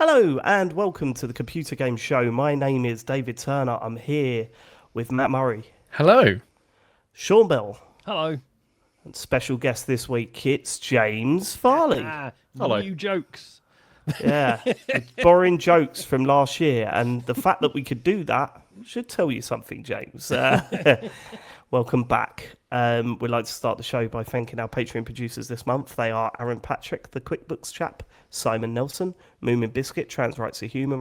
Hello and welcome to the Computer Game Show. My name is David Turner. I'm here with Matt Murray, Hello. Sean Bell, Hello. and special guest this week, it's James Farley. Hello. New jokes. Yeah, borrowing jokes from last year, and the fact that we could do that should tell you something, James. Welcome back. We'd like to start the show by thanking our Patreon producers this month. They are Aaron Patrick, the QuickBooks chap, Simon Nelson, Moomin Biscuit, Trans Rights to Human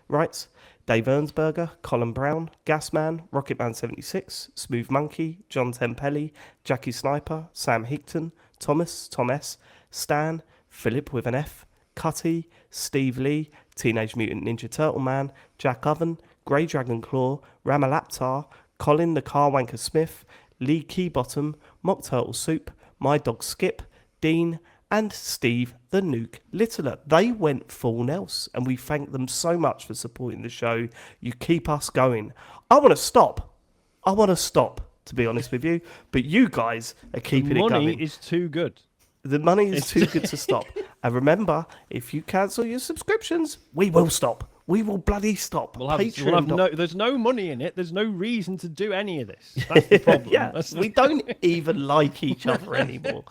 Rights, Dave Ernsberger, Colin Brown, Gasman, Rocketman76, Smooth Monkey, John Tempelli, Jackie Sniper, Sam Hickton, Thomas, Tom S, Stan, Philip with an F, Cutty, Steve Lee, Teenage Mutant Ninja Turtle Man, Jack Oven, Grey Dragon Claw, Ramalaptar, Colin the Car Wanker Smith, Lee Keybottom, Mock Turtle Soup, My Dog Skip, Dean, and Steve the Nuke Littler. They went full Nels, and we thank them so much for supporting the show. You keep us going. I want to stop, to be honest with you, but you guys are keeping it going. Money is too good. The money is too good to stop. And remember, if you cancel your subscriptions, we will stop. We will bloody stop. There's no money in it. There's no reason to do any of this. That's the problem. We don't even like each other anymore.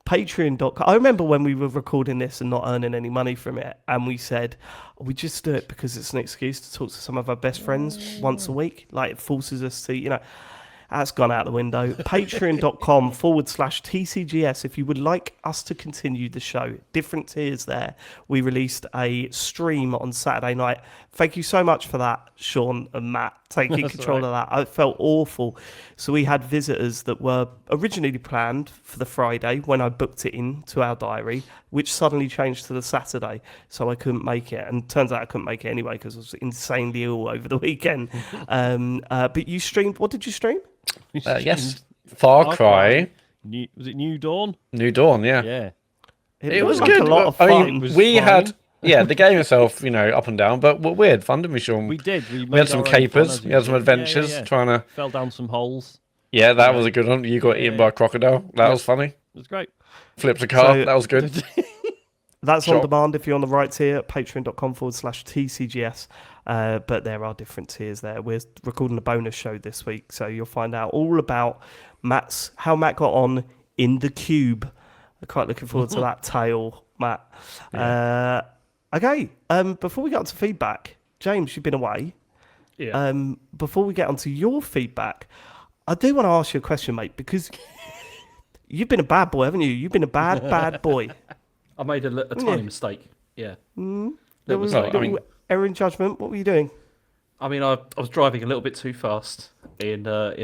Patreon.com. I remember when we were recording this and not earning any money from it, and we said, we just do it because it's an excuse to talk to some of our best friends once a week. Like, it forces us to, that's gone out the window. Patreon.com/TCGS. If you would like us to continue the show, different tiers there. We released a stream on Saturday night. Thank you so much for that, Sean and Matt, taking control of that. I felt awful. So we had visitors that were originally planned for the Friday when I booked it into our diary, which suddenly changed to the Saturday. So I couldn't make it. And turns out I couldn't make it anyway because I was insanely ill over the weekend. But you streamed. What did you stream? Yes, Far Cry. Was it New Dawn? New Dawn, yeah. Yeah. It was like good. A lot of fun. I mean, we had the game itself, up and down, but we had fun, didn't we, Sean? We did. We had some capers. We had some adventures trying to. Fell down some holes. Yeah, that was a good one. You got eaten by a crocodile. That was funny. It was great. Flipped a car. That was good. That's on demand if you're on the right tier, patreon.com/TCGS. But there are different tiers there. We're recording a bonus show this week, so you'll find out all about how Matt got on in the cube. I'm quite looking forward to that tale, Matt. Yeah. Okay, before we get on to feedback, James, you've been away. Yeah. Before we get onto your feedback, I do want to ask you a question, mate, because you've been a bad boy, haven't you? You've been a bad boy. I made a tiny mistake. Yeah. There was a little error in judgment. What were you doing? I mean, I was driving a little bit too fast in the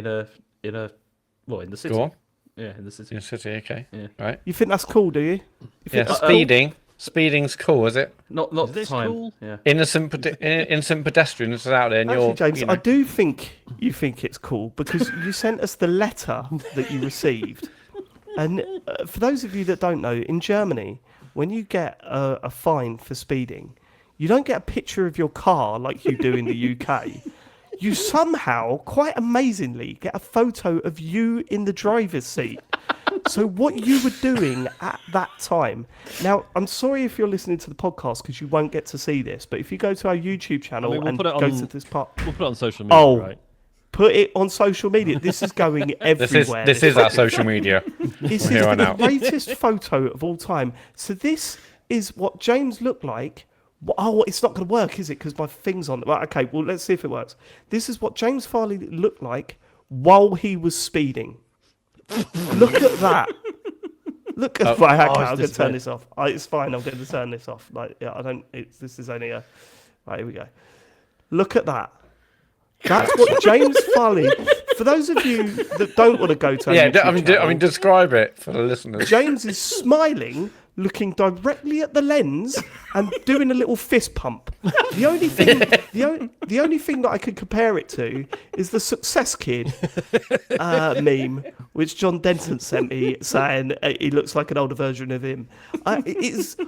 city. Go on. Yeah, in the city. In the city, okay. Yeah. Right. You think that's cool, do you? Speeding. Speeding's cool, is it? Not Is the this time. cool? Yeah. Innocent pedestrians out there, and Actually, you're James, I do think you think it's cool because you sent us the letter that you received. And for those of you that don't know, in Germany, when you get a fine for speeding, you don't get a picture of your car like you do in the UK. You somehow, quite amazingly, get a photo of you in the driver's seat. So what you were doing at that time. Now, I'm sorry if you're listening to the podcast because you won't get to see this, but if you go to our YouTube channel and go to this part... We'll put it on social media, right? Put it on social media. This is going everywhere. This is our social media. This is the greatest photo of all time. So this is what James looked like. Oh, it's not going to work, is it? Because my thing's on. Well, okay, well, let's see if it works. This is what James Farley looked like while he was speeding. Look at that. Look at my haircut. I'm going to turn this off. It's fine. I'm going to turn this off. This is only a... Right, here we go. Look at that. That's what James Farley... For those of you that don't want to go to our YouTube channel, describe it for the listeners. James is smiling, looking directly at the lens and doing a little fist pump. The only thing that I could compare it to is the Success Kid meme, which John Denton sent me, saying he looks like an older version of him. It is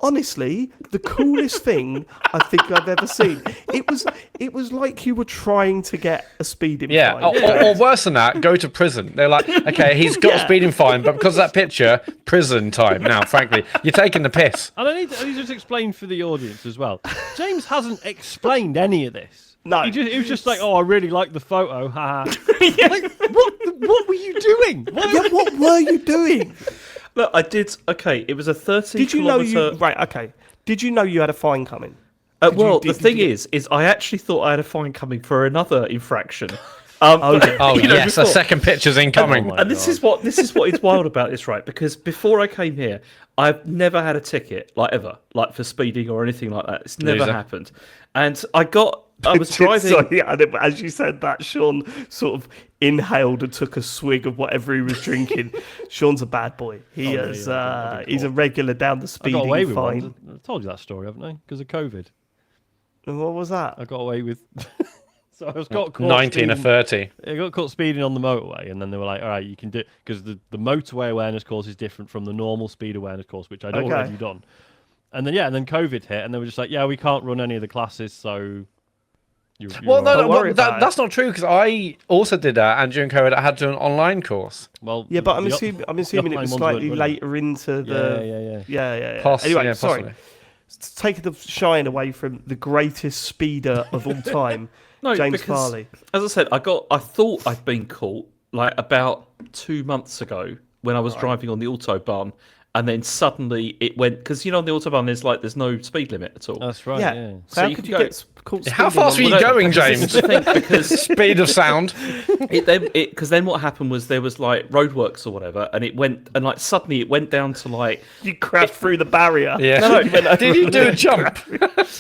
honestly the coolest thing I think I've ever seen. It was like you were trying to get a speeding fine. Or worse than that, go to prison. They're like, okay, he's got a speeding fine, but because of that picture, prison time. Now, frankly, you're taking the piss. And I need to just explain for the audience as well. James hasn't explained any of this. No. It was just like, oh, I really like the photo. Haha. Like, what were you doing? What were you doing? Look, I did. Okay, it was a 30 Did you know kilometer. right? Okay. Did you know you had a fine coming? The thing is I actually thought I had a fine coming for another infraction. Oh you know, yes, before. a second picture's incoming. And this is what is wild about this, right? Because before I came here, I've never had a ticket, like ever, like for speeding or anything like that. It's never happened. And I was driving. Sorry, as you said that, Sean sort of inhaled and took a swig of whatever he was drinking. Sean's a bad boy. He's a regular down the I speeding got away with fine. one. I told you that story, haven't I? Because of COVID. And what was that? I got away with. So I was got caught 19 or speeding. 30. I got caught speeding on the motorway, and then they were like, "All right, you can do," because the motorway awareness course is different from the normal speed awareness course, which I'd already done. And then COVID hit, and they were just like, "Yeah, we can't run any of the classes, so." Well, Don't worry about that's not true because I also did that, and during COVID, I had to do an online course. Well, Yeah, but I'm the assuming it online was ones slightly weren't running. later into the. Yeah. Anyway, sorry. Taking the shine away from the greatest speeder of all time, No, James because, Farley. as I said, I thought I'd been caught like about 2 months ago when I was driving on the autobahn, and then suddenly it went because on the autobahn there's no speed limit at all. That's right. Yeah. Yeah. So So how you could could you go- get caught? How speeding fast were on you the- going, This is James? the thing, because Speed of sound. then what happened was there was like roadworks or whatever, and it went and like suddenly it went down to like You crashed through the barrier. Yeah. No, Did you do a jump?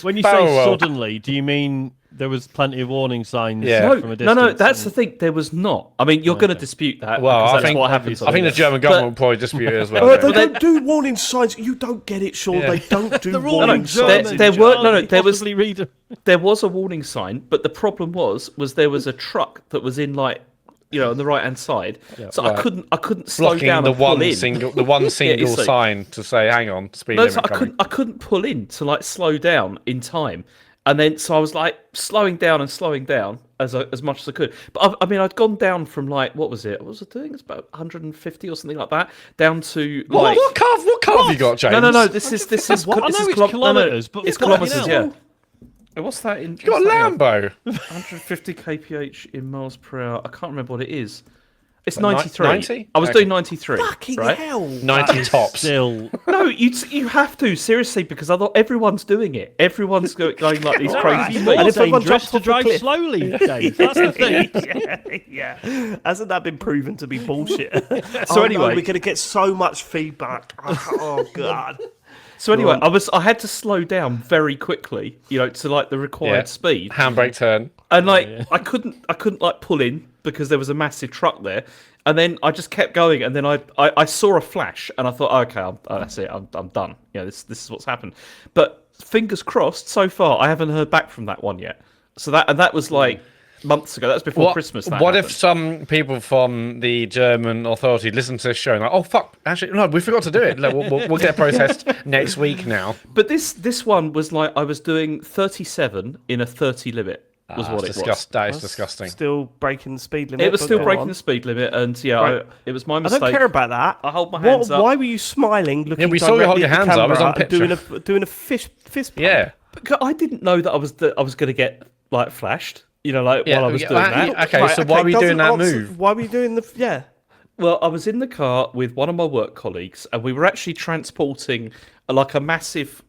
When you Barrel say roll. suddenly, do you mean there was plenty of warning signs Yeah. from a distance? no, that's the thing. There was not. I mean, you're going to dispute that. Well, because I that's think- what happens. I think the German government will probably dispute it as well. They don't they? don't do warning signs. You don't get it, Sean. Yeah. They don't do They're all warning in signs. German. There were- no, Can't there was- possibly read them. there was a warning sign, but the problem was there was a truck that was in like on the right hand side, so Right. I couldn't slow Blocking down the and pull one in. single see. sign to say, "Hang on, speed No, limit so coming." I couldn't pull in to like slow down in time, and then so I was like slowing down as much as I could. But I mean, I'd gone down from like what was it? What was I doing? It's about 150 or something like that, down to like What car have you got, James? no. This is What? I know it's kilometres, but it's fucking kilometers. hell. Yeah. What's that in? You got a Lambo. 150 kph in miles per hour. I can't remember what it is. It's Like 93. 90? I was Okay. doing 93. Fucking right? hell. 90 tops. Still, No, you have to seriously because everyone's doing it. Everyone's going like these crazy it's more And if everyone dangerous jumps to off a drive cliff- slowly, James. That's the thing. yeah. Hasn't that been proven to be bullshit? So Oh, anyway- no, we're going to get so much feedback. Oh, God. So anyway, I had to slow down very quickly, to like the required speed, Handbrake turn. and like I couldn't like pull in because there was a massive truck there, and then I just kept going, and then I saw a flash, and I thought, okay, that's it, I'm done. This is what's happened. But fingers crossed, so far I haven't heard back from that one yet. So that was like months ago. That was before Christmas. What if some people from the German authority listen to this show and like, oh fuck, actually no, we forgot to do it. Like, we'll get processed next week now. But this one was like I was doing 37 in a 30 limit. Was what it was. That is disgusting. Still breaking the speed limit. It was but still go breaking on. the speed limit, and Right. it was my I mistake. don't care about that. I hold my hands up. Why were you smiling, looking we saw you hold directly your at the hands up, it was camera on and doing a fist pump? Yeah. Because I didn't know that I was going to get like flashed. While I was doing that. Okay, so why were you doing that move? Why were you doing the... Yeah. Well, I was in the car with one of my work colleagues, and we were actually transporting like a massive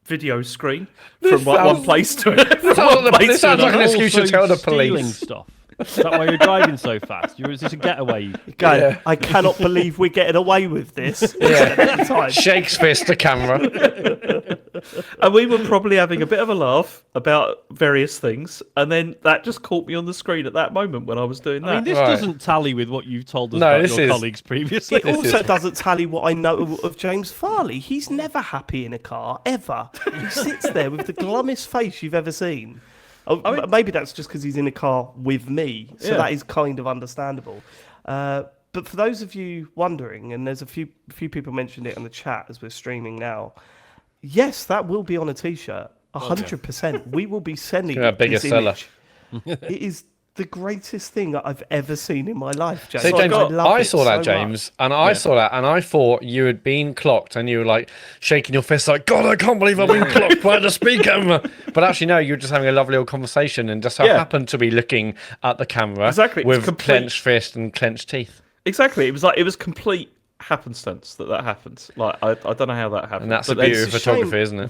video screen from one place to another. This sounds like an excuse to Also tell the stealing police. stuff. Is that why you're driving so fast? Is this a getaway? Go, I cannot believe we're getting away with this. Yeah. Shakes fist to camera. And we were probably having a bit of a laugh about various things, and then that just caught me on the screen at that moment when I was doing that. I mean, this Right. doesn't tally with what you've told us No, about this your is- colleagues previously. It also doesn't tally what I know of James Farley. He's never happy in a car, ever. He sits there with the glummest face you've ever seen. Maybe that's just because he's in a car with me, so Yeah. that is kind of understandable. but for those of you wondering, and there's a few people mentioned it in the chat as we're streaming now. Yes, that will be on a T-shirt. 100%. We will be sending It's gonna be a bigger this seller. image. It is the greatest thing that I've ever seen in my life, James. So James, love I it saw that, so James, much. and I saw that, and I thought you had been clocked, and you were like shaking your fist, like, God, I can't believe I've been clocked by the speaker. But actually, no, you were just having a lovely little conversation, and just so happened to be looking at the camera Exactly. with clenched fist and clenched teeth. Exactly. It was complete happenstance that happened. Like I don't know how that happened. And that's but the beauty it's of a photography, shame. isn't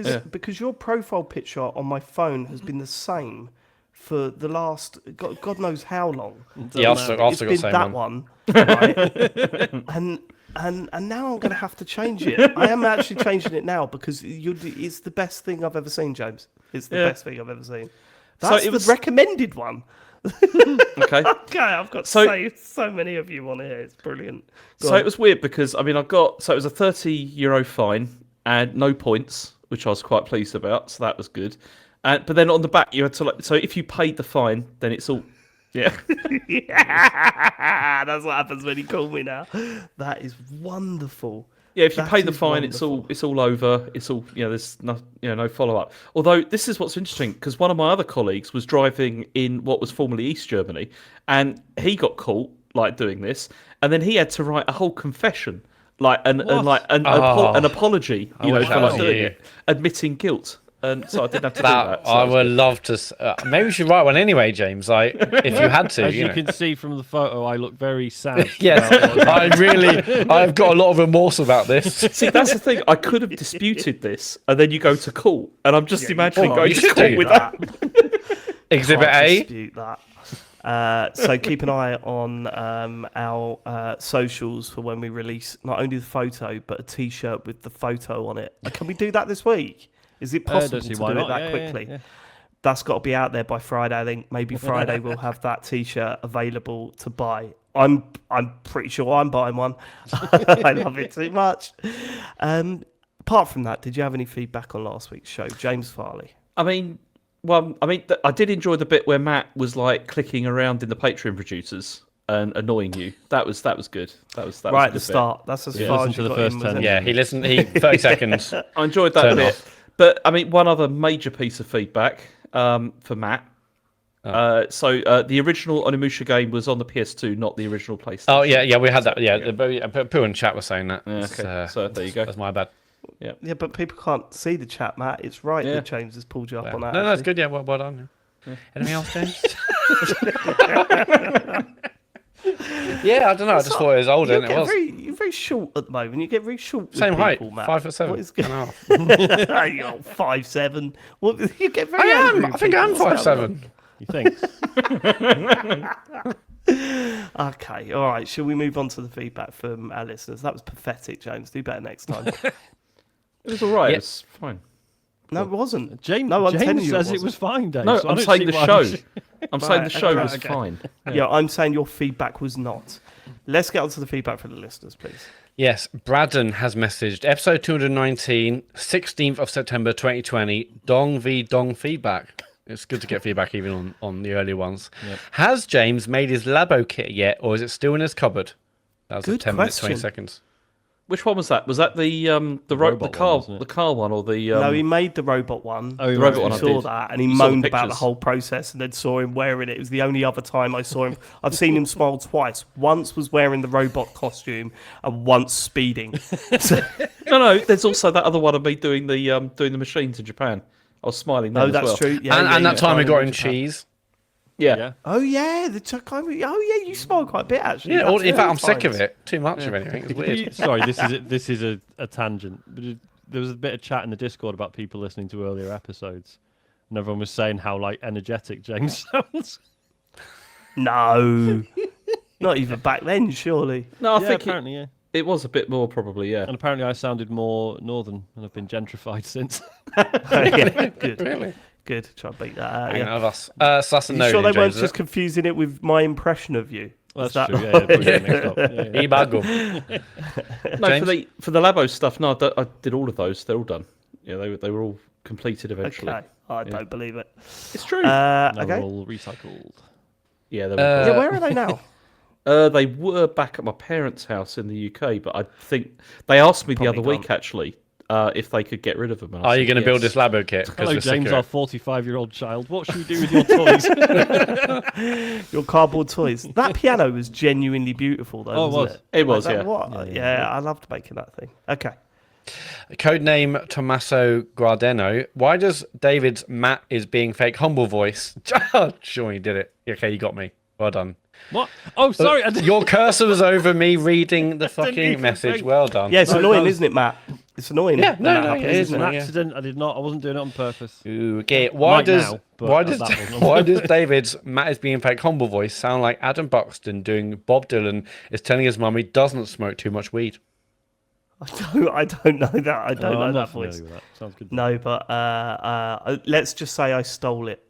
it? Because your profile picture on my phone has been the same for the last God knows how long. Yeah, I've still got It's the been same that one. right? and now I'm going to have to change it. I am actually changing it now because it's the best thing I've ever seen, James. It's the best thing I've ever seen. That's it was the recommended one. Okay. Okay, I've got so many of you on here. It's brilliant. So it was weird because I mean it was a €30 fine and no points, which I was quite pleased about. So that was good. But then on the back you had to so if you paid the fine, then it's all yeah. That's what happens when you call me now. That is wonderful. Yeah, if you That pay the is fine, wonderful. it's all over. It's all there's no follow up. Although this is what's interesting because one of my other colleagues was driving in what was formerly East Germany, and he got caught like doing this, and then he had to write a whole confession, like an apology, for like doing it, admitting guilt. And so I didn't have to do that. So I would love to. Maybe we should write one anyway, James. Like, if you had to, As you know. can see from the photo, I look very sad. Yes, I've got a lot of remorse about this. See, that's the thing. I could have disputed this, and then you go to court, and I'm just imagining well, going you to should court do with that. Exhibit Can't A. dispute that. So keep an eye on our socials for when we release not only the photo but a T-shirt with the photo on it. Can we do that this week? Is it possible to see do why it not. that quickly? Yeah. That's got to be out there by Friday. I think maybe Friday we'll have that T-shirt available to buy. I'm pretty sure I'm buying one. I love it too much. Apart from that, did you have any feedback on last week's show, James Farley? I mean, I did enjoy the bit where Matt was like clicking around in the Patreon producers and annoying you. That was good. That was Right a at the good start. That's as far Listen as to you the got first in, 10 wasn't it? Yeah, he listened. 30 seconds. bit. I enjoyed that Turn bit. off. But I mean, one other major piece of feedback for Matt. The original Onimusha game was on the PS2, not the original PlayStation. Oh yeah, we had that. Yeah, Pooh in chat was saying that. Yeah, okay. So there you go. That's my bad. Yeah, but people can't see the chat, Matt. It's right Yeah. that James has pulled you up on that. No, that's actually. good. Yeah, well done. Yeah. Anything else, James? Yeah, I don't know. I just thought it was older than it was. You're very short at the moment. You get very short with Same height, people, Matt. 5'7". What is and going a half. on? You're 5'7". Well, you get very I angry am. with I think I am people. What's going 5'7". You think? on? Okay, all right. Shall we move on to the feedback from our listeners? That was pathetic, James. Do better next time. It was all right. Yeah. It was fine. No, it wasn't. James, No, I'm telling James you it says it wasn't. was fine, Dave. No, so I I'm don't saying see the why show. we should- I'm saying the show okay, was okay. fine. Yeah, I'm saying your feedback was not. Let's get on to the feedback from the listeners, please. Yes, Braddon has messaged episode 219, 16th of September 2020, Dong v Dong feedback. It's good to get feedback even on the early ones. Yep. Has James made his Labo kit yet, or is it still in his cupboard? That was Good 10 minutes, 20 question. seconds. Which one was that? Was that the robot car one, wasn't it? the car one or the No, he made the robot one. Oh, the right. robot one? I I saw did. that, and he You saw the moaned about the pictures. whole process, and then saw him wearing it. It was the only other time I saw him. I've seen him smile twice. Once was wearing the robot costume, and once speeding. So, No. There's also that other one of me doing the machines in Japan. I was smiling. no, then that's as well. true. Yeah, and that time we got him Japan. cheese. Yeah. Yeah. Oh yeah, you smile quite a bit actually. Yeah, That's in fact, very I'm sick of fine. it. Too much of anything. It's weird. Sorry, this is a tangent. But there was a bit of chat in the Discord about people listening to earlier episodes, and everyone was saying how like energetic James sounds. No, not even back then, surely. No, I Yeah, think apparently, yeah. it was a bit more probably. Yeah. And apparently, I sounded more northern, and I've been gentrified since. Yeah, good, Really? good. Try to beat that out. Hanging Yeah. out of us. So that's a You no. sure they then, weren't James, just confusing it with my impression of you? That's Is that true. Yeah, put it mixed up. Yeah, yeah. Ibago. No, James? for the Labo stuff. No, I did all of those. They're all done. Yeah, they were all completed eventually. Okay, I don't believe it. It's true. Now Okay. they're all recycled. yeah, they were. Yeah, where are they now? They were back at my parents' house in the UK, but I think they asked me the other Probably week actually if they could get rid of them. And I Are you said going to build yes. this Labo kit? Hello, James, our 45-year-old child. What should we do with your toys? Your cardboard toys. That piano was genuinely beautiful, though. Oh, it wasn't was. it? It was, Like, yeah. What? Yeah, I loved making that thing. Okay. Codename Tommaso Guardeno. Why does David's Matt is being fake humble voice? Sure, you did it. Okay, you got me. Well done. What? Oh, sorry. I didn't- Your cursor was over me reading the fucking even message. think. Well done. Yeah, it's No, annoying, that was- isn't it, Matt? It's annoying. Yeah, when no, that no, happens, it is, isn't An yeah. accident. I did not. I wasn't doing it on purpose. Okay, why Might does now, but that wasn't. why does David's Matt is being fake humble voice sound like Adam Buxton doing Bob Dylan is telling his mum he doesn't smoke too much weed? I don't know that. I don't know I'm that not familiar voice. with that. Sounds good. No, but let's just say I stole it.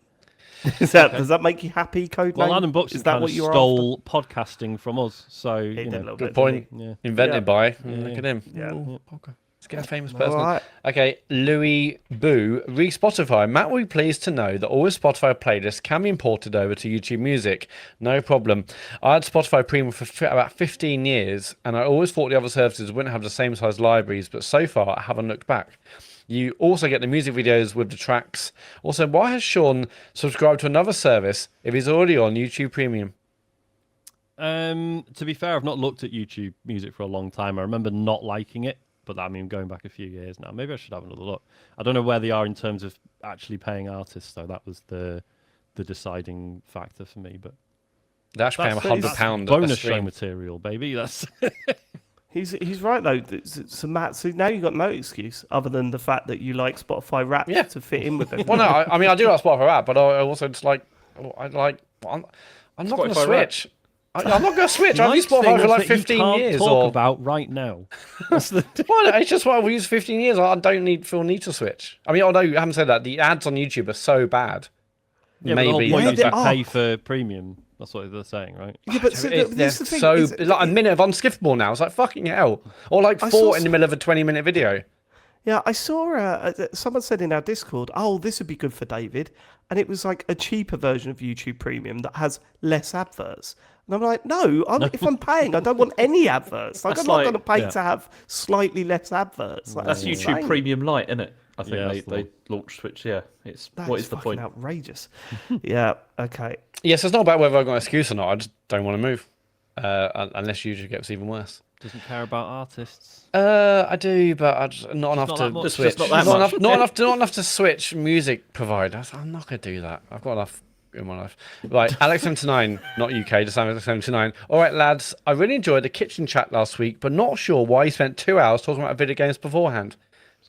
Does that make you happy, Codename? Well, Adam Buxton Is that kind what of you're stole podcasting from us, so He you did a know. little Good bit, point. didn't Yeah. Invented Yeah. by. Yeah, Look yeah. at him. Yeah. Ooh, podcast. Let's get a famous he? person. All right. Okay, Louis Boo, re-Spotify. Matt will be pleased to know that all his Spotify playlists can be imported over to YouTube Music. No problem. I had Spotify Premium for about 15 years, and I always thought the other services wouldn't have the same size libraries, but so far I haven't looked back. You also get the music videos with the tracks. Also, why has Sean subscribed to another service if he's already on YouTube Premium? To be fair, I've not looked at YouTube Music for a long time. I remember not liking it, but I mean, going back a few years now, maybe I should have another look. I don't know where they are in terms of actually paying artists, though. That was the deciding factor for me. But They actually pay him That's- £100 a bonus show stream. material, baby. That's He's right though. So Matt, so now you've got no excuse other than the fact that you like Spotify Wrapped Yeah. to fit in with it. Well, no, I mean, I do like Spotify Rap, but I also just like, I'm not going to Spotify Wrapped. switch. I'm not going to switch. I've nice used Spotify thing for like that you 15 can't years. talk Or about right now. That's the well, it's just what I've used 15 years. I don't feel need to switch. I mean, although you haven't said that, the ads on YouTube are so bad. yeah, but the whole Maybe point Yeah, is they you are. pay for premium. That's what they're saying, right? Yeah, but so they're this is the thing. so is- like a minute of unskippable now. It's like fucking hell, or like I four saw in the middle of a 20-minute video. Yeah, I saw someone said in our Discord, "Oh, this would be good for David," and it was like a cheaper version of YouTube Premium that has less adverts. And I'm like, no, if I'm paying, I don't want any adverts. Like, That's I'm not like- going to pay yeah. to have slightly less adverts. Like, That's YouTube insane. Premium Lite, isn't it? I think Yeah, that's the they one. launched Switch. Yeah, it's That what is the fucking point? outrageous. Yeah. Okay. Yes, it's not about whether I've got an excuse or not. I just don't want to move, unless YouTube gets even worse. Doesn't care about artists. I do, but I just, not enough not to that much. switch. Just not that much. Not enough to switch music provider. I'm not going to do that. I've got enough in my life. Right, Alex79, not UK, just Alex79. All right, lads, I really enjoyed the kitchen chat last week, but not sure why you spent 2 hours talking about video games beforehand.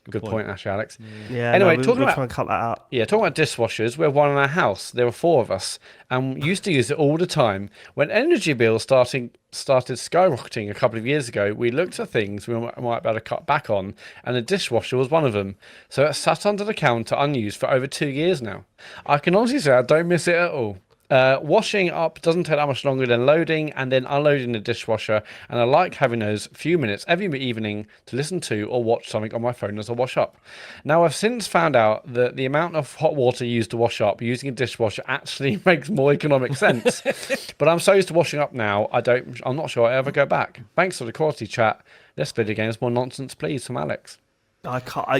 Good point, actually, Alex. Yeah. Anyway, no, talking we'll about- try and cut that out. Yeah, talking about dishwashers, we have one in our house. There were 4 of us, and we used to use it all the time. When energy bills started skyrocketing a couple of years ago, we looked at things we might be able to cut back on, and the dishwasher was one of them. So it's sat under the counter unused for over 2 years now. I can honestly say I don't miss it at all. Washing up doesn't take that much longer than loading and then unloading the dishwasher, and I like having those few minutes every evening to listen to or watch something on my phone as I wash up. Now, I've since found out that the amount of hot water used to wash up using a dishwasher actually makes more economic sense. But I'm so used to washing up now, I'm not sure I'll ever go back. Thanks for the quality chat. Let's play the games. More nonsense, please, from Alex.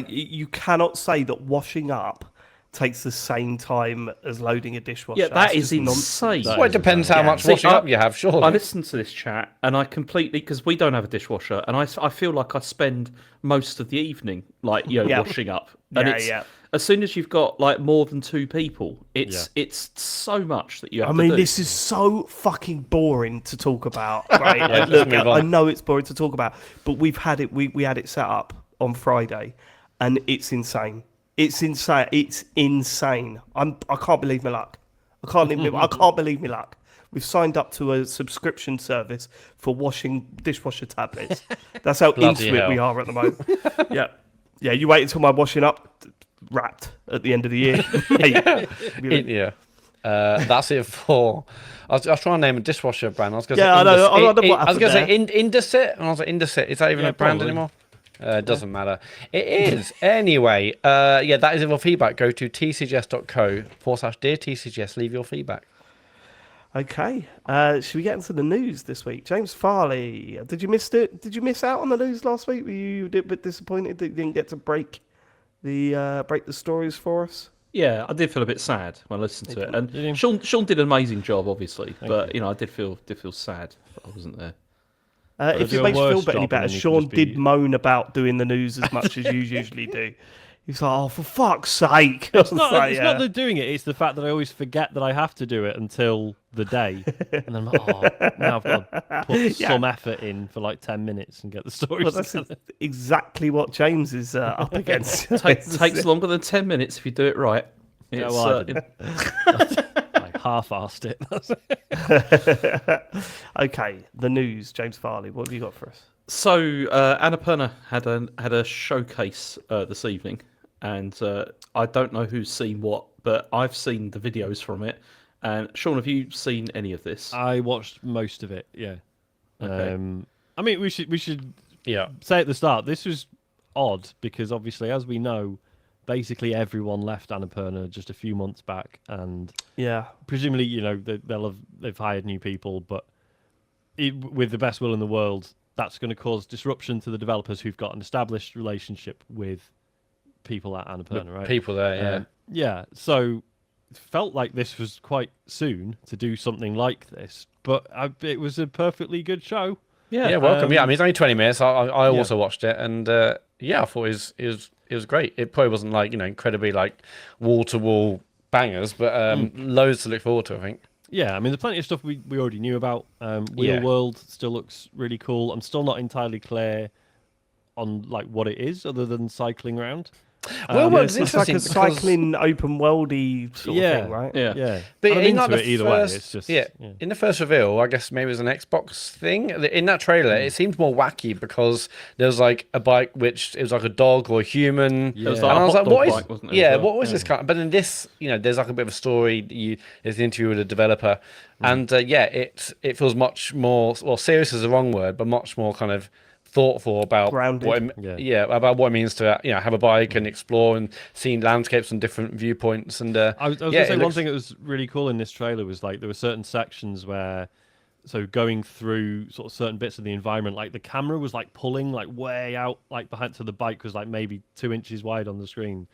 You cannot say that washing up takes the same time as loading a dishwasher. Yeah, that That's is just insane. That Well, it is depends how much See, washing up you have, sure. I listened to this chat and I completely, because we don't have a dishwasher, and I feel like I spend most of the evening Yeah. washing up. And Yeah, it's, yeah. as soon as you've got like more than 2 people, it's so much that you have I to mean, do. this is so fucking boring to talk about, right? Yeah, let's Look, move on. I know it's boring to talk about, but we've had it. We had it set up on Friday, and it's insane. It's insane. It's insane. I can't believe my luck. I can't believe my luck. We've signed up to a subscription service for washing dishwasher tablets. That's how Bloody into it we hell. are at the moment. Yeah. You wait until my washing up wrapped at the end of the year. Yeah. That's it for. I was trying to name a dishwasher brand. I was going to Yeah, I know. I know what I was going to say happened Indesit, and I was like, Indesit. Is that even Yeah, a brand probably. anymore? It doesn't matter. It is. Anyway, yeah, that is it for feedback. Go to tcgs.co/dear TCGS. Leave your feedback. Okay. Should we get into the news this week? James Farley, did you miss it? Did you miss out on the news last week? Were you a bit disappointed that you didn't get to break the stories for us? Yeah, I did feel a bit sad when I listened to it, Did you? and Sean did an amazing job, obviously, but I did feel sad that I wasn't there. If do it a makes you feel worse any job better, and then you can Sean just be- did moan about doing the news as much as you usually do. He's like, "Oh, for fuck's sake!" It's not the doing it; it's the fact that I always forget that I have to do it until the day, and then I'm like, "Oh, now I've got to put some effort in for like 10 minutes and get the stories Well, that's together." exactly what James is up against. Takes longer than 10 minutes if you do it right. Yeah, It's, well, I didn't. I half-assed it. Okay, the news. James Farley, what have you got for us? So Annapurna had a showcase this evening, and I don't know who's seen what, but I've seen the videos from it. And Sean, have you seen any of this? I watched most of it. Yeah. Okay. I mean, we should Yeah. say at the start this was odd because obviously, as we know, basically everyone left Annapurna just a few months back, and Yeah, presumably, they've hired new people, but with the best will in the world, that's going to cause disruption to the developers who've got an established relationship with people at Annapurna, right? People there, yeah. Yeah. So it felt like this was quite soon to do something like this, but it was a perfectly good show. Yeah, welcome. I mean, it's only 20 minutes. I yeah. also watched it, and I thought it was great. It probably wasn't like incredibly like wall to wall bangers, but loads to look forward to. I think. Yeah, I mean, there's plenty of stuff we already knew about. Wheel World still looks really cool. I'm still not entirely clear on like what it is, other than cycling around. Well, it's like a cycling open worldy sort of thing, right? Yeah. Yeah, But I'm in into like it the either first, way. It's just in the first reveal, I guess maybe it was an Xbox thing. In that trailer, it seemed more wacky because there was like a bike which it was like a dog or a human. Yeah. It was like and a I was hot like, what dog is? bike, wasn't it, Yeah, as well? what was this kind? But in this, there's like a bit of a story. There's an interview with a developer, and it feels much more. Well, serious is the wrong word, but much more kind of thoughtful about Grounded. about what it means to have a bike and explore and seeing landscapes from different viewpoints. And I was going to say one thing that was really cool in this trailer was like there were certain sections where, so going through sort of certain bits of the environment, like the camera was like pulling like way out like behind, so the bike was like maybe 2 inches wide on the screen.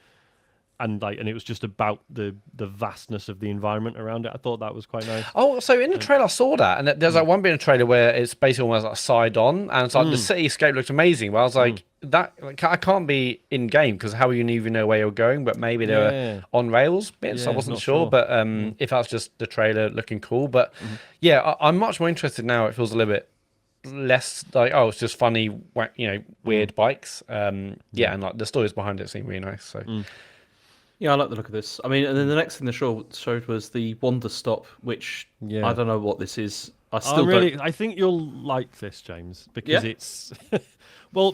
And it was just about the vastness of the environment around it. I thought that was quite nice. Oh, so in the trailer I saw that, and there's like one bit in the trailer where it's basically almost like side on, and it's like the cityscape looked amazing. But I was like, that I can't be in game because how will you even know where you're going? But maybe there were on rails bits. I wasn't sure, but if that's just the trailer looking cool, but I'm much more interested now. It feels a little bit less like it's just funny, weird bikes. And like the stories behind it seem really nice. So. Yeah, I like the look of this. I mean, and then the next thing the show showed was the Wander Stop, which I don't know what this is. I think you'll like this, James, because it's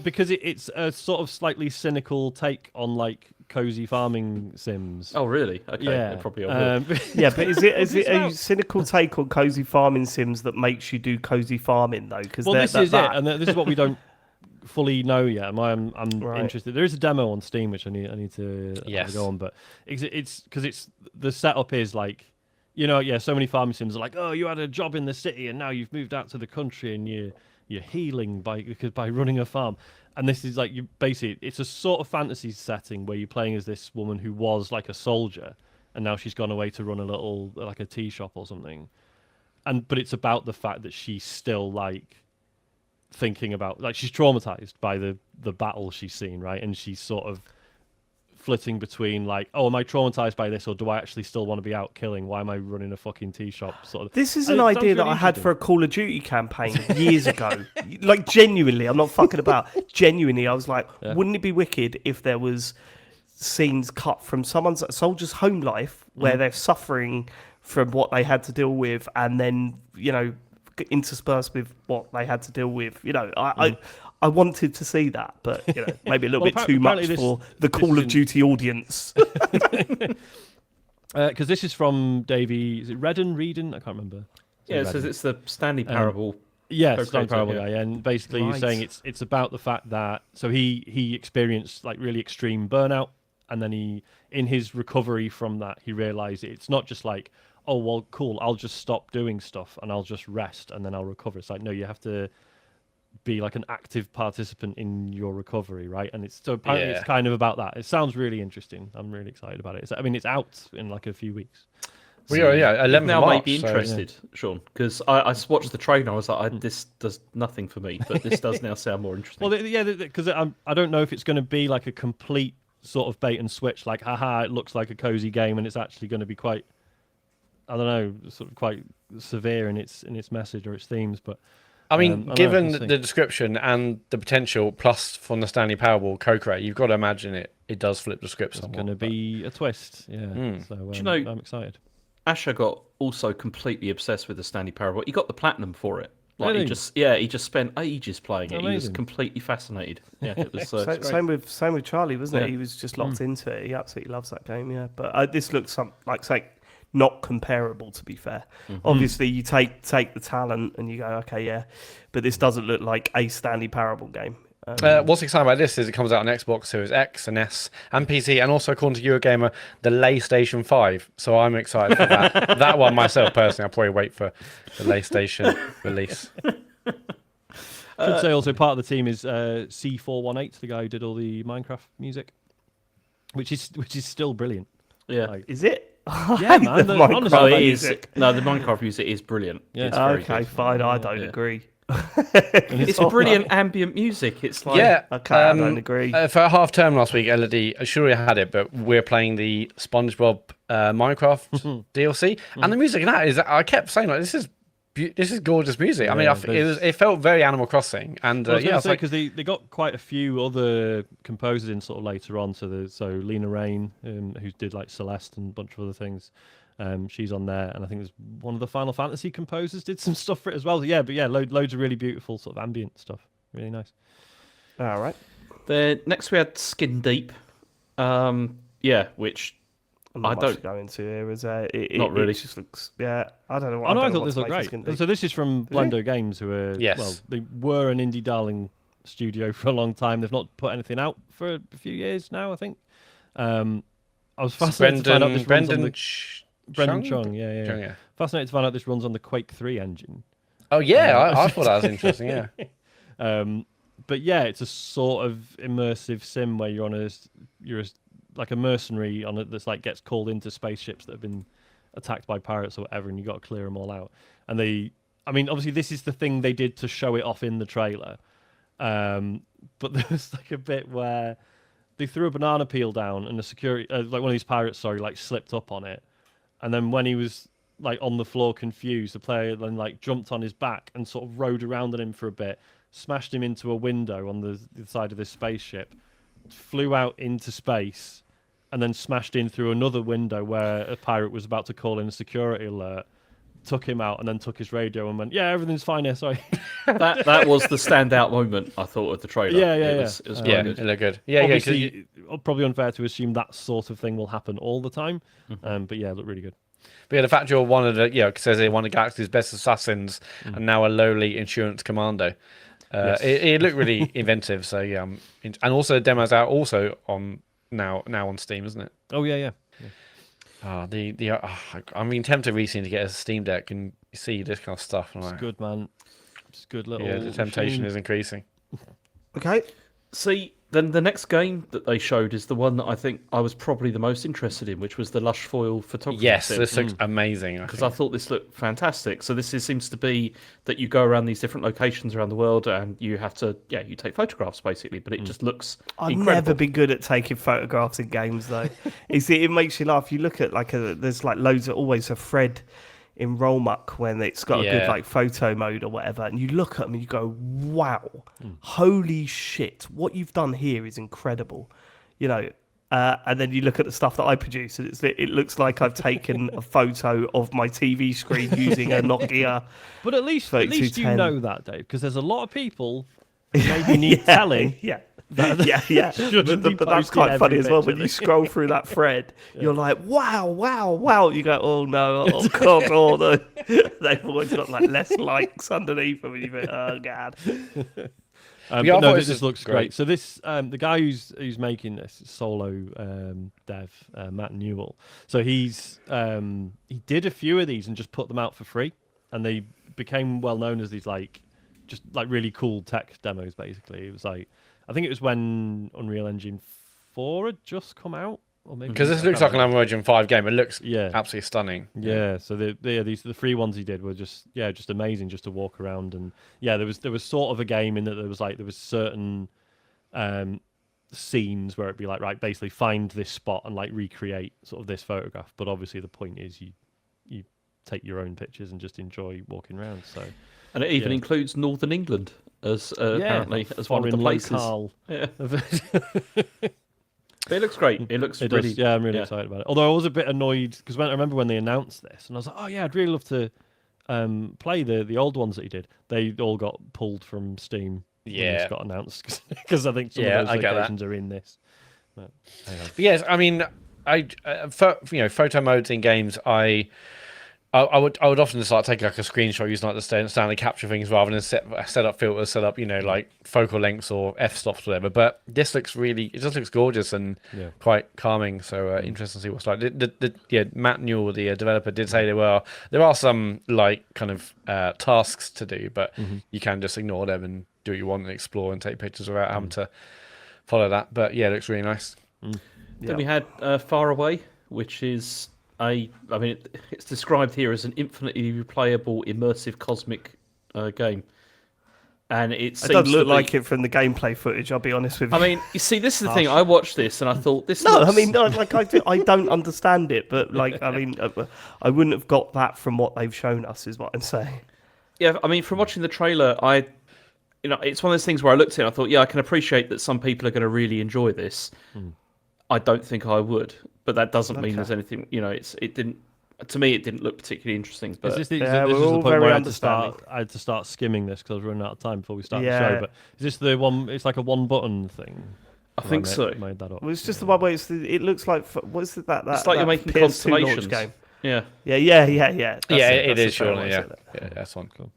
because it's a sort of slightly cynical take on like cozy farming sims. Oh, really? Okay, yeah, probably I will. Yeah, but is it a cynical take on cozy farming sims that makes you do cozy farming though? Because this is it, and this is what we don't fully know yet. I'm Right. interested. There is a demo on Steam which I need to have a go on, but it's because it's the setup is like so many farming sims are like, oh, you had a job in the city and now you've moved out to the country and you're healing by running a farm. And this is like it's a sort of fantasy setting where you're playing as this woman who was like a soldier and now she's gone away to run a little like a tea shop or something. But it's about the fact that she's still like thinking about, like, she's traumatized by the battle she's seen, right? And she's sort of flitting between like, oh, am I traumatized by this, or do I actually still want to be out killing? Why am I running a fucking tea shop? Sort of. This is an idea that I had for a Call of Duty campaign years ago. Like, genuinely, I'm not fucking about. Genuinely, I was like, wouldn't it be wicked if there was scenes cut from someone's soldier's home life where they're suffering from what they had to deal with, and then interspersed with what they had to deal with. I wanted to see that, but maybe a little bit too much for the Call of Duty audience. Because this is from Davey, is it Redden? I can't remember. Yeah, it says it's the Stanley Parable. Yeah, Stanley Parable guy, and basically he's saying it's about the fact that he experienced like really extreme burnout, and then in his recovery from that he realised it's not just like, oh, well, cool, I'll just stop doing stuff and I'll just rest and then I'll recover. It's like, no, you have to be like an active participant in your recovery, right? And it's so apparently it's kind of about that. It sounds really interesting. I'm really excited about it. I mean, it's out in like a few weeks. We are, 11th now March, made me interested, Sean, because I watched the trailer. I was like, this does nothing for me, but this does now sound more interesting. Well, yeah, because I don't know if it's going to be like a complete sort of bait and switch, like, haha, it looks like a cozy game, and it's actually going to be quite, I don't know, sort of quite severe in its message or its themes, but. I mean, given the description and the potential, plus from the Stanley Parable co-create, you've got to imagine it does flip the script. It's going to be a twist, yeah. So do you know, I'm excited. Asher got also completely obsessed with the Stanley Parable. He got the platinum for it. Like Really? he just spent ages playing it. He was completely fascinated. Yeah, it was same with Charlie, wasn't it? He was just locked into it. He absolutely loves that game. Yeah, but this looks like say not comparable, to be fair. Obviously, you take the talent and you go, okay, yeah, but this doesn't look like a Stanley Parable game. What's exciting about this is it comes out on Xbox Series X and S and PC, and also, according to Eurogamer, the PlayStation 5. So I'm excited for that. That one myself personally, I'll probably wait for the PlayStation release. Should say also part of the team is C418, the guy who did all the Minecraft music, which is still brilliant. Yeah, is it? Yeah, man. The Minecraft music. No, the Minecraft music is brilliant. Yeah. It's okay, fine. I don't agree. It's brilliant ambient music. It's like okay, I don't agree. For half term last week, LED, I sure had it, but we're playing the SpongeBob Minecraft DLC, and the music in that is. I kept saying like, this is gorgeous music. Yeah, I mean, it felt very Animal Crossing, and I was going to say because they got quite a few other composers in sort of later on. So Lena Raine, who did like Celeste and a bunch of other things. She's on there, and I think there's one of the Final Fantasy composers did some stuff for it as well. Yeah, but yeah, loads of really beautiful sort of ambient stuff. Really nice. All right. Next we had Skin Deep. Which I don't go into here. Not really. It just looks. Yeah, I don't know. I thought this looked great. So this is from Blendo Games, who are they were an indie darling studio for a long time. They've not put anything out for a few years now, I think. I was fascinated to find out this runs on the Brendan Chung, yeah. Fascinated to find out this runs on the Quake 3 engine. Oh yeah, I thought that was interesting. Yeah. But yeah, it's a sort of immersive sim where you're like a mercenary on it that's like gets called into spaceships that have been attacked by pirates or whatever, and you got to clear them all out. And obviously this is the thing they did to show it off in the trailer. But there's like a bit where they threw a banana peel down, and the security, like one of these pirates, like slipped up on it. And then when he was like on the floor confused, the player then like jumped on his back and sort of rode around on him for a bit, smashed him into a window on the side of this spaceship, flew out into space, and then smashed in through another window where a pirate was about to call in a security alert, took him out, and then took his radio and went, yeah, everything's fine here, sorry. that was the standout moment, I thought, of the trailer. It was quite good. It looked good. Yeah, obviously, probably unfair to assume that sort of thing will happen all the time. But yeah, it looked really good. But yeah, the fact you're one of the, it says they're one of Galaxy's best assassins and now a lowly insurance commando. It looked really inventive. So yeah, and also the demo's out also on now on Steam, isn't it? Oh yeah. I'm being tempted recently to get a Steam Deck and see this kind of stuff. It's good, man. It's good little. Yeah, the temptation is increasing. Okay. See, then the next game that they showed is the one that I think I was probably the most interested in, which was the Lush Foil photography. Yes, this looks amazing. Because I thought this looked fantastic. So seems to be that you go around these different locations around the world and you have to, you take photographs basically, but it just looks incredible. Never been good at taking photographs in games though. It makes you laugh. You look at there's like loads of always a thread in Rollmuck when it's got a good like photo mode or whatever, and you look at them and you go, wow, holy shit, what you've done here is incredible, and then you look at the stuff that I produce and it looks like I've taken a photo of my TV screen using a Nokia. But at least you know that, Dave, because there's a lot of people who maybe need telling Yeah. Shouldn't be But that's posting quite funny every as well. picture When you scroll through that thread, you're like, wow. You go, oh no, oh god, oh no. They've always got like less likes underneath them, and you think, oh god. But I no, thought this was looks great. So this, the guy who's making this solo dev, Matt Newell. So he did a few of these and just put them out for free, and they became well known as these just really cool tech demos. Basically, it was I think it was when Unreal Engine 4 had just come out, or maybe Because this looks like an Unreal Engine 5 game. It looks absolutely stunning. Yeah, so the free ones he did were just amazing, just to walk around. And there was sort of a game in that there was certain scenes where it'd be like, right, basically find this spot and like recreate sort of this photograph. But obviously the point is you take your own pictures and just enjoy walking around. So And it even includes Northern England as apparently as one of the places. Locale. Yeah. It looks great. It looks really. Yeah, I'm really excited about it. Although I was a bit annoyed because I remember when they announced this, and I was like, oh yeah, I'd really love to play the old ones that he did. They all got pulled from Steam. When this got announced because I think some of those locations are in this. But yes, I mean, photo modes in games, I would often just like take like a screenshot using like the standard capture things rather than set up filters, set up like focal lengths or f-stops, whatever. But this looks it just looks gorgeous and quite calming. So interesting to see what's like. Matt Newell, the developer, did say there are some like kind of tasks to do, but you can just ignore them and do what you want and explore and take pictures without having to follow that. But yeah, it looks really nice. Then we had Far Away, which is it's described here as an infinitely replayable, immersive cosmic game, and it doesn't look like it from the gameplay footage. I'll be honest with you. I mean, you see, this is the thing. I watched this and I thought this. I don't understand it, but I wouldn't have got that from what they've shown us. Is what I'm saying. Yeah, I mean, from watching the trailer, it's one of those things where I looked at it and I thought, I can appreciate that some people are going to really enjoy this. I don't think I would, but that doesn't mean there's anything. It didn't. To me, it didn't look particularly interesting. But this is the point where I had to start skimming this because I was running out of time before we started the show. But is this the one? It's like a one-button thing. I think so. Made that up. Well, it's just the one where it looks like what's it that? It's like you're making PS2 constellations game. Yeah. It is surely. Yeah, that's one. Cool.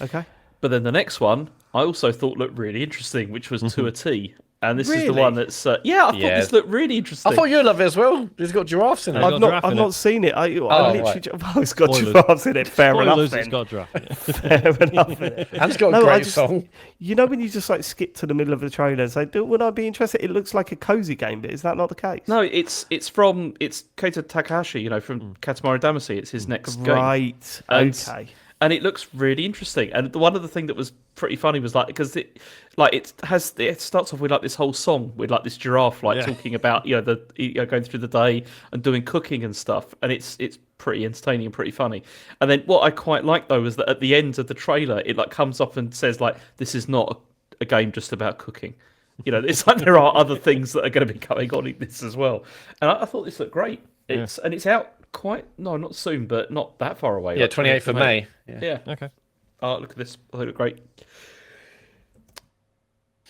Okay. But then the next one, I also thought looked really interesting, which was To a T. And this is the Really? one that's I thought this looked really interesting. I thought you'd love it as well. It's got giraffes in it. I've not seen it. I literally. It's got giraffes in it. Fair enough. It's got giraffe. Fair enough. And it's got a great song. You know when you just like skip to the middle of the trailer and say, "Would I be interested?" It looks like a cozy game, but is that not the case? No, it's Keita Takahashi. From Katamari Damacy. It's his next game. Right. Okay. And it looks really interesting. And one of the things that was pretty funny was because it starts off with like this whole song with like this giraffe talking about going through the day and doing cooking and stuff, and it's pretty entertaining and pretty funny. And then what I quite like though is that at the end of the trailer it comes up and says this is not a game just about cooking. It's like there are other things that are going to be going on in this as well. And I thought this looked great. And it's out not soon, but not that far away. Yeah, 28th of May. Yeah. Okay. Oh, look at this! I think it looked great.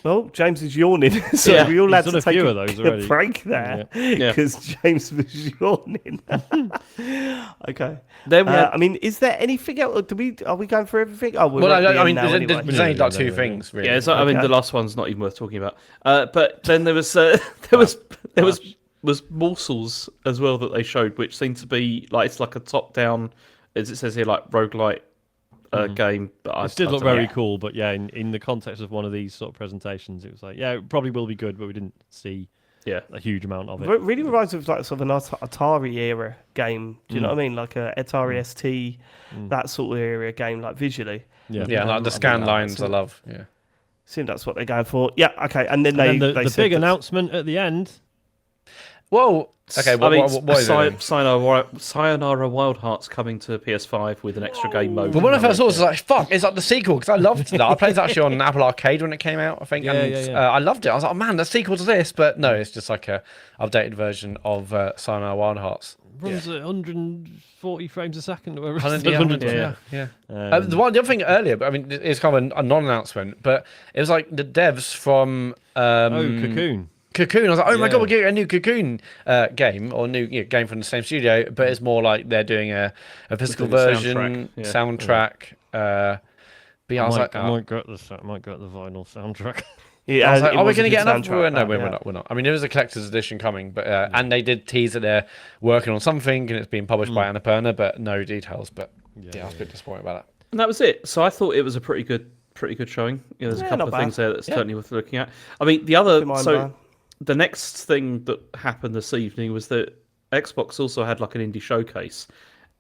Well, James is yawning, so we all had to take a break there because James was yawning. Okay. Then is there anything else? Are we going for everything? Oh, there's only like two things really. Yeah, the last one's not even worth talking about. But then there was was morsels as well that they showed, which seemed to be it's like a top-down, as it says here, like roguelite game. But it did look very cool, but in the context of one of these sort of presentations, it was like, it probably will be good, but we didn't see a huge amount of it. It really reminds me of like sort of an Atari era game. Do you know what I mean? Like a Atari ST, that sort of era game, like visually. Yeah, like the scan lines I love. Yeah. Seems that's what they're going for. Yeah, okay. And then the big announcement at the end. Whoa. Okay, what is it? Sayonara Wild Hearts coming to PS5 with an extra game mode. But when I first saw it, I was like, fuck, it's like the sequel, because I loved that. I played it actually on Apple Arcade when it came out, I think, I loved it. I was like, oh, man, the sequel to this, but no, it's just like a updated version of Sayonara Wild Hearts. Runs at 140 frames a second. Or whatever. 100, yeah. The other thing earlier, but I mean, it's kind of a non-announcement, but it was like the devs from... Cocoon. Cocoon. I was like, oh my god, we're getting a new Cocoon game, or new game from the same studio, but it's more like they're doing a physical version, soundtrack. But yeah, I was like, I might get the vinyl soundtrack. Yeah, I was like, are we going to get another? No, we're not. I mean, there is a collector's edition coming, but and they did tease that they're working on something, and it's being published by Annapurna, but no details. But I was a bit disappointed about that. And that was it. So I thought it was a pretty good showing. There's a couple of things there that's certainly worth looking at. I mean, the next thing that happened this evening was that Xbox also had like an indie showcase,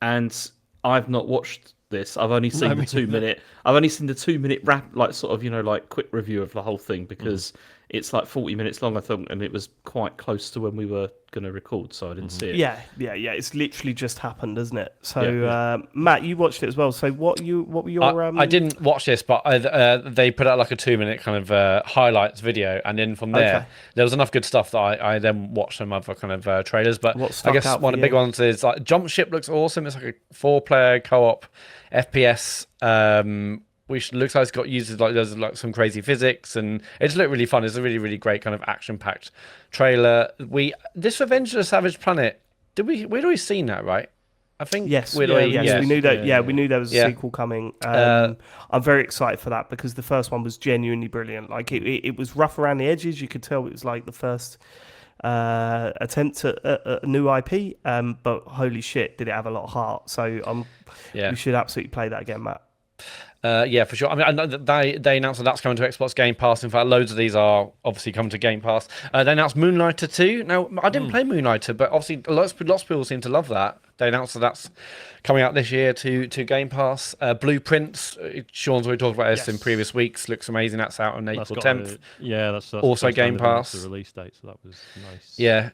and I've not watched this. I've only seen the 2 minute. I've only seen the 2 minute wrap, like sort of like quick review of the whole thing, because it's like 40 minutes long, I think, and it was quite close to when we were going to record, so I didn't see it. Yeah. It's literally just happened, isn't it? So Matt, you watched it as well. So what were your? I didn't watch this, but they put out like a 2 minute kind of highlights video, and then from there there was enough good stuff that I then watched some other kind of trailers. But I guess one of the big ones is like Jump Ship looks awesome. It's like a 4-player co-op FPS. Which looks like it's got uses like there's like some crazy physics, and it's looked really fun. It's a really, really great kind of action-packed trailer. This Revenge of the Savage Planet, we'd already seen that, right? I think yes, we knew that. Yeah, we knew there was a sequel coming. I'm very excited for that because the first one was genuinely brilliant. Like it was rough around the edges. You could tell it was like the first attempt at a new IP. But holy shit, did it have a lot of heart? So we should absolutely play that again, Matt. Yeah, for sure. I mean, I know that they announced that that's coming to Xbox Game Pass. In fact, loads of these are obviously coming to Game Pass. They announced Moonlighter 2. Now, I didn't play Moonlighter, but obviously lots of people seem to love that. They announced that that's coming out this year to Game Pass. Blueprints, Sean's already talked about this in previous weeks. Looks amazing. That's out on April 10th. That's also Game Pass. The release date, so that was nice. Yeah.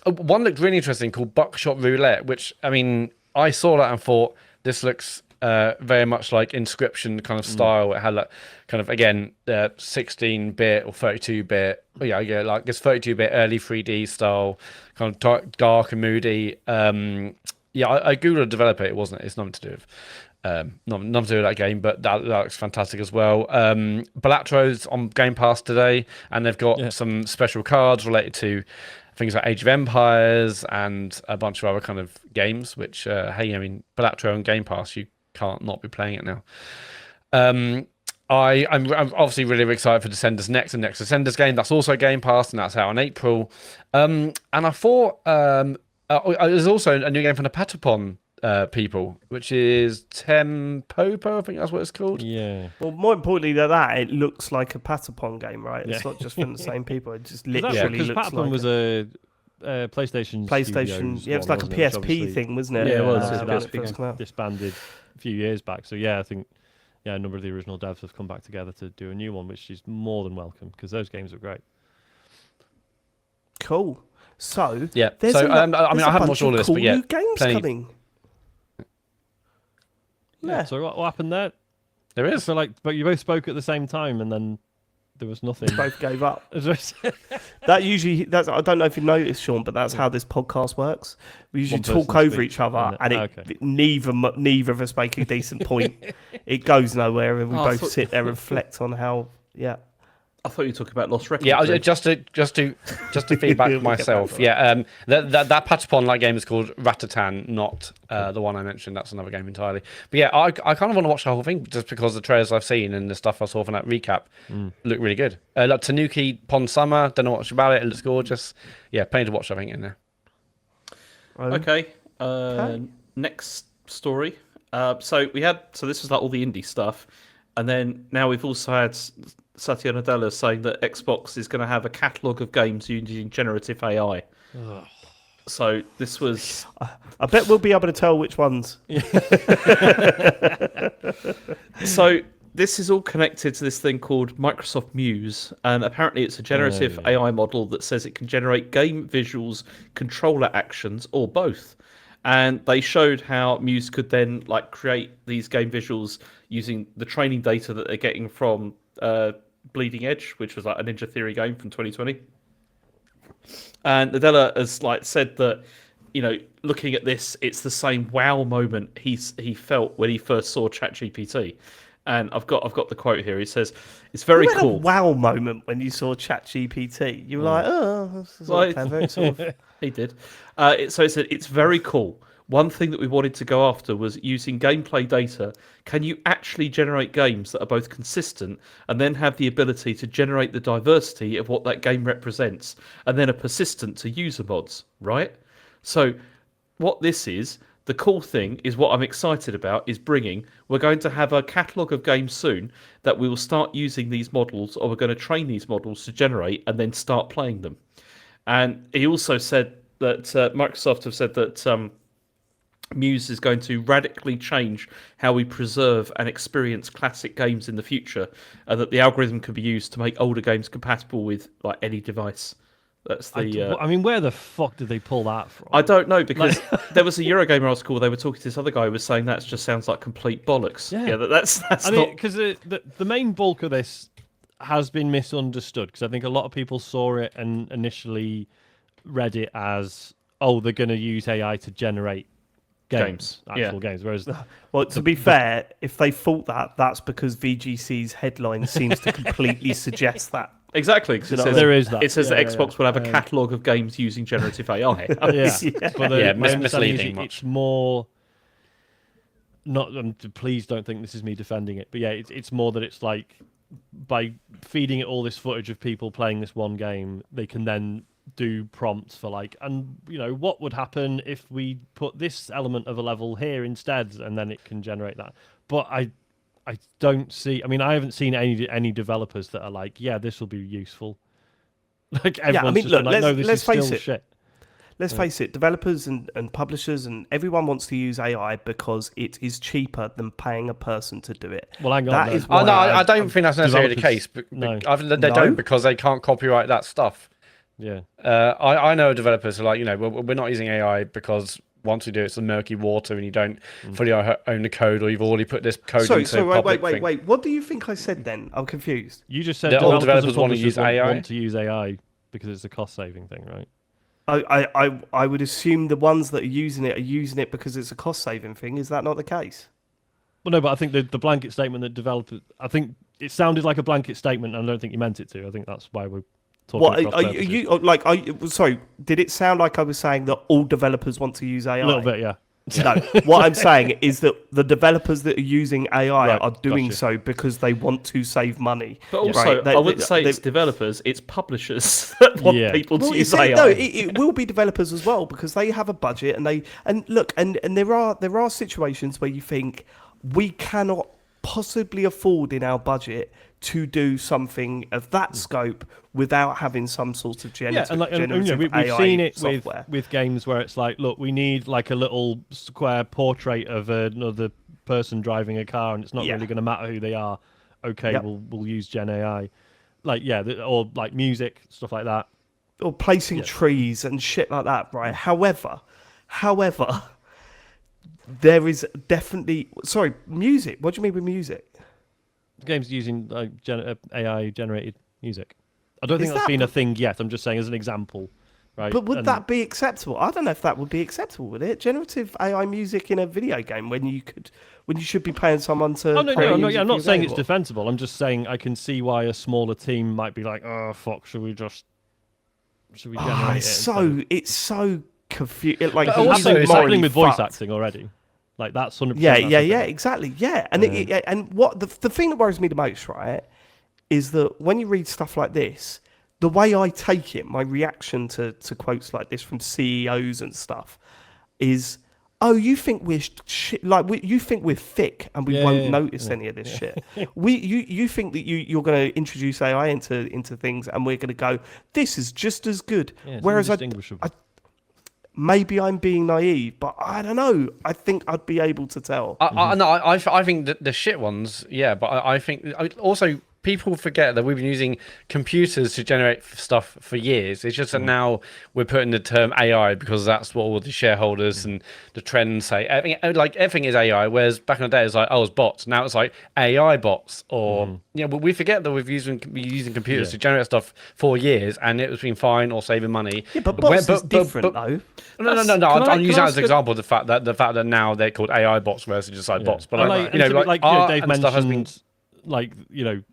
One looked really interesting called Buckshot Roulette, which, I mean, I saw that and thought, this looks very much like Inscription kind of style. It had like kind of, again, 16-bit or 32-bit. Like it's 32-bit early 3D style, kind of dark and moody. I googled a developer. It's nothing to do with nothing to do with that game, but that looks fantastic as well. Balattro's on Game Pass today, and they've got some special cards related to things like Age of Empires and a bunch of other kind of games, which, hey, I mean, Balatro on Game Pass, you can't not be playing it now. I'm obviously really excited for Descenders Next and Next Descenders game. That's also Game Pass, and that's out in April. And I thought there's also a new game from the Patapon people, which is Tempopo, I think that's what it's called. Yeah. Well, more importantly than that, it looks like a Patapon game, right? It's not just from the same people. It just literally looks Patapon like was a PlayStation. Yeah, it was like a PSP thing, wasn't it? Yeah, it was. PSP disbanded a few years back. So yeah, I think a number of the original devs have come back together to do a new one, which is more than welcome because those games are great. Cool. So yeah. So I mean, I haven't watched all of this, but yeah, new games coming. Yeah. So what happened there? There is. So but you both spoke at the same time, and then there was nothing. Both gave up. I don't know if you noticed, Sean, but that's how this podcast works. We usually talk over each other, and neither of us make a decent point. It goes nowhere, and we both sit there and reflect on how. Yeah. I thought you were talking about Lost Records. Yeah, just to feedback myself. Yeah, that Patapon like game is called Ratatan, not the one I mentioned. That's another game entirely. But yeah, I kind of want to watch the whole thing just because the trailers I've seen and the stuff I saw from that recap look really good. Like Tanuki Pond Summer, don't know much about it. It looks gorgeous. Yeah, plenty to watch, I think, in there. Okay. Next story. So this was like all the indie stuff, and then now we've also had Satya Nadella saying that Xbox is going to have a catalogue of games using generative AI. Ugh. So this was... I bet we'll be able to tell which ones. So this is all connected to this thing called Microsoft Muse, and apparently it's a generative AI model that says it can generate game visuals, controller actions, or both. And they showed how Muse could then like create these game visuals using the training data that they're getting from Bleeding Edge, which was like a Ninja Theory game from 2020. And Nadella has like said that, looking at this, it's the same wow moment he felt when he first saw ChatGPT. And I've got the quote here. He says, "It's very cool." A wow moment when you saw ChatGPT. You were like, "Oh, this is all clever." Sort of. He did. So it said, "It's very cool. One thing that we wanted to go after was using gameplay data. Can you actually generate games that are both consistent and then have the ability to generate the diversity of what that game represents and then are persistent to user mods, right?" So what this is, the cool thing is what I'm excited about is we're going to have a catalogue of games soon that we will start using these models, or we're going to train these models to generate and then start playing them. And he also said that Microsoft have said that Muse is going to radically change how we preserve and experience classic games in the future, and that the algorithm can be used to make older games compatible with like any device. That's the. I mean, where the fuck did they pull that from? I don't know, because there was a Eurogamer article where they were talking to this other guy who was saying that just sounds like complete bollocks. Yeah, that's I mean, because the main bulk of this has been misunderstood, because I think a lot of people saw it and initially read it as, oh, they're going to use AI to generate games. Whereas, well, to be fair, if they thought that, that's because VGC's headline seems to completely suggest that. Exactly, because there is that. It says that Xbox will have a catalogue of games using generative AI. Misleading. It's more. Not. Please don't think this is me defending it, but yeah, it's more that it's like by feeding it all this footage of people playing this one game, they can then do prompts for like, and what would happen if we put this element of a level here instead, and then it can generate that. But I don't see. I mean, I haven't seen any developers that are like, yeah, this will be useful. Like everyone's just like, no, this is still shit. Let's face it, developers and publishers and everyone wants to use AI because it is cheaper than paying a person to do it. Well, hang on. I don't think that's necessarily the case. But no. They don't, because they can't copyright that stuff. Yeah. I know developers who are like, we're not using AI because once we do it's the murky water and you don't fully own the code, or you've already put this code into a public thing. Wait. What do you think I said then? I'm confused. You just said all developers want to use AI. Want to use AI because it's a cost-saving thing, right? I would assume the ones that are using it because it's a cost-saving thing. Is that not the case? Well, no, but I think the blanket statement that developers... I think it sounded like a blanket statement, and I don't think you meant it to. I think that's why we're talking sorry, did it sound like I was saying that all developers want to use AI? A little bit, yeah. No, what I'm saying is that the developers that are using AI are doing so because they want to save money. But also, I wouldn't say it's developers, it's publishers that want people to use AI. No, it will be developers as well, because they have a budget and there are situations where you think we cannot possibly afford in our budget to do something of that scope without having some sort of generative we've seen it with games where it's like, look, we need like a little square portrait of another person driving a car, and it's not really going to matter who they are. Okay, we'll use Gen AI, or like music, stuff like that, or placing trees and shit like that, right? However, there is definitely music. What do you mean with music? Games using AI generated music. I don't think that's been a thing yet. I'm just saying as an example, right? But would that be acceptable? I don't know if that would be acceptable, would it? Generative AI music in a video game when you should be paying someone to. I'm not saying it's defensible. I'm just saying I can see why a smaller team might be like, oh fuck, should we generate it? It's so confusing. Like, also, it's happening with voice acting already. Like that's 100%. Yeah, exactly. Yeah, and and what the thing that worries me the most, right, is that when you read stuff like this, the way I take it, my reaction to quotes like this from CEOs and stuff, is, oh, you think we're shit? Like you think we're thick and we won't notice any of this shit? You think that you're going to introduce AI into things and we're going to go, this is just as good. Whereas maybe I'm being naive, but I don't know. I think I'd be able to tell. I think that the shit ones, yeah, but I think also people forget that we've been using computers to generate stuff for years. It's just that now we're putting the term AI because that's what all the shareholders and the trends say. Everything is AI, whereas back in the day it's like, oh, it's bots. Now it's like AI bots, or but we forget that we've using computers to generate stuff for years, and it was been fine or saving money. Yeah, but bots is different though. No. I'm using that as an example of the fact that now they're called AI bots versus just like bots. But Dave and stuff has been mentioned,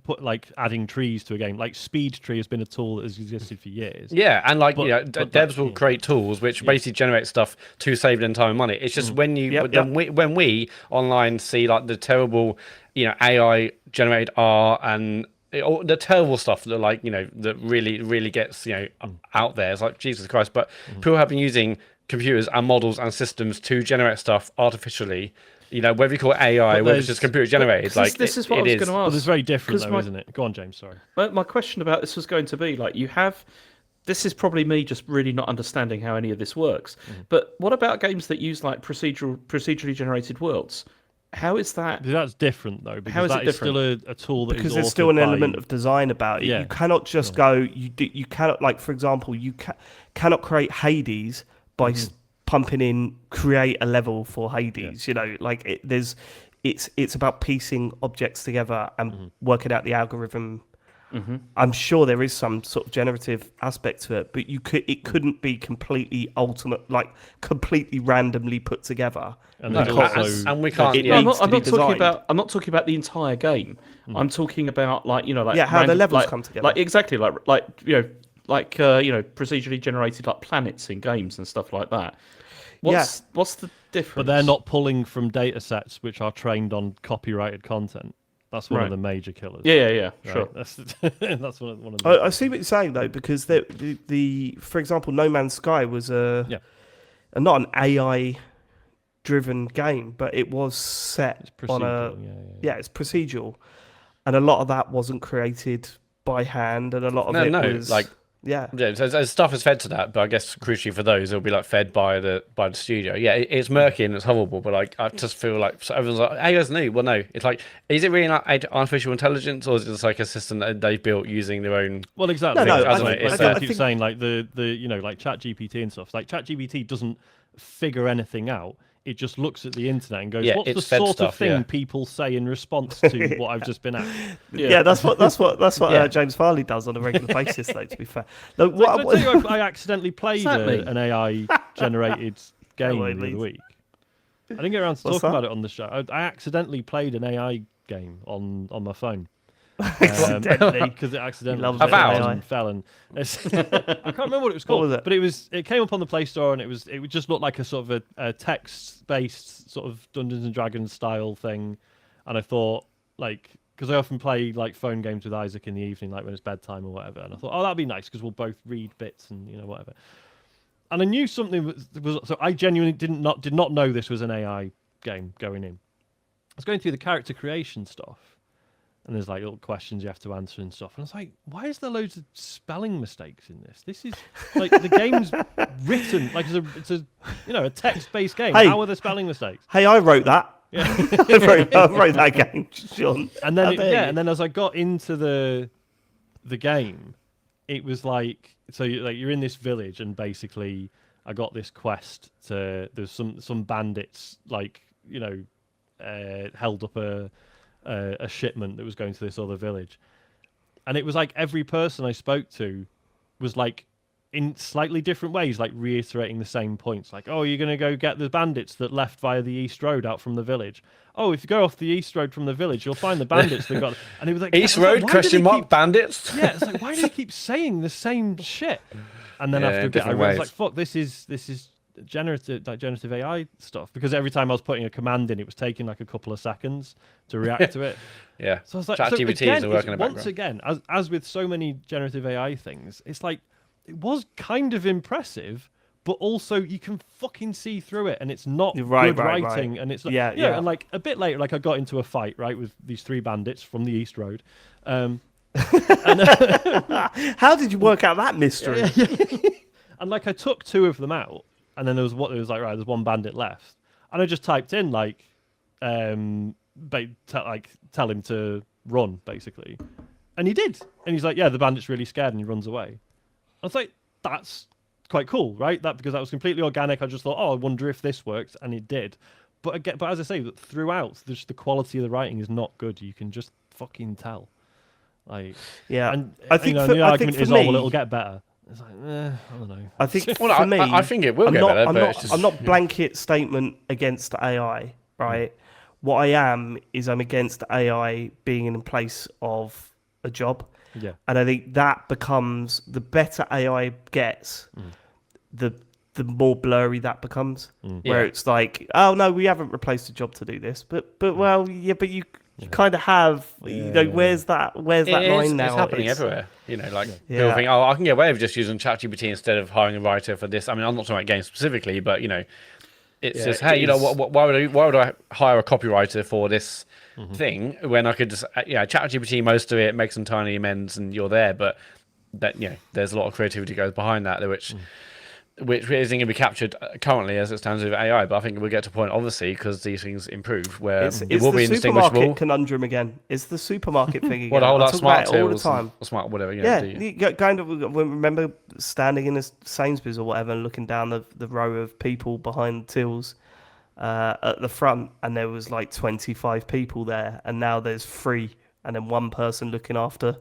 put adding trees to a game. Like Speed Tree has been a tool that has existed for years. Yeah, and devs will create tools which basically generate stuff to save them time and money. It's just when we online see like the terrible, AI generated art and the terrible stuff that that really gets out there. It's like Jesus Christ. But people have been using computers and models and systems to generate stuff artificially. Whether you call it AI, whether it's just computer generated, this is what I was going to ask. But it's very different, though, isn't it? Go on, James. Sorry. My question about this was going to be this is probably me just really not understanding how any of this works. But what about games that use procedurally generated worlds? How is that? That's different though, because how is that it is still a tool that because is there's still an authored element by... of design about it. Yeah. You cannot just go. You cannot, for example, you cannot create Hades by pumping in create a level for Hades. It's about piecing objects together and working out the algorithm. I'm sure there is some sort of generative aspect to it, but it couldn't be completely completely randomly put together. And because we can't. I'm not talking about the entire game. I'm talking about how the levels come together. Procedurally generated planets in games and stuff like that. What's the difference? But they're not pulling from data sets which are trained on copyrighted content. That's one of the major killers. Yeah, sure. That's one of the... I see what you're saying though, because the for example, No Man's Sky was not an AI driven game, but it was set on a it's procedural, and a lot of that wasn't created by hand, and a lot of was so stuff is fed to that, but I guess crucially for those, it'll be fed by the studio. Yeah, it's murky and it's horrible, but I just feel like everyone's like, hey, that's new. Well, no, it's is it really artificial intelligence, or is it just a system that they've built using their own? Well, exactly. I keep saying the ChatGPT and stuff. ChatGPT doesn't figure anything out. It just looks at the internet and goes, "What's the sort of thing people say in response to what I've just been at?" That's what James Farley does on a regular basis. Though, to be fair, I accidentally played an AI generated game the other week. I didn't get around to talking about it on the show. I accidentally played an AI game on my phone. Because it accidentally Avowed fell, and I can't remember what it was called. What was it? But it came up on the Play Store, and it would just look like a sort of a text-based sort of Dungeons and Dragons style thing. And I thought, because I often play phone games with Isaac in the evening, when it's bedtime or whatever. And I thought, that'd be nice because we'll both read bits and whatever. And I knew something was so I genuinely did not know this was an AI game going in. I was going through the character creation stuff. And there's little questions you have to answer and stuff. And I was like, why is there loads of spelling mistakes in this? This is the game's written it's a text-based game. Hey, how are there spelling mistakes? Hey, I wrote that. Yeah. I wrote that game, Sean. And then as I got into the game, it was you're in this village, and basically I got this quest there's some bandits held up a shipment that was going to this other village, and it was every person I spoke to was in slightly different ways, reiterating the same points, oh, you're going to go get the bandits that left via the East Road out from the village. Oh, if you go off the East Road from the village, you'll find the bandits that got. And it was East Road ? Bandits. Yeah, it's why do they keep saying the same shit? And then after a bit, I was fuck, this is generative AI stuff, because every time I was putting a command in, it was taking a couple of seconds to react to it. Yeah. So I was ChatGPT is working in the background. Once again, as with so many generative AI things, it's it was kind of impressive, but also you can fucking see through it, and it's not good writing, and it's and a bit later, I got into a fight with these three bandits from the East Road. How did you work out that mystery? And I took two of them out, and then there was like, right, there's one bandit left, and I just typed in like, tell him to run, basically, and he did, and he's like, yeah, the bandit's really scared, and he runs away. I was like, that's quite cool, right? Because that was completely organic. I just thought, oh, I wonder if this works, and it did. But as I say, throughout, the quality of the writing is not good. You can just fucking tell. Like, yeah, and I think the I argument think is, for me, oh, well, it'll get better. It's like, I don't know. I think Well, for me, I think it will get better. I'm not blanket statement against AI, right? What I am is I'm against AI being in place of a job. Yeah. And I think that becomes, the better AI gets, the more blurry that becomes. Where it's like, oh no, we haven't replaced a job to do this, but well, yeah, but you kind of have. Where's that line now? It's happening everywhere. Like people think, oh, I can get away with just using ChatGPT instead of hiring a writer for this. I mean, I'm not talking about games specifically, but it's just, hey, why would I hire a copywriter for this thing when I could just ChatGPT most of it, make some tiny amends, and you're there. But that there's a lot of creativity goes behind that, which isn't going to be captured currently as it stands with AI. But I think we'll get to a point, obviously, because these things improve, where It's it will the be supermarket indistinguishable. conundrum again. It's the supermarket thing again. Well, the whole I like talk smart about it all the tills time. or smart whatever. You kind of remember standing in a Sainsbury's or whatever, and looking down the row of people behind the tills at the front, and there was like 25 people there, and now there's 3, and then one person looking after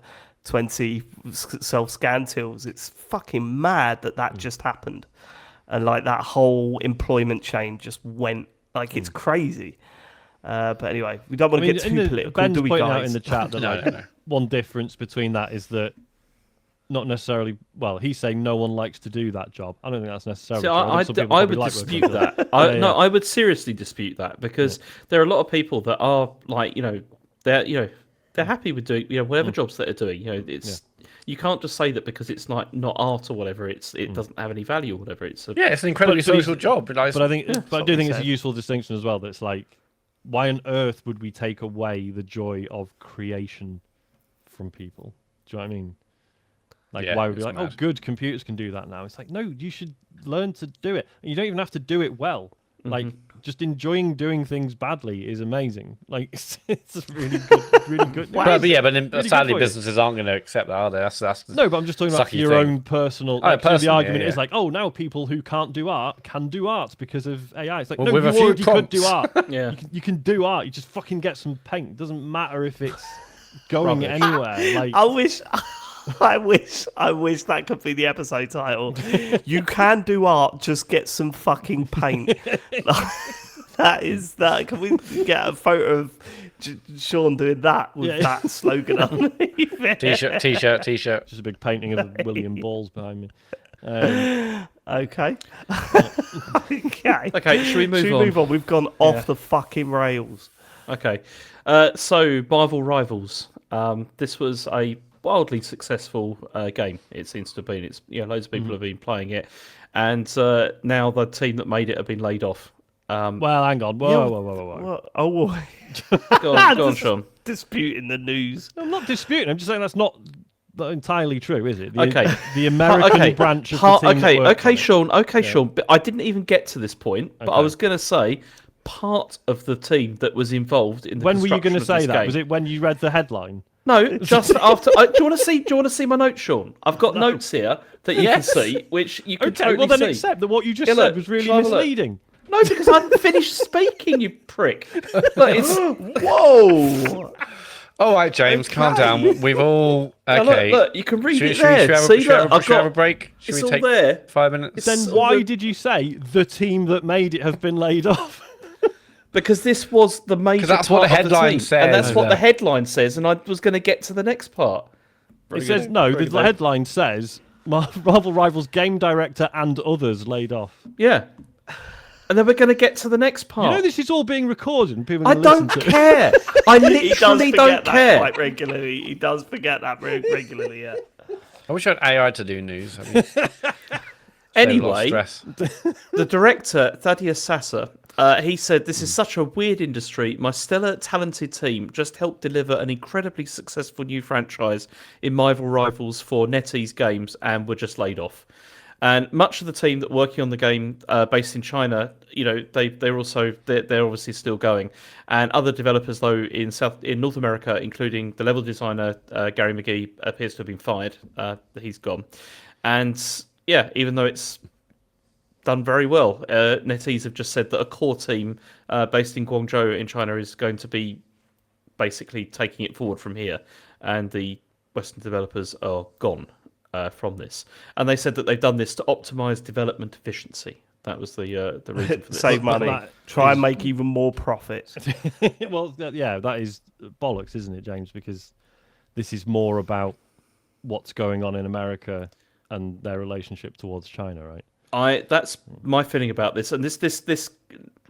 20 self-scan tills. It's fucking mad that just happened, and like that whole employment chain just went like it's crazy. But anyway, we don't want to get too political. Ben's do we, pointing guys? out in the chat that one difference between that is that not necessarily. Well, he's saying no one likes to do that job. I don't think that's necessarily true. I would dispute that. I would seriously dispute that, because there are a lot of people that are like, they're happy with doing whatever jobs that they're doing. It's you can't just say that because it's like not art or whatever. It doesn't have any value or whatever. It's an incredibly social job. But I do think it's a useful distinction as well. That's like, why on earth would we take away the joy of creation from people? Do you know what I mean? Like, why would we be like, oh, good, computers can do that now? It's like, no, you should learn to do it. And you don't even have to do it well. Like, just enjoying doing things badly is amazing. Like, it's really good. But then really sadly, businesses aren't going to accept that, are they? That's no, but I'm just talking about your own personal. The argument is like, oh, now people who can't do art can do art because of AI. It's like, no, you already could do art. You can do art. You just fucking get some paint. It doesn't matter if it's going anywhere. Like, I wish that could be the episode title. You can do art, just get some fucking paint. That. Can we get a photo of Sean doing that with that slogan on? T-shirt. Just a big painting of William Balls behind me. Okay. Okay. Should we move on? We've gone off the fucking rails. Okay. So Marvel Rivals. This was a wildly successful game. It seems to have been. It's loads of people have been playing it, and now the team that made it have been laid off. Well, hang on. Whoa. Oh, go on, Sean. Disputing the news. I'm not disputing. I'm just saying that's not entirely true, is it? The American branch of the team. Okay, Sean. Okay, Sean. But I didn't even get to this point. But I was going to say part of the team that was involved in the When were you going to say that? Game. Was it when you read the headline? No, just after. Do you want to see my notes, Sean? I've got notes here that you can see, which you can totally well then see. accept that what you just said was really misleading. No, because I hadn't finished speaking, you prick. Whoa! All right, James, calm down. We've all okay. Look, you can read it should there. Should we have a break? Should it's we take all there. 5 minutes? Then why did you say the team that made it have been laid off? Because this was the major. That's part what the of headline team, says. and that's what the headline says. And I was going to get to the next part. It says no. The headline says Marvel Rivals game director and others laid off. Yeah. And then we're going to get to the next part. You know this is all being recorded and people. I don't care. I literally don't care. Quite regularly, he does forget that regularly. Yeah. I wish I had AI to do news. Anyway, the director Thaddeus Sasser, he said, "This is such a weird industry. My stellar, talented team just helped deliver an incredibly successful new franchise in Marvel Rivals for NetEase Games, and were just laid off." And much of the team that are working on the game based in China, they're obviously still going. And other developers though in North America, including the level designer Gary McGee, appears to have been fired. He's gone. And yeah, even though it's done very well, NetEase have just said that a core team based in Guangzhou in China is going to be basically taking it forward from here, and the Western developers are gone from this. And they said that they've done this to optimize development efficiency. That was the reason for this. Save money, try and make even more profit. Well, yeah, that is bollocks, isn't it, James? Because this is more about what's going on in America and their relationship towards China, right? That's my feeling about this, and this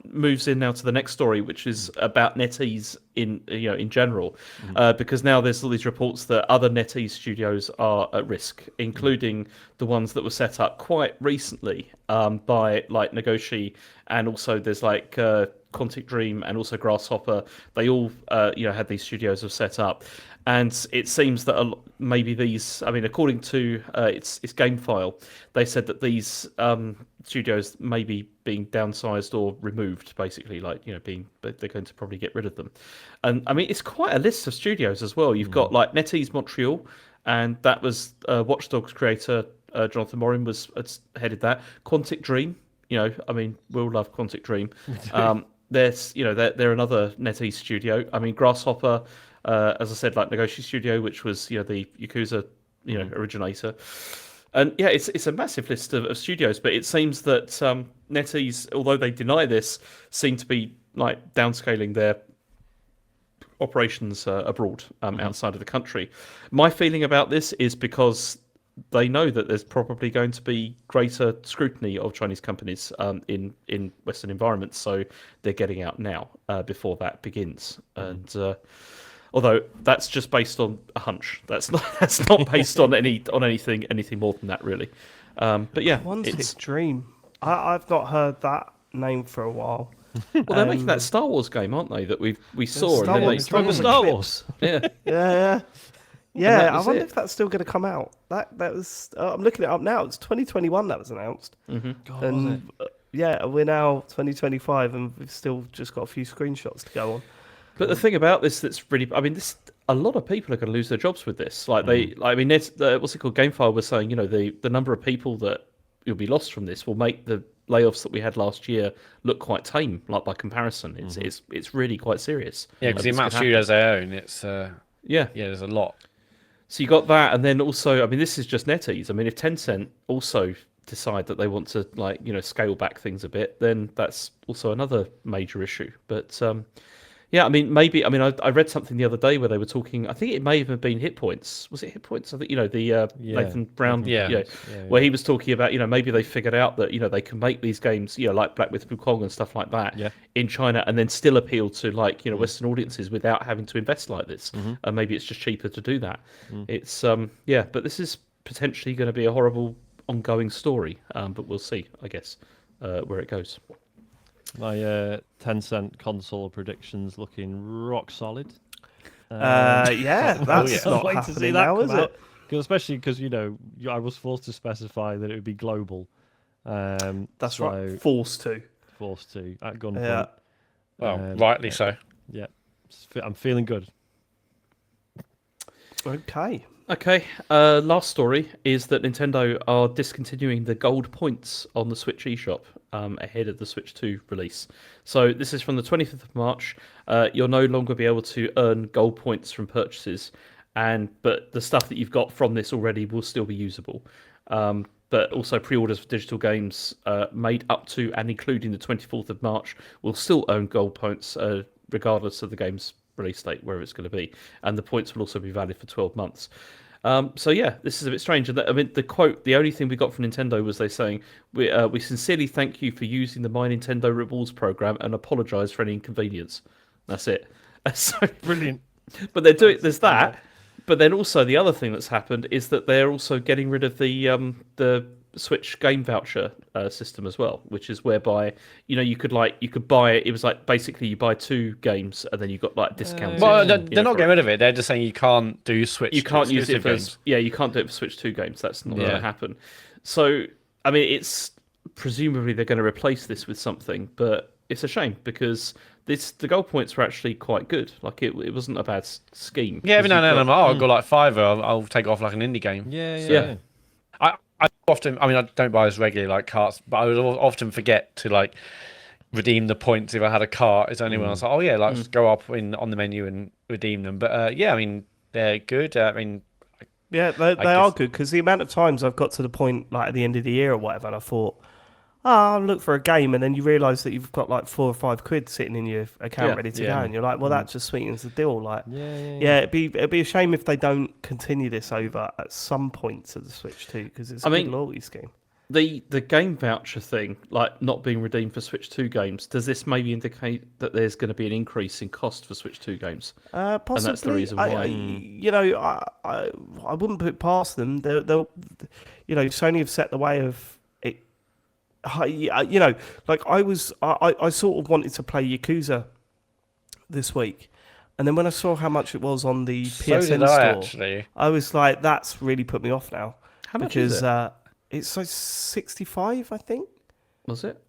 moves in now to the next story, which is about NetEase in general, because now there's all these reports that other NetEase studios are at risk, including the ones that were set up quite recently by like Nagoshi, and also there's like Quantic Dream and also Grasshopper. They all had these studios have set up. And it seems that maybe these, I mean, according to its GameFile, they said that these studios may be being downsized or removed, basically, like, they're going to probably get rid of them. And I mean, it's quite a list of studios as well. You've got like NetEase Montreal, and that was Watch Dogs creator Jonathan Morin was headed that. Quantic Dream, I mean, we all love Quantic Dream. There's, they're another NetEase studio. I mean, Grasshopper. As I said, like Nagoshi Studio, which was the Yakuza originator, and yeah, it's a massive list of studios. But it seems that NetEase, although they deny this, seem to be like downscaling their operations abroad, outside of the country. My feeling about this is because they know that there's probably going to be greater scrutiny of Chinese companies in Western environments, so they're getting out now before that begins. And although that's just based on a hunch, that's not based on anything more than that, really. But yeah, Quantic Dream. I've not heard that name for a while. Well, they're making that Star Wars game, aren't they? That we saw. Star and Wars, Remember Star Wars? Yeah. Yeah. I was wonder it. if that's still going to come out. That was. I'm looking it up now. It's 2021 that was announced. God, And yeah, we're now 2025, and we've still just got a few screenshots to go on. But the thing about this that's really, I mean, a lot of people are going to lose their jobs with this. Like what's it called? GameFile was saying, the number of people that will be lost from this will make the layoffs that we had last year look quite tame, like by comparison. It's really quite serious. Yeah, because the amount of studios they own, it's there's a lot. So you got that, and then also, I mean, this is just NetEase. I mean, if Tencent also decide that they want to scale back things a bit, then that's also another major issue. But yeah, I mean, maybe. I mean, I read something the other day where they were talking. I think it may have been Hit Points. Was it Hit Points? I think the Nathan Brown. Where he was talking about maybe they figured out that they can make these games like Black Myth Wukong and stuff like that in China, and then still appeal to Western audiences without having to invest like this. And maybe it's just cheaper to do that. It's but this is potentially going to be a horrible ongoing story. But we'll see, I guess, where it goes. My Tencent console predictions looking rock solid. Yeah, that's not Wait to see happening that now, come is out. it? Especially because I was forced to specify that it would be global. That's right. Forced to at gunpoint. Yeah. Well, rightly so. Yeah, I'm feeling good. Okay. Last story is that Nintendo are discontinuing the gold points on the Switch eShop ahead of the Switch 2 release. So this is from the 25th of March. You'll no longer be able to earn gold points from purchases, but the stuff that you've got from this already will still be usable. But also pre-orders for digital games made up to and including the 24th of March will still earn gold points regardless of the game's release date, wherever it's going to be. And the points will also be valid for 12 months. So yeah, this is a bit strange. I mean, the quote, the only thing we got from Nintendo was they saying, we sincerely thank you for using the My Nintendo Rewards program and apologise for any inconvenience. That's it. So Brilliant. But they're doing, there's that. But then also the other thing that's happened is that they're also getting rid of the Switch game voucher system as well, which is whereby you could buy it. It was like basically you buy 2 games and then you got like discounts. Well, they're not getting rid of it. They're just saying you can't do Switch. You can't use it for games. you can't do it for Switch 2 games. That's not going to happen. So I mean, it's presumably they're going to replace this with something, but it's a shame because the goal points were actually quite good. Like it wasn't a bad scheme. Yeah, every now and then You've I'm like, I'll go like £5. I'll take it off like an indie game. Yeah. I often, I mean, I don't buy as regularly like carts, but I would often forget to like redeem the points if I had a cart. It's only when I was like, oh yeah, like just go up on the menu and redeem them. But yeah, I mean, they're good. I mean, Yeah, they are good because the amount of times I've got to the point like at the end of the year or whatever, and I thought, I'll look for a game, and then you realise that you've got like £4 or £5 sitting in your account ready to go, and you're like, well, that just sweetens the deal. Like, it'd be a shame if they don't continue this over at some point to the Switch 2 because it's a good loyalty scheme. The game voucher thing, like not being redeemed for Switch 2 games, does this maybe indicate that there's going to be an increase in cost for Switch 2 games? Possibly. And that's the reason why. I wouldn't put it past them. They'll, Sony have set the way of it. Like I sort of wanted to play Yakuza this week, and then when I saw how much it was on the PSN store, actually. I was like, that's really put me off now. How much is it? It's like 65, I think. Was it?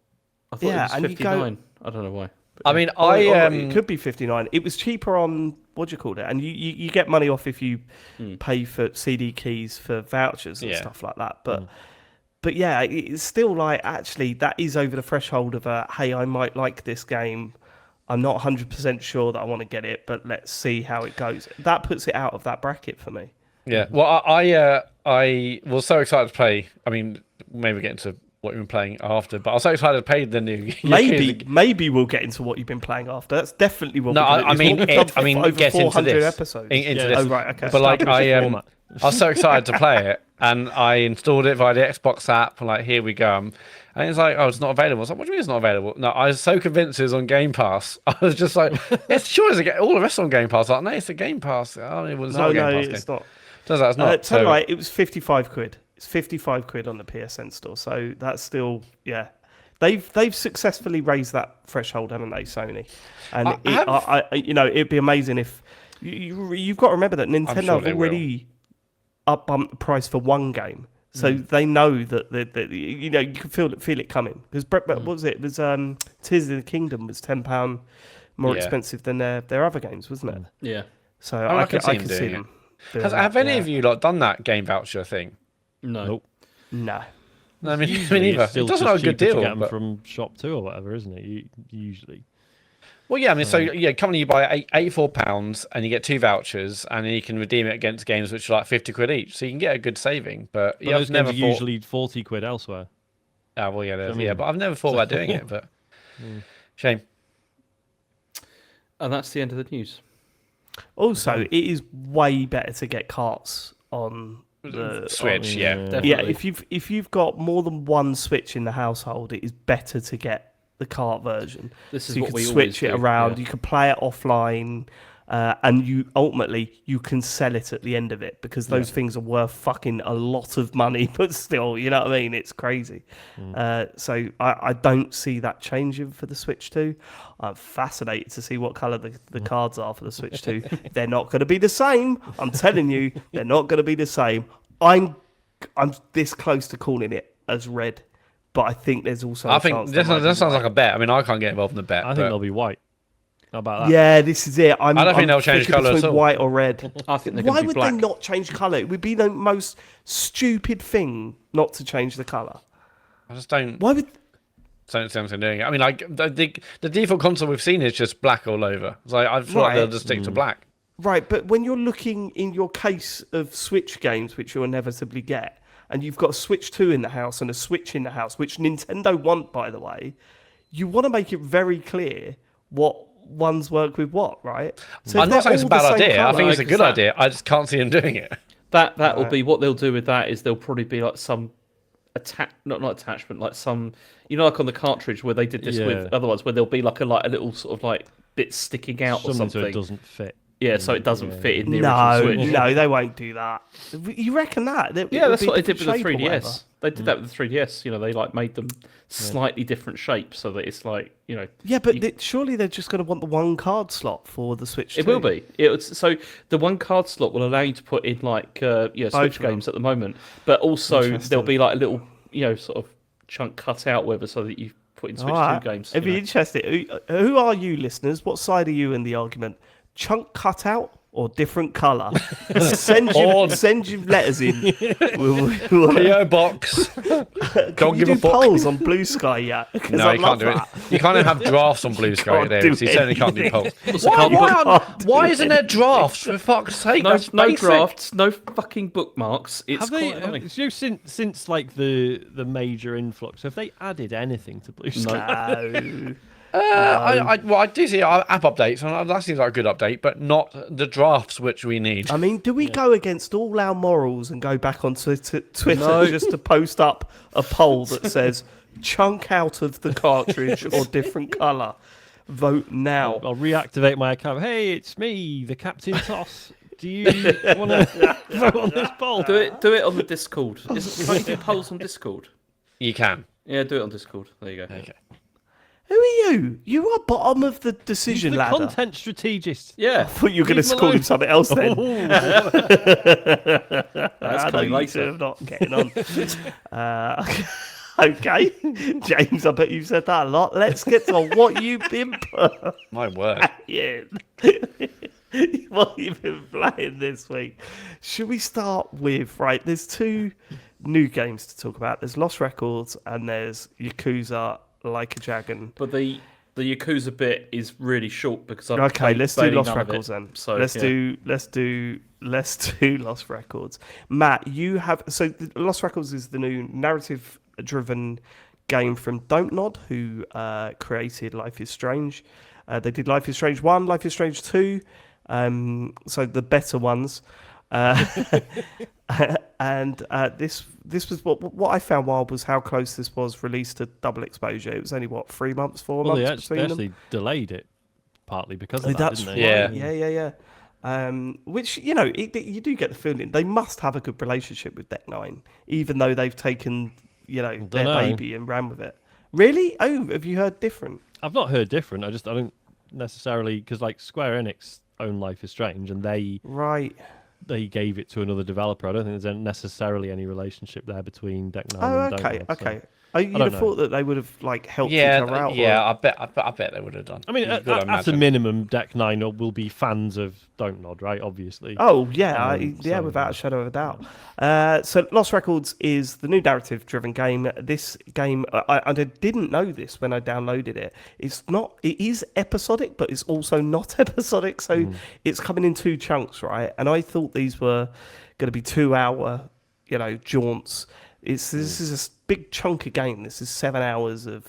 I thought it was 59. I don't know why. But I mean, it could be 59. It was cheaper on what do you call it? And you get money off if you pay for CD keys for vouchers and stuff like that. But yeah, it's still like actually that is over the threshold of hey, I might like this game. I'm not 100% sure that I want to get it, but let's see how it goes. That puts it out of that bracket for me. Yeah, well, I was so excited to play. I mean, maybe we'll get into what you've been playing after, but I was so excited to play the new. Maybe we'll get into what you've been playing after. That's definitely what. No, I mean, over get into this. Episodes. Into this. Oh right, okay. But like, I was so excited to play it, and I installed it via the Xbox app. And like, here we go. And it's like, oh, it's not available. I was like, what do you mean it's not available? No, I was so convinced it was on Game Pass. I was just like, it's sure it's all the rest on Game Pass. Like, no, it's a Game Pass. Oh, it was not a Game Pass game. It's not. Turns out it's not. Tell right, it was £55. It's £55 on the PSN store. So that's still, yeah. They've successfully raised that threshold, haven't they, Sony? And it'd be amazing if you've got to remember that Nintendo have already up-bumped the price for one game, so they know that you can feel it coming. Because what was it? It was Tears of the Kingdom was £10 more expensive than their other games, wasn't it? Yeah. So I can see them. Have any of you done that game voucher thing? No. Nope. No. I mean, neither. It doesn't have a good deal. To get them from Shop 2 or whatever, isn't it? Usually. Well, yeah, I mean, so yeah, currently you buy £84 and you get 2 vouchers, and then you can redeem it against games which are like £50 each. So you can get a good saving. But those games are usually £40 elsewhere. Oh well, yeah, but I've never thought about doing it. But shame. And that's the end of the news. Also, it is way better to get carts on the Switch. Definitely. Yeah, if you've got more than one Switch in the household, it is better to get the cart version. This is so you what can we switch it always do, around. yeah. You can play it offline, and you can sell it at the end of it because those things are worth fucking a lot of money. But still, you know what I mean? It's crazy. So I don't see that changing for the Switch 2. I'm fascinated to see what colour the cards are for the Switch 2. They're not going to be the same. I'm telling you, they're not going to be the same. I'm this close to calling it as red, but I think there's also. I think this sounds like a bet. I mean, I can't get involved in the bet. I think they'll be white. How about that? Yeah, this is it. I don't think they'll change colour at all. White or red. I think they're Why going to be would black. they not change colour? It would be the most stupid thing not to change the colour. I just don't. Why would? Don't see them doing it. I mean, like the default console we've seen is just black all over. It's like I feel like they'll just stick to black. Right, but when you're looking in your case of Switch games, which you'll inevitably get, and you've got a Switch 2 in the house and a Switch in the house, which Nintendo want, by the way, you want to make it very clear what ones work with what, right? So I'm not saying it's a bad idea. Colour, I think it's a good idea. I just can't see them doing it. That will be what they'll do with that. Is there'll probably be like some not attachment, like some, like on the cartridge where they did this with other ones, where there'll be like a little sort of like bit sticking out or something. So it doesn't fit. Yeah, so it doesn't fit in the original Switch. No, they won't do that. You reckon that? Yeah, that's what they did with the 3DS. They did that with the 3DS. They made them slightly different shapes so that it's like, Yeah, but surely they're just going to want the one card slot for the Switch 2. It will be. So the one card slot will allow you to put in Switch games at the moment, but also there'll be like a little sort of chunk cut out, whether so that you put in Switch All 2 games. It'd be interesting. Who are you, listeners? What side are you in the argument? Chunk cut out or different colour? send your letters in. PO box. Don't give a fuck. Polls on Blue Sky yet? No, you can't do it. You can't have drafts on Blue Sky, Dave. So you certainly can't do polls. Why isn't there drafts? For fuck's sake, no drafts, no fucking bookmarks. It's since like the major influx, have they added anything to Blue Sky? No. I do see app updates, and that seems like a good update, but not the drafts which we need. I mean, do we go against all our morals and go back on Twitter just to post up a poll that says chunk out of the cartridge or different colour? Vote now. I'll reactivate my account. Hey, it's me, the Captain Toss. Do you want to vote on this poll? Do it on the Discord. Can you do polls on Discord? You can. Yeah, do it on Discord. There you go. Okay. Who are you? You are bottom of the decision ladder. Content strategist. Yeah. I thought you were going to call him something else then. That's coming later. I'm not getting on. Okay. James, I bet you've said that a lot. Let's get to what you've been My word. playing. What you've been playing this week. Should we start with, right, there's two new games to talk about. There's Lost Records and there's Yakuza Like a Dragon. But the Yakuza bit is really short because I've Okay, let's do Lost none of Records it. then. So let's do Lost Records. Matt, you have Lost Records is the new narrative-driven game from Don't Nod, who created Life is Strange. They did Life is Strange 1, Life is Strange 2, so the better ones. And this was what I found wild was how close this was released to double exposure. It was only 3 months, 4 months They between them. actually delayed it partly because of that, That's didn't right. they? Yeah. Which you do get the feeling they must have a good relationship with Deck 9, even though they've taken their baby and ran with it. Really? Oh, have you heard different? I've not heard different. I don't necessarily because like Square Enix own Life is Strange and they gave it to another developer. I don't think there's necessarily any relationship there between Deck 9 and Don't Nod, okay. You'd have thought that they would have helped each other out. Yeah, I bet they would have done. I mean, at a minimum, Deck 9 will be fans of Don't Nod, right? Obviously. Oh yeah, without a shadow of a doubt. So Lost Records is the new narrative-driven game. This game, I didn't know this when I downloaded it. It is episodic, but it's also not episodic. So it's coming in 2 chunks, right? And I thought these were going to be 2-hour, jaunts. This is a big chunk of game. This is 7 hours of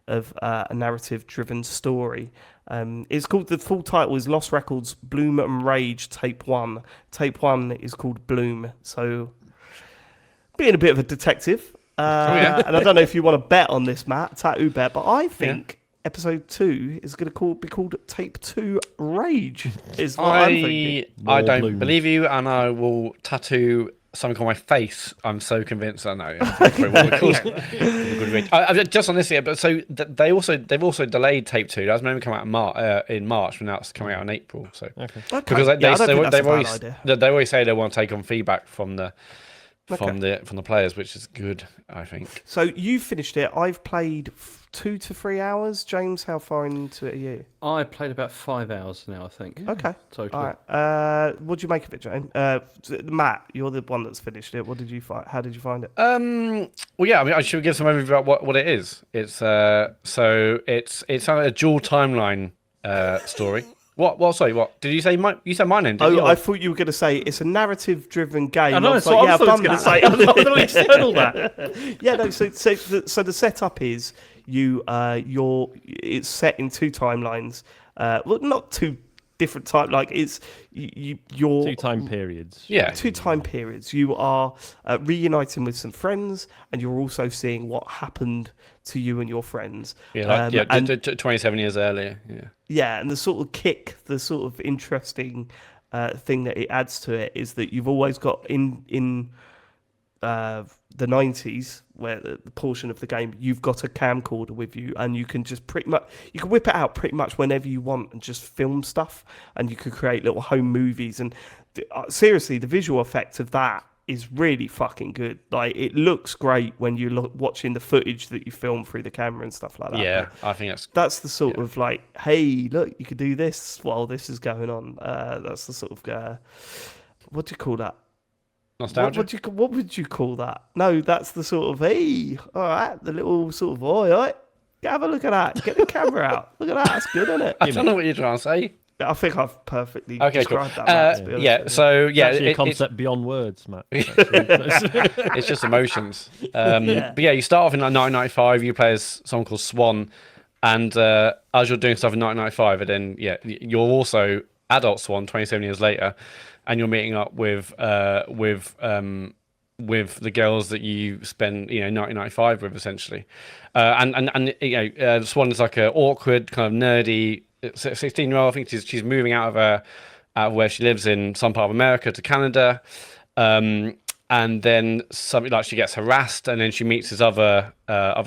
a narrative-driven story. It's called, the full title is Lost Records Bloom and Rage Tape 1. Tape 1 is called Bloom. So being a bit of a detective. And I don't know if you want to bet on this, Matt, tattoo bet, but I think episode 2 is going to be called Tape 2 Rage. Is what I'm thinking. I don't believe you, and I will tattoo something on my face. I'm so convinced I know. Just on this here, but so they've also delayed Tape 2. That was meant to come out in March, and now it's coming out in April. So because they always say they want to take on feedback from the players, which is good, I think. So you finished it. I've played 2 to 3 hours. James, how far into it are you? I played about 5 hours now, I think. Okay. Totally. All right. What do you make of it, James? Matt, you're the one that's finished it. What did you find? How did you find it? Well, yeah. I mean, I should give some overview about what it is. It's it's a dual timeline story. What? Sorry, what? Did you say you said my name, didn't you? I thought you were going to say it's a narrit's game. I know, that's what I was going to say. I've already said all that. Yeah, no, so the setup is it's set in 2 timelines. Well, not 2 different time, like it's you're 2 time periods. Yeah, 2 time periods. You are reuniting with some friends, and you're also seeing what happened to you and your friends. Yeah, 27 years earlier. Yeah, and the sort of interesting thing that it adds to it is that you've always got in the 90s, where the portion of the game, you've got a camcorder with you, and you can just you can whip it out pretty much whenever you want and just film stuff, and you could create little home movies. And seriously, the visual effect of that is really fucking good. Like, it looks great when you look watching the footage that you film through the camera and stuff like that. Yeah, But I think that's the sort of like, hey, look, you could do this while this is going on. That's the sort of what do you call that? nostalgia. What would you call that? No, that's the sort of, hey, all right, the little sort of, all right, have a look at that. Get the camera out. Look at that. That's good, isn't it? I don't know what you're trying to say. I think I've perfectly Okay, cool. described that. Matt, to be honest Yeah, with you. so yeah, It's actually a concept beyond words, Matt. Actually. it's just emotions. But yeah, you start off in like 1995. You play as someone called Swan, and as you're doing stuff in 1995, and then yeah, you're also adult Swan 27 years later, and you're meeting up with the girls that you spend 1995 with essentially, and Swan is like a awkward kind of nerdy 16-year-old. I think she's moving out of where she lives in some part of America to Canada, and then something like she gets harassed, and then she meets his other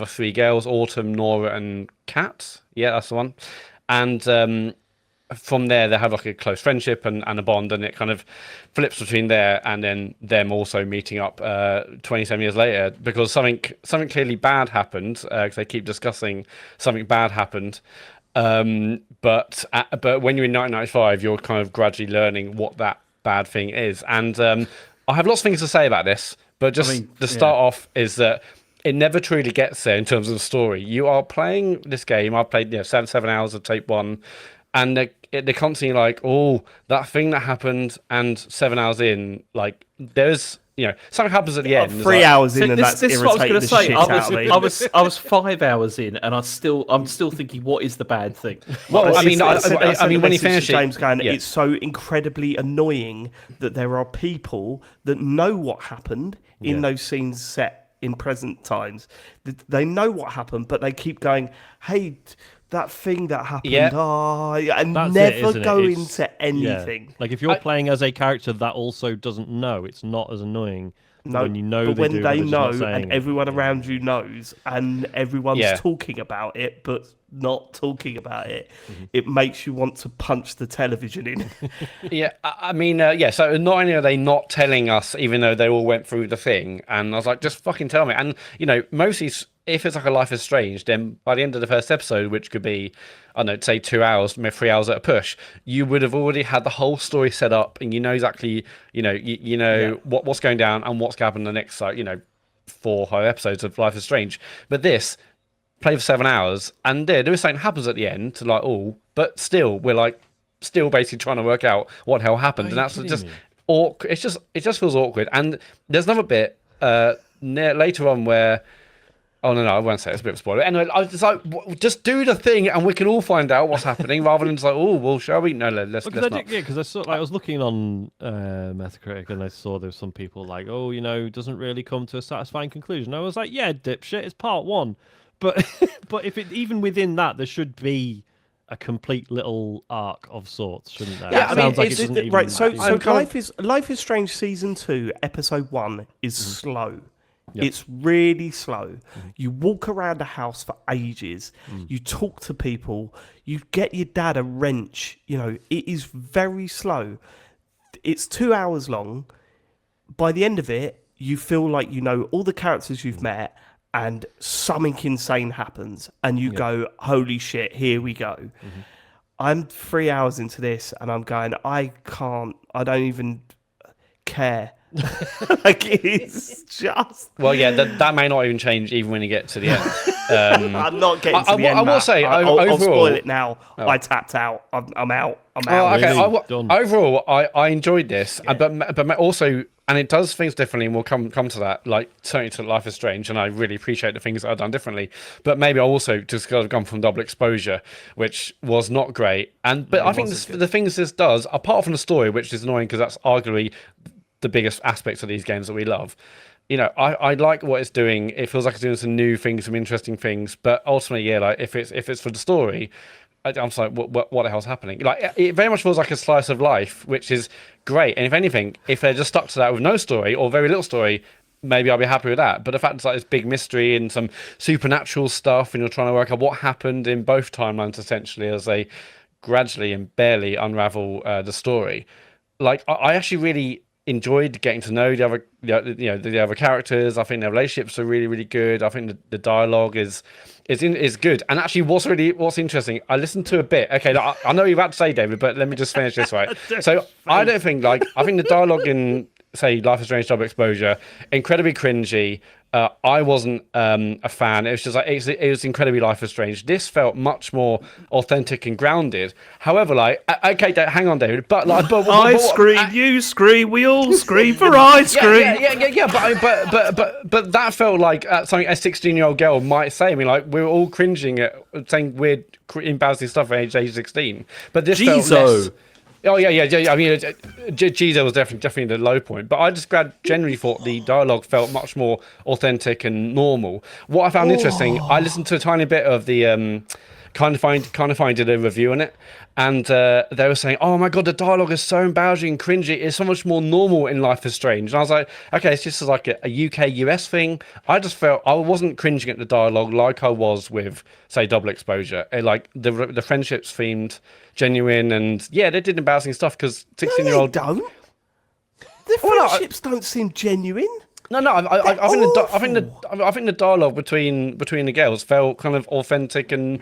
three girls, Autumn, Nora, and Kat. Yeah, that's the one. And from there, they have like a close friendship and a bond, and it kind of flips between there and then them also meeting up 27 years later because something clearly bad happened. Because they keep discussing something bad happened. But when you're in 1995, you're kind of gradually learning what that bad thing is. And I have lots of things to say about this, but just to start off is that it never truly gets there in terms of the story. You are playing this game. I've played 7 hours of tape 1, and they're constantly like, oh, that thing that happened, and 7 hours in, like, there's something happens at the end. 3 hours in, and this that's is what I irritating was the going shit to out of me. say. I was 5 hours in, and I'm still thinking, what is the bad thing? Well, I mean, when you finish finish it, James going, yeah. it's so incredibly annoying that there are people that know what happened in those scenes set in present times. They know what happened, but they keep going, hey, that thing that happened, and That's never it, go it's, into anything. Yeah. Like if you're playing as a character that also doesn't know, it's not as annoying. No, when you know but they when do, they but know just not saying and it. everyone around you knows and everyone's Yeah. talking about it but not talking about it, Mm-hmm. it makes you want to punch the television in. Yeah, I mean, so not only are they not telling us, even though they all went through the thing, and I was like, just fucking tell me. And, mostly if it's like a Life is Strange, then by the end of the first episode, which could be, I don't know, say 2 hours, maybe 3 hours at a push, you would have already had the whole story set up, and you know exactly, what's going down and what's going to happen in the next, 4 or 5 episodes of Life is Strange. But this, play for 7 hours, and there is something happens at the end to but still we're still basically trying to work out what the hell happened, and that's just awkward. It just feels awkward. And there's another bit later on where, oh no, I won't say it, it's a bit of a spoiler. Anyway, I was just like, just do the thing, and we can all find out what's happening, rather than just like, oh well, shall we? No, let's not. Because I was looking on Metacritic and I saw there's some people like, oh, it doesn't really come to a satisfying conclusion. I was like, yeah, dipshit, it's part 1. But if even within that, there should be a complete little arc of sorts, shouldn't there? Yeah, It sounds like it doesn't even right. So matter. Life is Strange season 2, episode 1 is slow. It's really slow. You walk around the house for ages. You talk to people. You get your dad a wrench. It is very slow. It's 2 hours long. By the end of it, you feel like you know all the characters you've met, and something insane happens, and you go, holy shit, here we go. I'm 3 hours into this, and I'm going, I don't even care. Like, it's just... Well, yeah, that may not even change even when you get to the end. I'm not getting to the end, I will Matt. say, I'll overall... spoil it now. I tapped out. I'm out. Oh, okay. Really? Overall, I enjoyed this, but also, and it does things differently, and we'll come to that. Like certainly to Life is Strange, and I really appreciate the things that I've done differently. But maybe I also just kind of gone from double exposure, which was not great. But I think the things this does, apart from the story, which is annoying because that's arguably the biggest aspects of these games that we love. I like what it's doing. It feels like it's doing some new things, some interesting things. But ultimately, if it's for the story, I'm just like, what the hell's happening? Like, it very much feels like a slice of life, which is great. And if anything, if they're just stuck to that with no story or very little story, maybe I'll be happy with that. But the fact it's like this big mystery and some supernatural stuff, and you're trying to work out what happened in both timelines, essentially, as they gradually and barely unravel the story. Like, I actually really enjoyed getting to know the other characters. I think their relationships are really, really good. I think the dialogue is good. And actually, what's interesting, I listened to a bit. Okay, I know you're about to say, David, but let me just finish this right. So I don't think I think the dialogue in, say, Life is Strange Double Exposure, incredibly cringy. I wasn't a fan. It was just like it was incredibly Life is Strange. This felt much more authentic and grounded. However, okay, hang on, David. But I scream, you scream, we all scream for ice cream. Yeah. But that felt like something a 16-year-old girl might say. I mean, like we were all cringing at saying weird, embarrassing stuff at age 16. But this felt less. Oh yeah. I mean, Jizo was definitely the low point, but I just generally thought the dialogue felt much more authentic and normal. What I found interesting, I listened to a tiny bit of the Kind of Find did a review on it, and they were saying, "Oh my god, the dialogue is so embarrassing and cringy. It's so much more normal in Life is Strange." And I was like, "Okay, it's just like a UK US thing." I just felt I wasn't cringing at the dialogue like I was with, say, Double Exposure. Like the friendships seemed genuine, and yeah, they did embarrassing stuff because 16-year-old don't. The friendships don't seem genuine. No. I think the dialogue between the girls felt kind of authentic and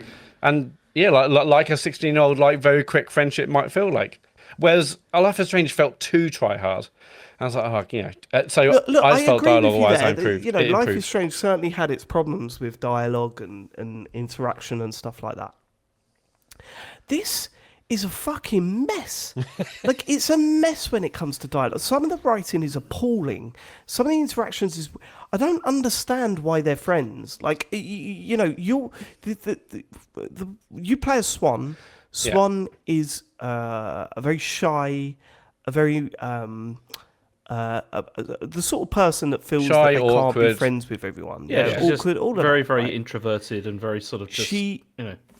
yeah, like a 16-year-old like very quick friendship might feel like. Whereas Life is Strange felt too try hard. I was like, so look, I just felt dialogue-wise I improved. improved. Life is Strange certainly had its problems with dialogue and interaction and stuff like that. This is a fucking mess. Like, it's a mess when it comes to dialogue. Some of the writing is appalling. Some of the interactions is... I don't understand why they're friends. Like, you play as Swan. Swan is a very shy, a very... the sort of person that feels shy, that they awkward. Can't be friends with everyone. Yeah, awkward, all of very, that, very right? introverted and very sort of just,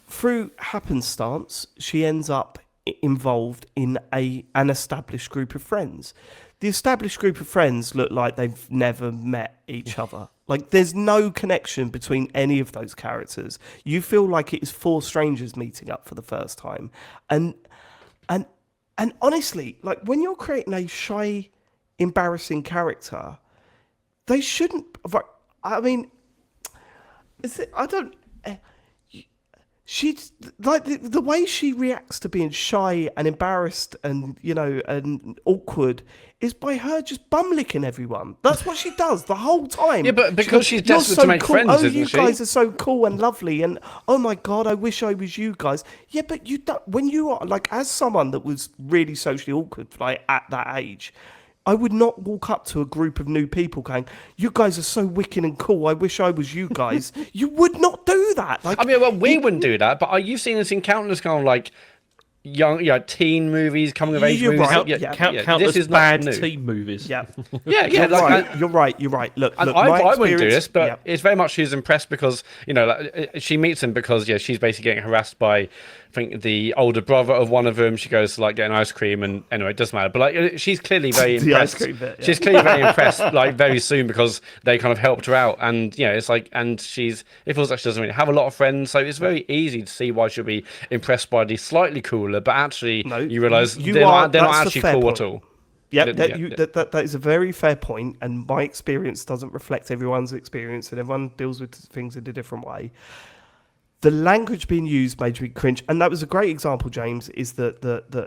Through happenstance, she ends up involved in an established group of friends. The established group of friends look like they've never met each other. Like, there's no connection between any of those characters. You feel like it is four strangers meeting up for the first time. And honestly, like, when you're creating a shy, embarrassing character, they shouldn't... I mean, she's like the way she reacts to being shy and embarrassed and and awkward is by her just bum licking everyone. That's what she does the whole time. Yeah, but because she's desperate so to make cool. friends, oh, isn't you she? guys are so cool and lovely, and oh my god, I wish I was you guys. Yeah, but you don't. When you are like, as someone that was really socially awkward, like at that age, I would not walk up to a group of new people going, "You guys are so wicked and cool. I wish I was you guys." You would not do that. Like, I mean, well, we wouldn't do that, but are you seeing this in countless kind of like young, teen movies, coming of age movies? Right. Countless this is bad not new. teen movies. Yeah, yeah. You're right. Look, I wouldn't do this, but it's very much she's impressed because she meets him because she's basically getting harassed by, I think, the older brother of one of them. She goes to like get an ice cream, and anyway, it doesn't matter. But like, she's clearly very impressed. Ice cream bit, yeah. She's clearly very impressed, like very soon because they kind of helped her out, and it's like, and it feels like she doesn't really have a lot of friends, so it's very easy to see why she'll be impressed by the slightly cooler, but actually you realise they're not actually cool at all. Yeah, that is a very fair point, and my experience doesn't reflect everyone's experience, and everyone deals with things in a different way. The language being used made me cringe, and that was a great example, James, is that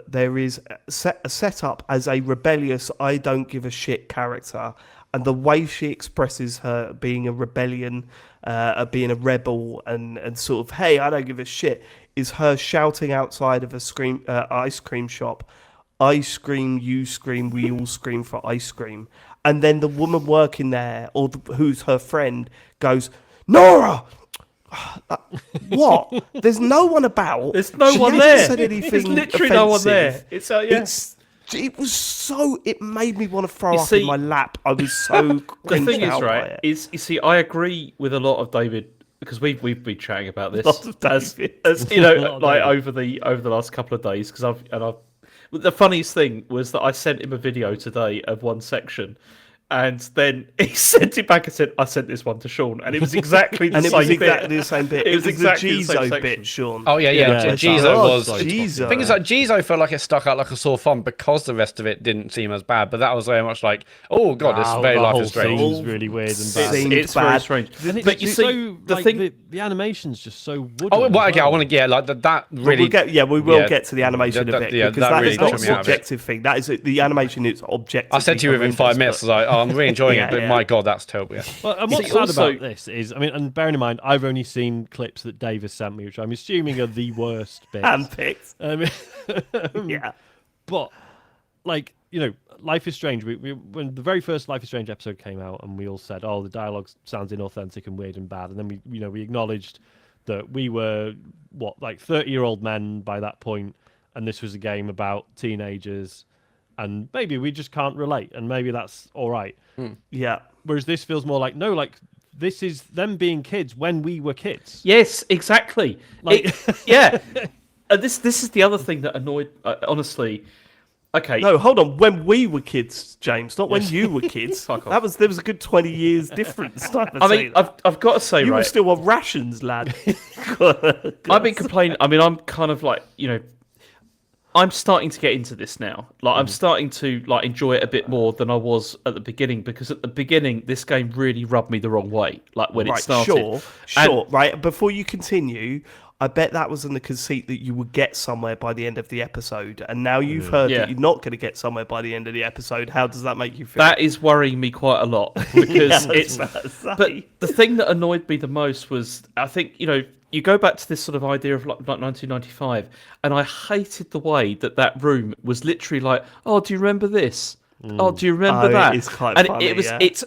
there is a setup as a rebellious, I don't give a shit character, and the way she expresses her being a rebellion, being a rebel, and sort of, hey, I don't give a shit, is her shouting outside of a ice cream shop, I scream, you scream, we all scream for ice cream. And then the woman working there, or who's her friend, goes, Nora! What? There's no one about. There's no one there. Said anything There's literally offensive. no one there. It was so. It made me want to throw up in my lap. I was so. The thing is, out by right? it. Is you see, I agree with a lot of David because we've been chatting about this as like over the last couple of days because I've. The funniest thing was that I sent him a video today of one section And then he sent it back and said, "I sent this one to Sean," and it was exactly the And it same was bit. exactly the same bit. It was exactly the the same Jizo section. bit, Sean. Oh yeah. Yeah, Jizo God, was. Jizo. The thing is, like Jizo felt like it stuck out like a sore thumb because the rest of it didn't seem as bad. But that was very much like, oh god, this is very the Life whole is Strange. scene's really weird and bad. Seemed It's very bad. strange. And But you it's see, so, the like, thing. the animation's just so wooden. Oh, well, as okay, I well. want to get like that But really. we will yeah, get to the animation that- a bit yeah, because that that really is not took me a out of it. subjective thing. That is the animation is objective. I said to you within 5 minutes, I was like, oh, I'm really enjoying it, but Yeah. my god, that's terrible. Yeah. Well, and what's See, sad also- about this is, I mean, and bearing in mind, I've only seen clips that Dave has sent me, which I'm assuming are the worst bits. handpicked. Yeah. But, like, you know, Life is Strange. When the very first Life is Strange episode came out, and we all said, "Oh, the dialogue sounds inauthentic and weird and bad," and then we acknowledged that we were like 30-year-old men by that point, and this was a game about teenagers, and maybe we just can't relate, and maybe that's all right. Yeah. Whereas this feels more like this is them being kids when we were kids. Yes, exactly. Like- Yeah. This is the other thing that annoyed. Honestly, okay. No, hold on. When we were kids, James, not when you were kids. Fuck off. There was a good 20 years difference. I mean, I've got to say, you right. were still on rations, lad. I've been complaining. I mean, I'm kind of like, I'm starting to get into this now. Like, I'm starting to like enjoy it a bit more than I was at the beginning, because at the beginning, this game really rubbed me the wrong way. Like when it started. Sure. Right. Before you continue, I bet that was in the conceit that you would get somewhere by the end of the episode, and now you've heard that you're not going to get somewhere by the end of the episode. How does that make you feel? That is worrying me quite a lot, because it's. But the thing that annoyed me the most was, I think, you go back to this sort of idea of like 1995, and I hated the way that room was literally like, oh, do you remember this? Oh, do you remember that? It's quite and funny, it's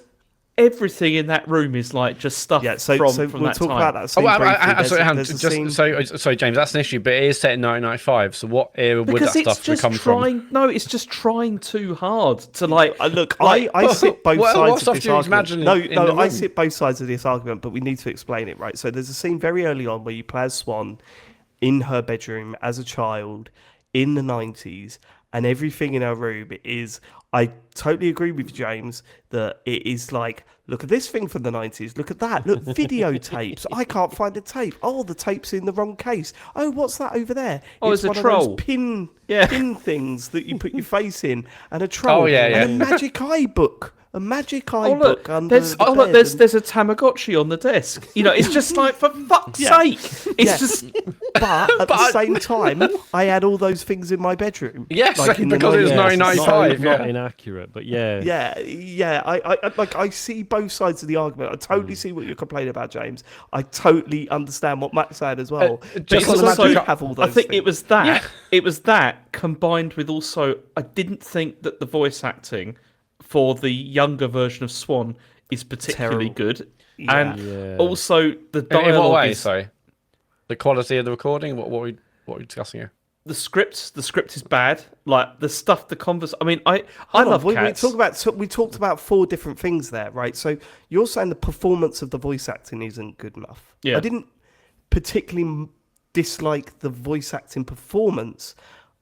everything in that room is like just stuff so from we'll that talk time. about that scene Sorry, James, that's an issue, but it is set in 1995. So what era would that stuff come from? No, it's just trying too hard to like. Look, I sit both sides of this argument. I room? sit both sides of this argument, but we need to explain it, right? So there's a scene very early on where you play as Swan in her bedroom as a child in the 90s, and everything in her room is. I totally agree with James that it is like, look at this thing from the 90s. Look at that. Look, videotapes. I can't find a tape. Oh, the tape's in the wrong case. Oh, what's that over there? Oh, it's a one troll. Of those pin things that you put your face in, and a troll. Oh, yeah. And a magic eye book. A magic eye look, book under there's the bed there's a Tamagotchi on the desk. It's just like, for fuck's sake. It's just. But at the same time, I had all those things in my bedroom. Yes, like in the because it was 90s. 1995. Not Yeah. inaccurate, but yeah. Yeah. I see both sides of the argument. I totally see what you're complaining about, James. I totally understand what Matt's saying as well. Just because also, I do have all those I think things. it was that. Yeah. It was that combined with also, I didn't think that the voice acting for the younger version of Swan is particularly good, and also the dialogue. In what way? Is, Sorry, the quality of the recording. What are we discussing here? The script is bad. Like the stuff, I mean, I love cats. We talked about 4 different things there, right? So you're saying the performance of the voice acting isn't good enough. Yeah. I didn't particularly dislike the voice acting performance.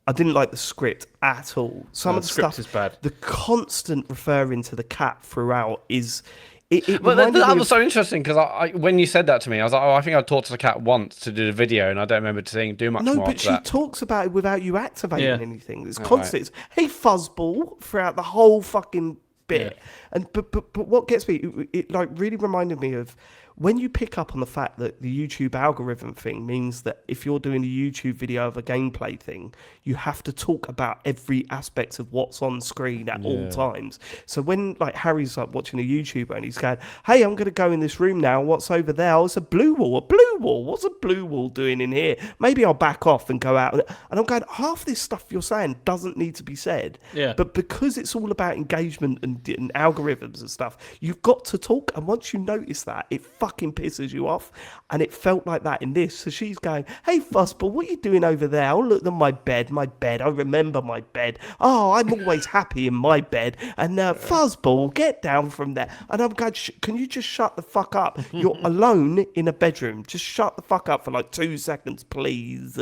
I didn't like the script at all. Some of the script stuff is bad. The constant referring to the cat throughout is. But that was so interesting because I when you said that to me, I was like, oh, I think I talked to the cat once to do the video, and I don't remember saying do much more. No, but after she that. talks about it without you activating anything. It's Oh, constant. It's, hey, fuzzball, throughout the whole fucking bit. Yeah. And but what gets me, it like really reminded me of when you pick up on the fact that the YouTube algorithm thing means that if you're doing a YouTube video of a gameplay thing, you have to talk about every aspect of what's on screen at all times. So when like Harry's like watching a YouTuber and he's going, hey, I'm going to go in this room now. What's over there? Oh, it's a blue wall. A blue wall. What's a blue wall doing in here? Maybe I'll back off and go out. And I'm going, half this stuff you're saying doesn't need to be said. Yeah. But because it's all about engagement and algorithms and stuff, you've got to talk. And once you notice that, it fucking pisses you off. And it felt like that in this. So she's going, hey, Fuzzball, what are you doing over there? Oh, look at my bed. I remember my bed. Oh, I'm always happy in my bed. And Fuzzball, get down from there. And I'm going, can you just shut the fuck up? You're alone in a bedroom. Just shut the fuck up for like 2 seconds, please.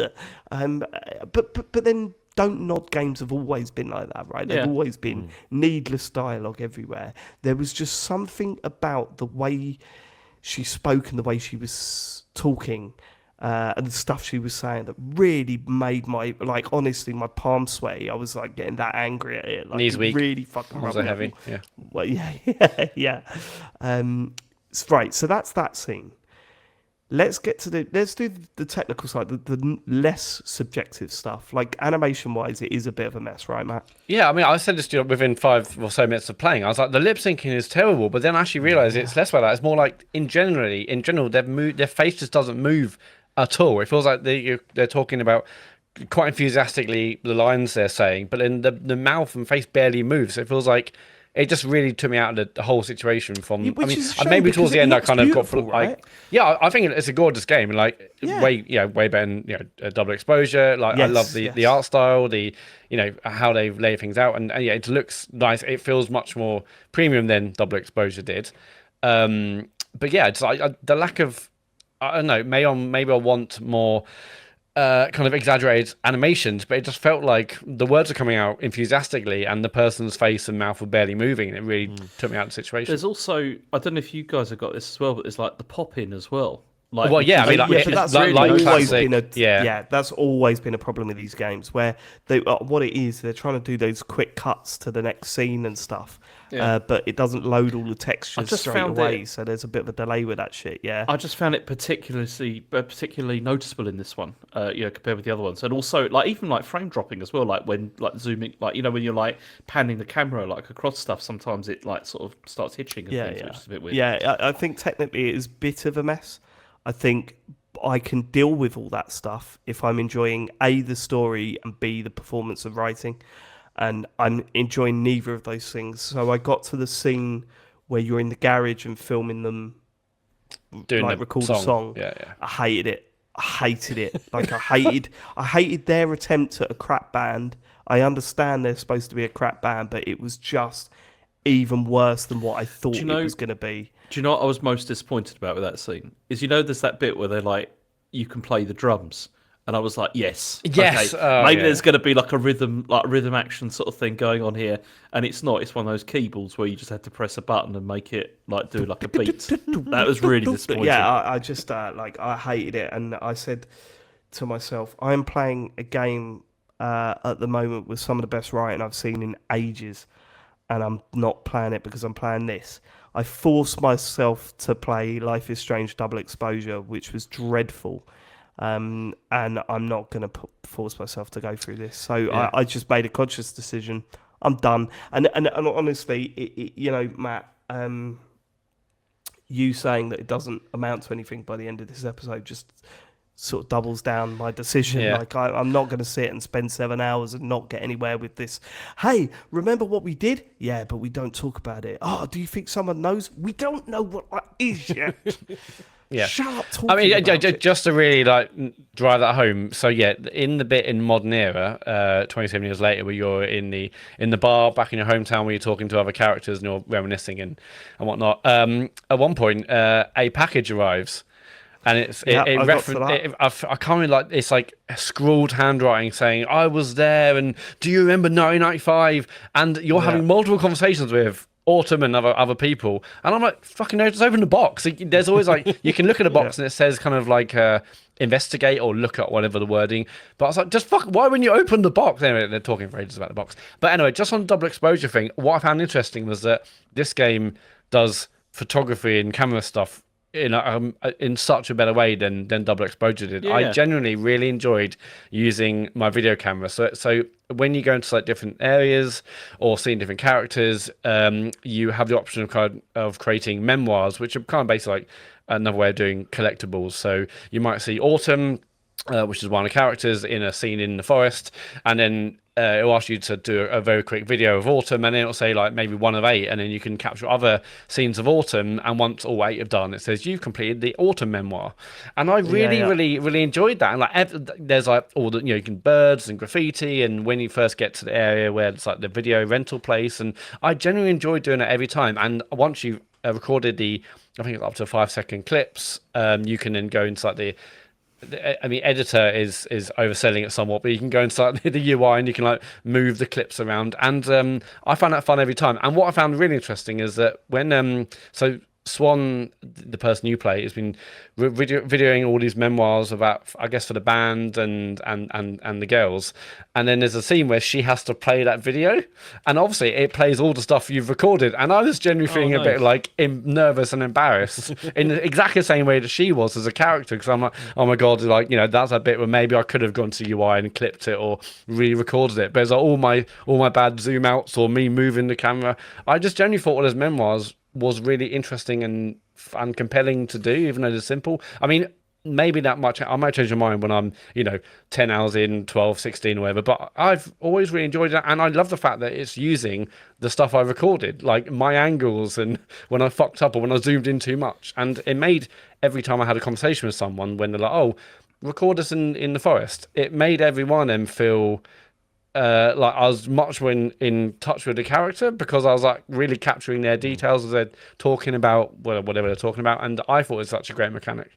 But then Don't Nod games have always been like that, right? They've always been needless dialogue everywhere. There was just something about the way she spoke and the way she was talking and the stuff she was saying that really made my, like, honestly, my palms sweaty. I was like getting that angry at it. Like, knees weak. Really fucking Also heavy. Yeah. Well, yeah. Right. So that's that scene. Let's do the technical side, the less subjective stuff. Like, animation wise, it is a bit of a mess, right, Matt? Yeah, I mean, I said this to you within 5 or so minutes of playing. I was like, the lip syncing is terrible, but then I actually realised it's less about that. It's more like in general, their face just doesn't move at all. It feels like they're talking about quite enthusiastically the lines they're saying, but then the mouth and face barely moves. So it feels like it just really took me out of the whole situation. Maybe towards the end I kind of got like, right? Yeah, I think it's a gorgeous game, like way better than Double Exposure. Like, I love the art style, how they lay things out, and it looks nice. It feels much more premium than Double Exposure did. But yeah, it's like the lack of, I don't know, maybe I want more kind of exaggerated animations, but it just felt like the words are coming out enthusiastically and the person's face and mouth were barely moving, and it really took me out of the situation. There's also, I don't know if you guys have got this as well, but there's like the pop-in as well. Like, well, yeah, I mean, but that's like always classic, been that's always been a problem with these games, where what it is, they're trying to do those quick cuts to the next scene and stuff, but it doesn't load all the textures straight away, so there's a bit of a delay with that shit. Yeah, I just found it particularly noticeable in this one, compared with the other ones, and also like even like frame dropping as well. Like when like zooming, like when you're like panning the camera like across stuff, sometimes it like sort of starts hitching. And things, which is a bit weird. Yeah, I think technically it is a bit of a mess. I think I can deal with all that stuff if I'm enjoying A, the story, and B, the performance and writing. And I'm enjoying neither of those things. So I got to the scene where you're in the garage and filming them, record a song. Yeah. I hated it. Like, I hated their attempt at a crap band. I understand they're supposed to be a crap band, but it was just even worse than what I thought it was going to be. Do you know what I was most disappointed about with that scene? Is, there's that bit where they're like, you can play the drums. And I was like, yes. Okay. Maybe there's going to be like a rhythm action sort of thing going on here. And it's not. It's one of those keyboards where you just had to press a button and make it like do like a beat. That was really disappointing. Yeah, I just I hated it. And I said to myself, I'm playing a game at the moment with some of the best writing I've seen in ages. And I'm not playing it because I'm playing this. I forced myself to play Life is Strange Double Exposure, which was dreadful. And I'm not going to force myself to go through this. So I just made a conscious decision. I'm done. And honestly, Matt, you saying that it doesn't amount to anything by the end of this episode just sort of doubles down my decision. Yeah. Like, I'm not going to sit and spend 7 hours and not get anywhere with this. Hey, remember what we did? Yeah, but we don't talk about it. Oh, do you think someone knows? We don't know what that is yet. Yeah. Shut up talking about it. Just to really drive that home. So in the bit in modern era, 27 years later, where you're in the bar back in your hometown, where you're talking to other characters and you're reminiscing and whatnot. At one point, a package arrives. And I can't remember, it's like scrawled handwriting saying, I was there, and do you remember 1995? And you're having multiple conversations with Autumn and other people. And I'm like, fucking no, just open the box. There's always you can look at the box and it says kind of like investigate or look at whatever the wording. But I was like, why when you open the box? Anyway, they're talking for ages about the box. But anyway, just on the double exposure thing, what I found interesting was that this game does photography and camera stuff in such a better way than Double Exposure did. I genuinely really enjoyed using my video camera. So when you go into different areas or seeing different characters, you have the option of creating memoirs, which are kind of basically like another way of doing collectibles. So you might see Autumn, which is one of the characters, in a scene in the forest, and then it'll ask you to do a very quick video of Autumn, and then it'll say maybe 1 of 8, and then you can capture other scenes of Autumn, and once all 8 have done, it says you've completed the Autumn memoir. And I really enjoyed that. And there's all the you can birds and graffiti, and when you first get to the area where it's the video rental place, and I genuinely enjoyed doing it every time. And once you've recorded I think it's up to 5-second clips, you can then go into I mean, editor is overselling it somewhat, but you can go inside the UI and you can like move the clips around, and I find that fun every time. And what I found really interesting is that when so Swan, the person you play, has been videoing all these memoirs about, I guess, for the band and the girls. And then there's a scene where she has to play that video, and obviously it plays all the stuff you've recorded. And I was genuinely feeling a bit like nervous and embarrassed in exactly the same way that she was as a character, because I'm like, oh my god, like, you know, that's a bit where maybe I could have gone to UI and clipped it or re-recorded it. But it's like all my bad zoom outs or me moving the camera. I just genuinely thought all those memoirs was really interesting and compelling to do, even though they're simple. I mean, maybe that much, I might change my mind when I'm, 10 hours in, 12, 16 or whatever, but I've always really enjoyed it. And I love the fact that it's using the stuff I recorded, like my angles and when I fucked up or when I zoomed in too much. And it made every time I had a conversation with someone, when they're like, oh, record us in the forest, it made every one of them feel like I was much more in touch with the character, because I was like really capturing their details as they're talking about whatever they're talking about, and I thought it was such a great mechanic.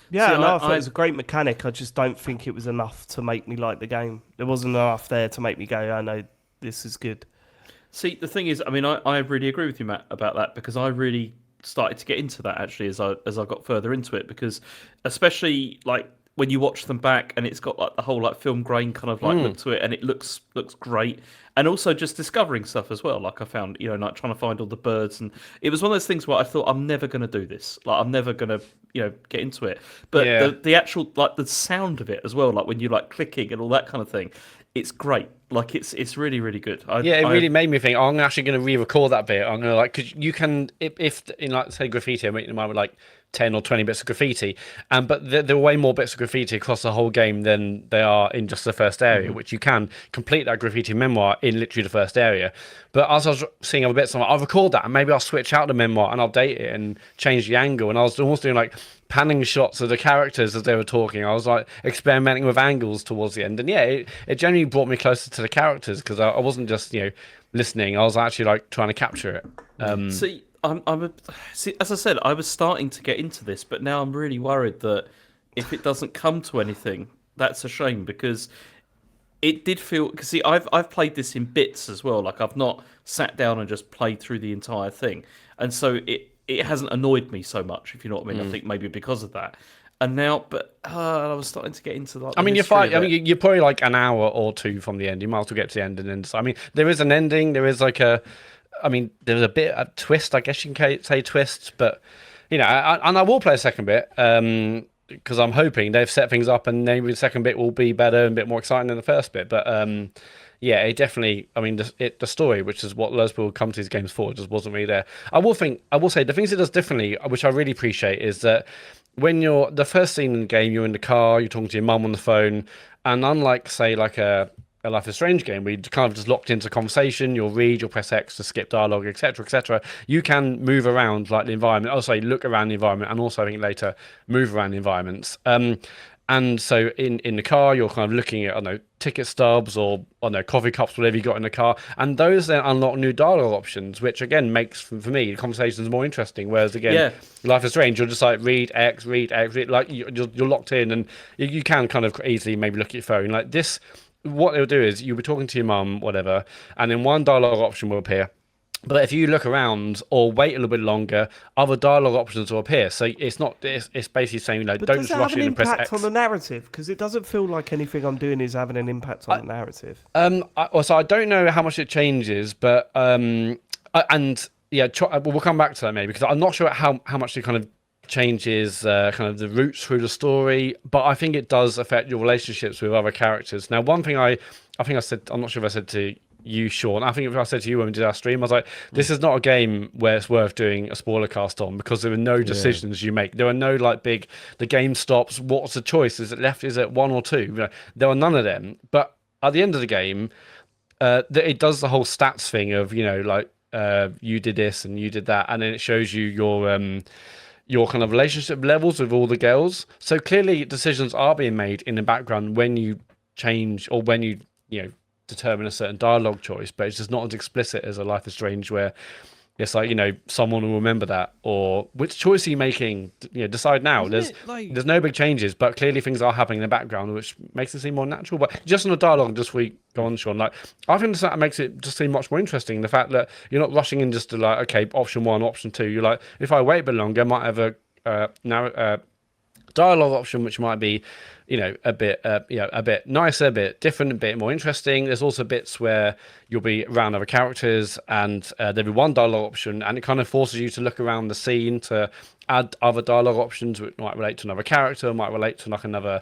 Yeah, I thought it was a great mechanic. I just don't think it was enough to make me like the game. There wasn't enough there to make me go, I know this is good. See, the thing is, I mean, I really agree with you, Matt, about that, because I really started to get into that actually as I got further into it, because especially like when you watch them back and it's got like the whole like film grain kind of like look to it, and it looks great. And also just discovering stuff as well. Like I found, like trying to find all the birds, and it was one of those things where I thought I'm never going to do this. Like I'm never going to, get into it. But the actual like the sound of it as well, like when you like clicking and all that kind of thing, it's great. Like it's really, really good. It really made me think, oh, I'm actually going to re-record that bit. I'm going to like, because you can, if in like say graffiti, I mean, it might be like 10 or 20 bits of graffiti, but there are way more bits of graffiti across the whole game than they are in just the first area, which you can complete that graffiti memoir in literally the first area. But as I was seeing other bits, I'm like, I'll record that and maybe I'll switch out the memoir and update it and change the angle. And I was almost doing like panning shots of the characters as they were talking. I was like experimenting with angles towards the end, and it generally brought me closer to the characters, because I wasn't just listening. I was actually like trying to capture it. See, as I said, I was starting to get into this, but now I'm really worried that if it doesn't come to anything, that's a shame, because it did feel. Because see, I've played this in bits as well. Like I've not sat down and just played through the entire thing, and so it hasn't annoyed me so much, if you know what I mean. I think maybe because of that. And now, but I was starting to get into that. I mean, you're fine. I mean, you're probably like an hour or two from the end. You might as well get to the end, and then. I mean, there is an ending. There is like a. I mean, there's a bit of twist, I guess you can say twist, but and I will play a second bit because I'm hoping they've set things up and maybe the second bit will be better and a bit more exciting than the first bit. But it definitely. I mean, the story, which is what loads of people come to these games for, just wasn't really there. I will say the things it does differently, which I really appreciate, is that when you're the first scene in the game, you're in the car, you're talking to your mum on the phone, and unlike say like a Life is Strange game, where you kind of just locked into conversation, you'll read, you'll press X to skip dialogue, etc., etc. You can move around like the environment. Also, look around the environment, and also I think later move around the environments. And so in the car, you're kind of looking at, I don't know, ticket stubs or, I don't know, coffee cups, whatever you got in the car. And those then unlock new dialogue options, which again makes, for me, the conversations more interesting. Whereas again, Life is Strange, you're just like, read X, like you're locked in, and you can kind of easily maybe look at your phone. Like this, what they'll do is you'll be talking to your mum, whatever, and then one dialogue option will appear. But if you look around or wait a little bit longer, other dialogue options will appear. So it's not. It's basically saying, don't just rush in and press X. Does it have an impact on the narrative? Because it doesn't feel like anything I'm doing is having an impact on the narrative. So I don't know how much it changes, but we'll come back to that maybe, because I'm not sure how much it kind of changes kind of the routes through the story, but I think it does affect your relationships with other characters. Now, one thing I think I said, I'm not sure if I said to you, Sean, I think if I said to you when we did our stream, I was like, this is not a game where it's worth doing a spoiler cast on, because there are no decisions you make. There are no like the game stops, what's the choice? Is it left? Is it one or two? There are none of them. But at the end of the game, it does the whole stats thing of, you did this and you did that, and then it shows you your kind of relationship levels with all the girls. So clearly decisions are being made in the background when you change or when you determine a certain dialogue choice, but it's just not as explicit as a Life is Strange, where It's like, someone will remember that, or which choice are you making? Decide now. There's no big changes, but clearly things are happening in the background, which makes it seem more natural. But just on the dialogue, just we go on, Sean. Like, I think that makes it just seem much more interesting. The fact that you're not rushing in just to like, okay, option 1, option 2. You're like, if I wait a bit longer, I might have a dialogue option which might be a bit nicer, a bit different, a bit more interesting. There's also bits where you'll be around other characters and there'll be one dialogue option, and it kind of forces you to look around the scene to add other dialogue options which might relate to another character, might relate to like another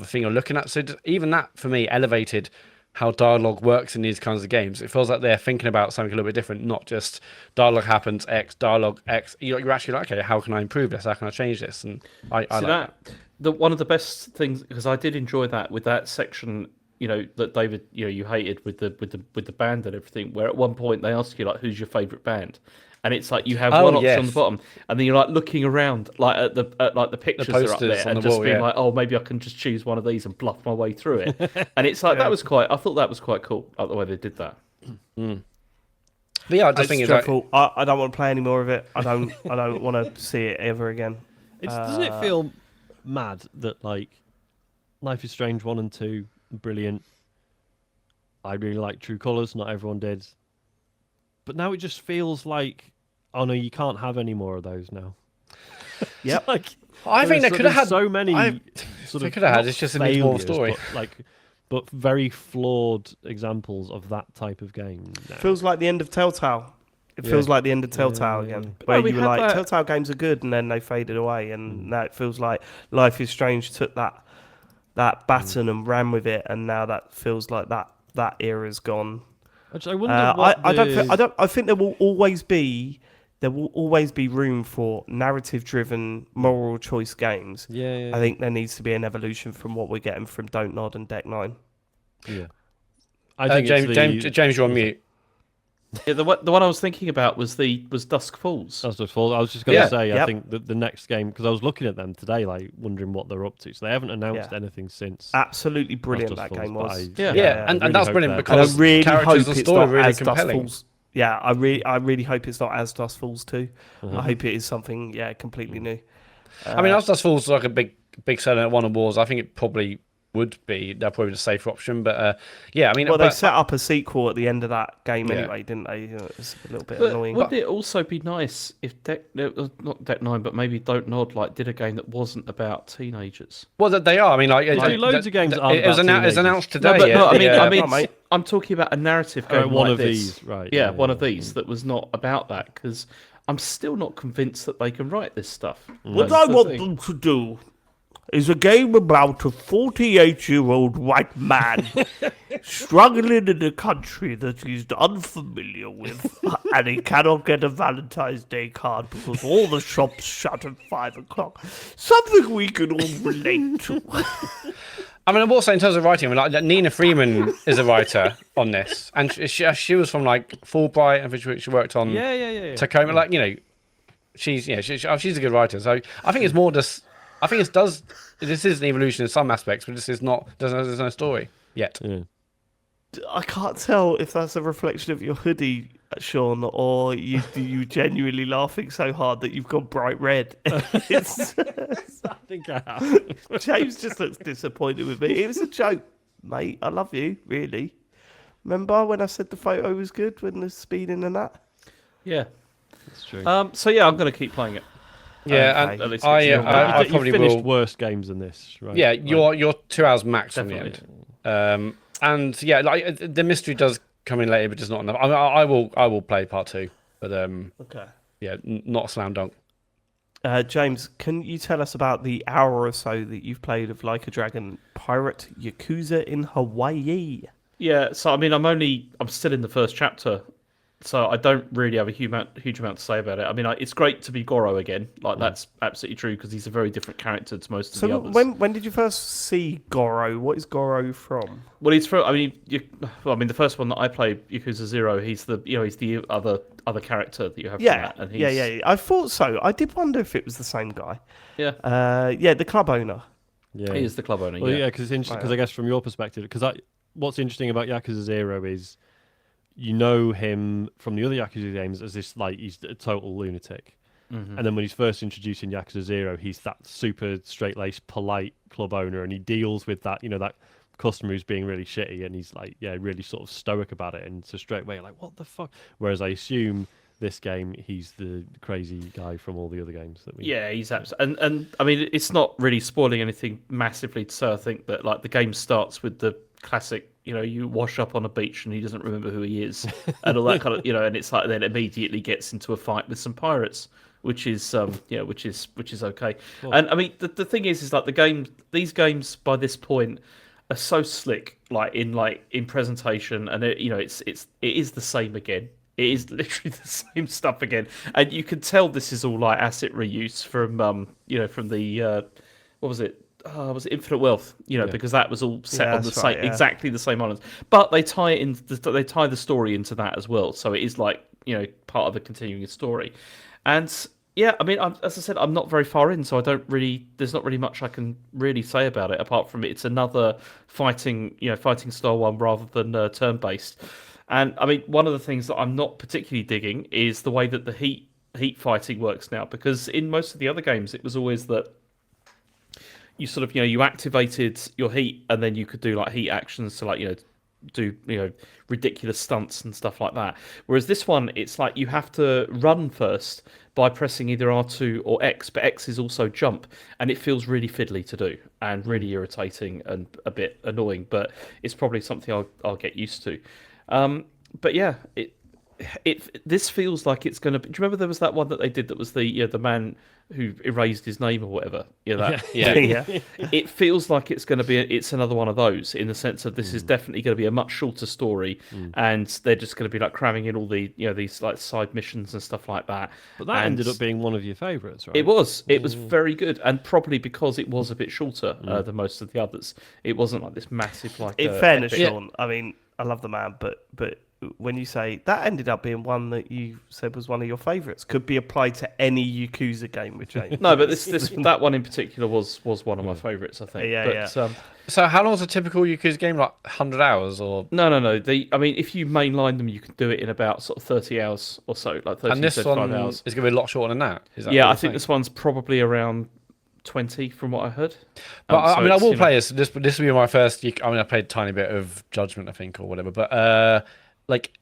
thing you're looking at. So even that for me elevated how dialogue works in these kinds of games. It feels like they're thinking about something a little bit different, not just dialogue happens, X, dialogue X. You're actually like, okay, how can I improve this? How can I change this? And I like that. One of the best things, because I did enjoy that with that section, that David, you hated with the band and everything, where at one point they ask you like, who's your favourite band? And it's like you have one option on the bottom, and then you're like looking around like at the pictures that are up there, and just being like, oh, maybe I can just choose one of these and bluff my way through it. And it's like I thought that was quite cool, like the way they did that. Mm. But yeah, I just think it's dreadful. I don't want to play any more of it. I don't want to see it ever again. Doesn't it feel mad that like Life is Strange 1 and 2, brilliant. I really like True Colours. Not everyone did, but now it just feels like, oh no, you can't have any more of those now. Yeah, like I think they could have had so many. They could have had. It's just a bit more story. But very flawed examples of that type of game. Now. Feels like the end of Telltale. It feels like the end of Telltale again, where you were like, Telltale games are good, and then they faded away, and now it feels like Life is Strange took that baton and ran with it, and now that feels like that era's gone. I wonder I think there will always be room for narrative-driven, moral choice games. Yeah. I think there needs to be an evolution from what we're getting from Don't Nod and Deck 9. Yeah. I think James, you're on mute. Yeah, the one I was thinking about was Dusk Falls. Dusk Falls. I was just going to say, I think that the next game, because I was looking at them today, like wondering what they're up to. So they haven't announced anything since. Absolutely brilliant that game was. And that's brilliant because I really characters hope and it's story not really as compelling. Dusk Falls. Yeah, I really hope it's not as Dusk Falls 2. I hope it is something completely new. I mean, as Dusk Falls is like a big seller at One Wars, I think it probably would be. They're probably the safer option, but I mean, they set up a sequel at the end of that game anyway, didn't they? It's a little bit annoying. Wouldn't it also be nice if not Deck 9, but maybe Don't Nod did a game that wasn't about teenagers? Well, they are. I mean, like, they do loads of games. It was announced today. I'm talking about a narrative game. One like of this. these, right? Yeah, one of these that was not about that, because I'm still not convinced that they can write this stuff. What I want them to do is a game about a 48-year-old white man struggling in a country that he's unfamiliar with, and he cannot get a Valentine's Day card because all the shops shut at 5 o'clock. Something we can all relate to. I mean, I'm also in terms of writing. I mean, like Nina Freeman is a writer on this, and she was from like Fulbright, and she worked on Tacoma. Like, she's a good writer. So I think it's more just. I think this is an evolution in some aspects, but this is not. There's no story yet. Yeah. I can't tell if that's a reflection of your hoodie, Sean, or you genuinely laughing so hard that you've gone bright red. I think I have. James just looks disappointed with me. It was a joke, mate. I love you, really. Remember when I said the photo was good when the speeding and that? Yeah, that's true. So yeah, I'm going to keep playing it. Yeah, and I probably finished will. worse games than this, right? Yeah, you're 2 hours max from the end. And yeah, like the mystery does come in later, but just not enough. I will play part 2, but okay. Yeah, not a slam dunk. James, can you tell us about the hour or so that you've played of Like a Dragon Pirate Yakuza in Hawaii? Yeah, so I mean, I'm still in the first chapter. So I don't really have a huge amount to say about it. I mean, it's great to be Goro again. Like, that's absolutely true, because he's a very different character to most of the others. So when did you first see Goro? What is Goro from? Well, he's from. I mean, the first one that I played, Yakuza 0. He's the other character that you have. Yeah, from that, and yeah. I thought so. I did wonder if it was the same guy. Yeah. The club owner. Yeah, he is the club owner. Well, yeah, because it's interesting. Because I guess from your perspective, what's interesting about Yakuza 0 is, you know him from the other Yakuza games as this like he's a total lunatic. Mm-hmm. And then when he's first introduced in Yakuza 0, he's that super straight-laced, polite club owner, and he deals with that, that customer who's being really shitty, and he's like, really sort of stoic about it, and so straight away, you're like, what the fuck? Whereas I assume this game, he's the crazy guy from all the other games that we. Yeah, he's absolutely, and I mean, it's not really spoiling anything massively to say. I think that like the game starts with the classic, you wash up on a beach and he doesn't remember who he is, and all that kind of, and it's like then immediately gets into a fight with some pirates, which is which is okay. Cool. And I mean, the thing is like these games by this point are so slick, like in presentation, and it is the same again. It is literally the same stuff again, and you can tell this is all like asset reuse from from the what was it? Was it Infinite Wealth? Because that was all set on the same, exactly the same islands. But they tie it in. They tie the story into that as well, so it is like part of the continuing story. And yeah, I mean, as I said, I'm not very far in, so there's not really much I can really say about it apart from it's another fighting style one rather than turn based. And I mean, one of the things that I'm not particularly digging is the way that the heat fighting works now, because in most of the other games, it was always that you sort of you activated your heat and then you could do like heat actions to like do ridiculous stunts and stuff like that. Whereas this one, it's like you have to run first by pressing either R2 or X, but X is also jump, and it feels really fiddly to do and really irritating and a bit annoying. But it's probably something I'll get used to. But yeah, this feels like it's going to be. Do you remember there was that one that they did that was the man who erased his name or whatever? Yeah. It feels like it's going to be. It's another one of those in the sense of this is definitely going to be a much shorter story, and they're just going to be like cramming in all the these like side missions and stuff like that. But that ended up being one of your favourites, right? It was. It was very good, and probably because it was a bit shorter than most of the others. It wasn't like this massive like. In fairness, Sean, I mean, I love the man, but when you say that ended up being one that you said was one of your favourites, could be applied to any Yakuza game with James. No, but this that one in particular was one of my favourites, I think. Yeah. So how long is a typical Yakuza game? Like 100 hours or? No. I mean, if you mainline them, you can do it in about sort of 30 hours or so, like 30 and this 35 one hours. is going to be a lot shorter than that. Is that I think this one's probably around 20 from what I heard. But I mean, I will play this. This will be my first. I mean, I played a tiny bit of Judgment, I think, or whatever. But like,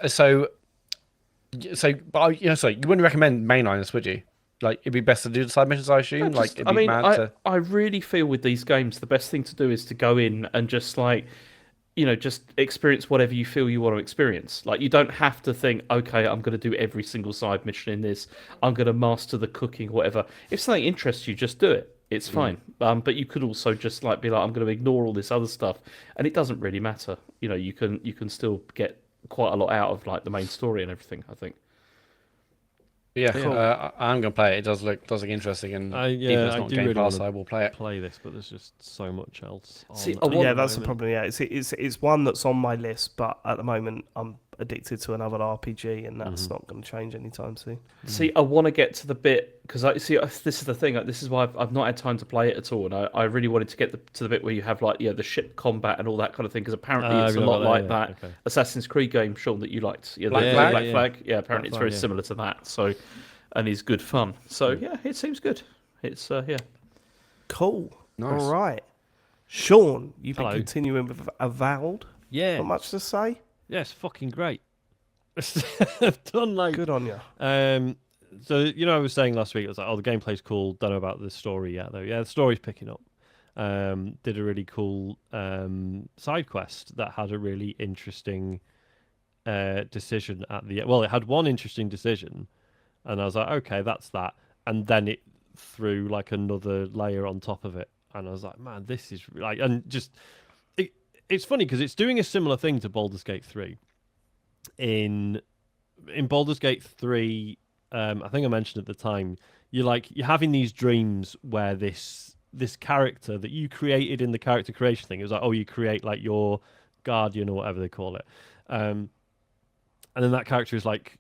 so you wouldn't recommend mainline this, would you? Like, it'd be best to do the side missions, I assume. I really feel with these games, the best thing to do is to go in and just like, just experience whatever you feel you want to experience. Like, you don't have to think, okay, I'm going to do every single side mission in this. I'm going to master the cooking, whatever. If something interests you, just do it. It's fine. But you could also just like be like, I'm going to ignore all this other stuff, and it doesn't really matter. You can still get quite a lot out of like the main story and everything, I think. Yeah, cool. I'm gonna play it. It does look interesting, and even if it's not Game Pass, I will play it. Play this, but there's just so much else. That's the problem. Yeah, it's one that's on my list, but at the moment I'm addicted to another RPG, and that's not going to change anytime soon. See, I want to get to the bit because this is the thing. This is why I've not had time to play it at all, and I really wanted to get to the bit where you have like the ship combat and all that kind of thing, because apparently it's a lot like that Assassin's Creed game, Sean, that you liked. Black Flag. Yeah, apparently it's very similar to that. So, and is good fun. So yeah, it seems good. It's cool. Nice. All right, Sean, you've been continuing with Avowed. Yeah, not much to say. Yeah, it's fucking great. I've done like good on you. So I was saying last week, it was like, the gameplay's cool. Don't know about the story yet, though. Yeah, the story's picking up. Did a really cool side quest that had a really interesting decision at the end. Well, it had one interesting decision, and I was like, okay, that's that. And then it threw like another layer on top of it, and I was like, man, this is like, and just. It's funny because it's doing a similar thing to Baldur's Gate 3. In Baldur's Gate 3, I think I mentioned at the time, you're having these dreams where this character that you created in the character creation thing, it was like, you create like your guardian or whatever they call it, and then that character is like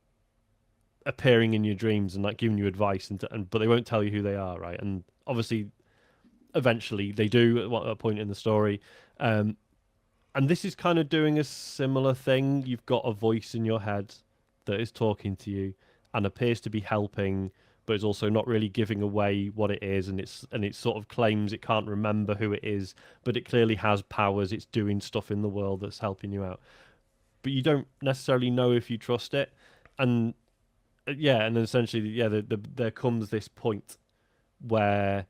appearing in your dreams and like giving you advice, but they won't tell you who they are, right? And obviously, eventually they do at a point in the story. And this is kind of doing a similar thing. You've got a voice in your head that is talking to you and appears to be helping, but is also not really giving away what it is, and it sort of claims it can't remember who it is, but it clearly has powers. It's doing stuff in the world that's helping you out, but you don't necessarily know if you trust it. And and then essentially, there comes this point where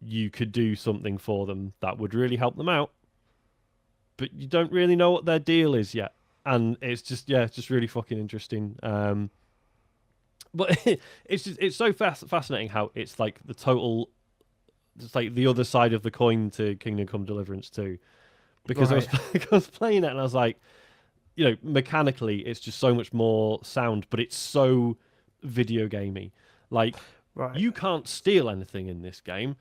you could do something for them that would really help them out, but you don't really know what their deal is yet. And it's just really fucking interesting. But it's so fascinating how it's like it's like the other side of the coin to Kingdom Come Deliverance 2. Because I was playing it and I was like, mechanically it's just so much more sound, but it's so video gamey. Like, you can't steal anything in this game,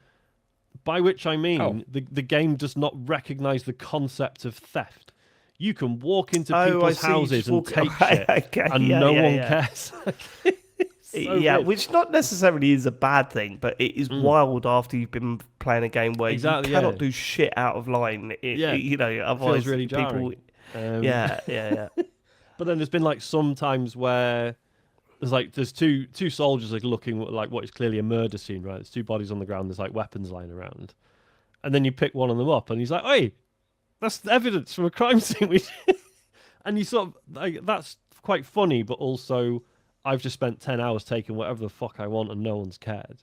by which I mean the game does not recognize the concept of theft. You can walk into people's houses and take shit, and no one cares. Which not necessarily is a bad thing, but it is wild after you've been playing a game where you cannot do shit out of line. Otherwise really people. But then there's been like some times where there's two soldiers like looking like what is clearly a murder scene, right? There's two bodies on the ground. There's like weapons lying around, and then you pick one of them up, and he's like, "Hey, that's evidence from a crime scene." And you sort of like, that's quite funny, but also I've just spent 10 hours taking whatever the fuck I want and no one's cared.